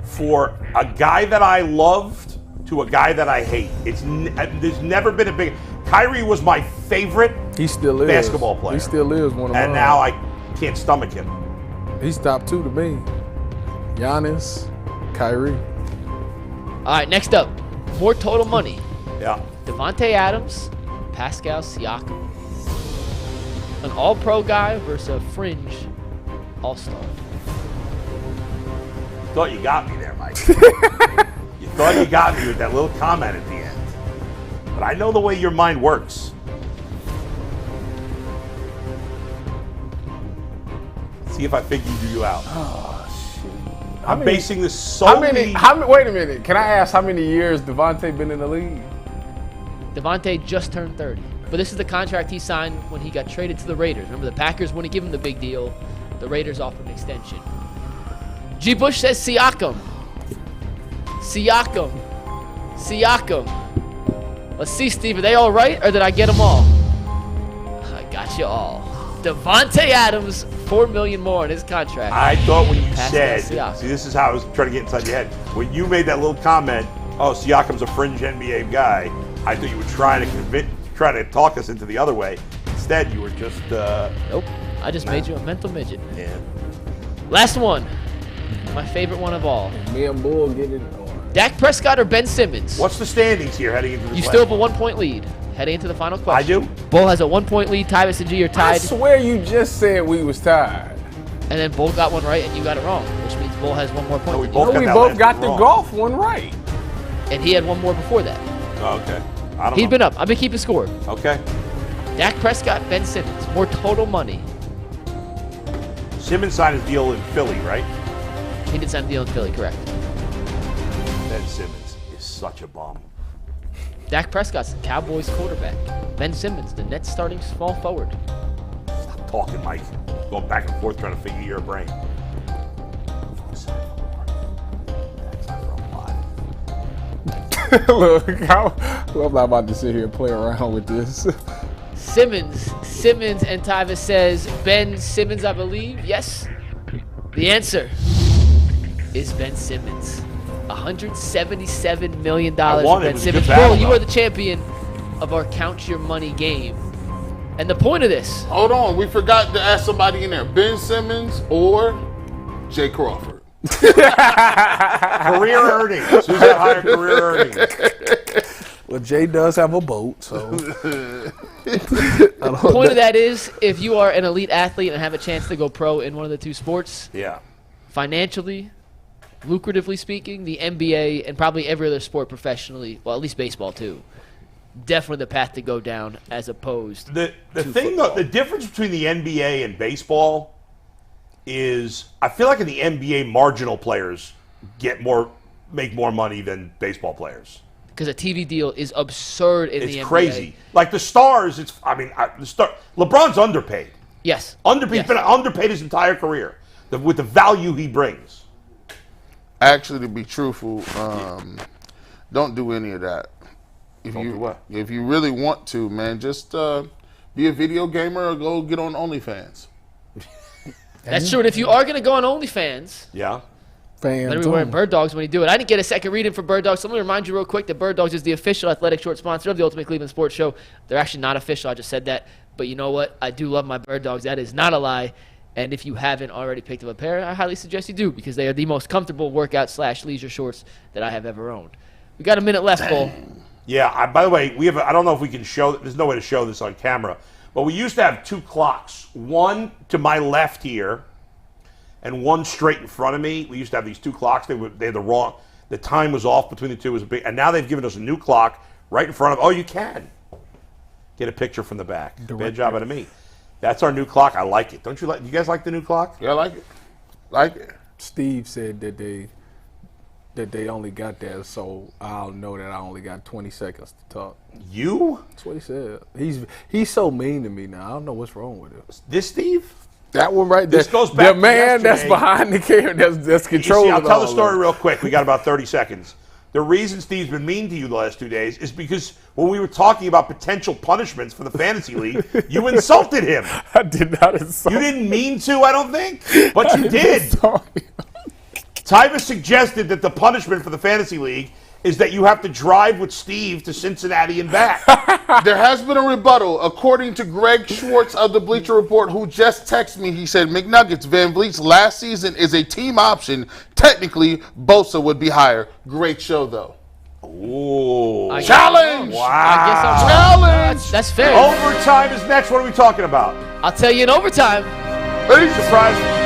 for a guy that I loved to a guy that I hate. There's never been a big. Kyrie was my favorite. He still is basketball player. He still is one of mine. And now I can't stomach him. He's top 2 to me. Giannis, Kyrie. All right, next up, more total money. Yeah. Devontae Adams, Pascal Siakam. An all-pro guy versus a fringe all-star. Thought you got me there, Mike. You thought you got me with that little comment at the end. But I know the way your mind works. See if I figured you out. Oh, shit. I'm basing this solely. Wait a minute. Can I ask how many years Devontae been in the league? Devontae just turned 30. But this is the contract he signed when he got traded to the Raiders. Remember, the Packers wouldn't give him the big deal. The Raiders offered an extension. G. Bush says Siakam. Let's see, Steve. Are they all right, or did I get them all? I got you all. Devontae Adams, $4 million more in his contract. I thought when you Pascal said, Siakam. see, this is how I was trying to get inside your head. When you made that little comment, oh, Siakam's a fringe NBA guy, I thought you were trying to talk us into the other way. Instead, you were just. Nope. I just made you a mental midget. Yeah. Last one. My favorite one of all. Me and Bull get it. Dak Prescott or Ben Simmons? What's the standings here heading into this? You still have a 1-point lead heading into the final question. I do. Bull has a 1-point lead. Tyvis and G are I tied. swear you just said we was tied. And then Bull got one right and you got it wrong, which means Bull has 1 more point. No, we than both you. We that both last got one the wrong. golf one right. And he had 1 more before that. Oh, okay. I don't He'd know. been up. I've been keeping score. Okay. Dak Prescott, Ben Simmons. More total money. Simmons signed his deal in Philly, right? He did sign a deal in Philly, correct. Ben Simmons is such a bum. Dak Prescott's the Cowboys quarterback. Ben Simmons, the Nets starting small forward. Stop talking, Mike. Going back and forth trying to figure your brain. Look, I'm not about to sit here and play around with this. Simmons, and Tyvis says Ben Simmons, I believe. Yes. The answer is Ben Simmons. $177 million for Ben Simmons. Bull, you are the champion of our Count Your Money game. And the point of this. Hold on, we forgot to ask somebody in there. Ben Simmons or Jay Crawford? Career earnings. Who's got higher career earnings? Well, Jay does have a boat, so. The point of that is, if you are an elite athlete and have a chance to go pro in one of the 2 sports, Yeah. financially, lucratively speaking, the NBA and probably every other sport professionally, well, at least baseball too, definitely the path to go down as opposed The to thing, football. though, the difference between the NBA and baseball is I feel like in the NBA, marginal players make more money than baseball players. Because a TV deal is absurd in the NBA. It's crazy. Like the stars, LeBron's underpaid. Yes. He's Yes. been underpaid his entire career with the value he brings. Actually, to be truthful, don't do any of that. If Don't you do what? If you really want to, man, just be a video gamer or go get on OnlyFans. That's true. And if you are going to go on OnlyFans, Yeah. better be wearing Bird Dogs when you do it. I didn't get a second reading for Bird Dogs, so let me remind you real quick that Bird Dogs is the official athletic short sponsor of the Ultimate Cleveland Sports Show. They're actually not official. I just said that. But you know what? I do love my Bird Dogs. That is not a lie. And if you haven't already picked up a pair, I highly suggest you do because they are the most comfortable workout/leisure shorts that I have ever owned. We got a minute left, Cole. Yeah, by the way, I don't know if we can show, there's no way to show this on camera, but we used to have 2 clocks, one to my left here and one straight in front of me. We used to have these 2 clocks. They had the time was off between the two. It was big, and now they've given us a new clock right in front of, you can get a picture from the back. Bad job out of me. That's our new clock. I like it. Don't you like? You guys like the new clock? Yeah, I like it. Like it. Steve said that they only got that, so I'll know that I only got 20 seconds to talk. You? That's what he said. He's so mean to me now. I don't know what's wrong with him. This Steve? That one right there. This goes back the man that's behind the camera that's controlling. I'll tell the story real quick. We got about 30 seconds. The reason Steve's been mean to you the last 2 days is because when we were talking about potential punishments for the fantasy league, you insulted him. I did not insult. You didn't mean to, I don't think, but you did. Tyva suggested that the punishment for the fantasy league is that you have to drive with Steve to Cincinnati and back. There has been a rebuttal, according to Greg Schwartz of the Bleacher Report, who just texted me. He said, McNuggets, Van Vliet's last season is a team option. Technically, Bosa would be higher. Great show, though. Ooh. Challenge! Wow. I guess I'm Challenge! That's fair. Overtime is next. What are we talking about? I'll tell you in overtime. Surprise.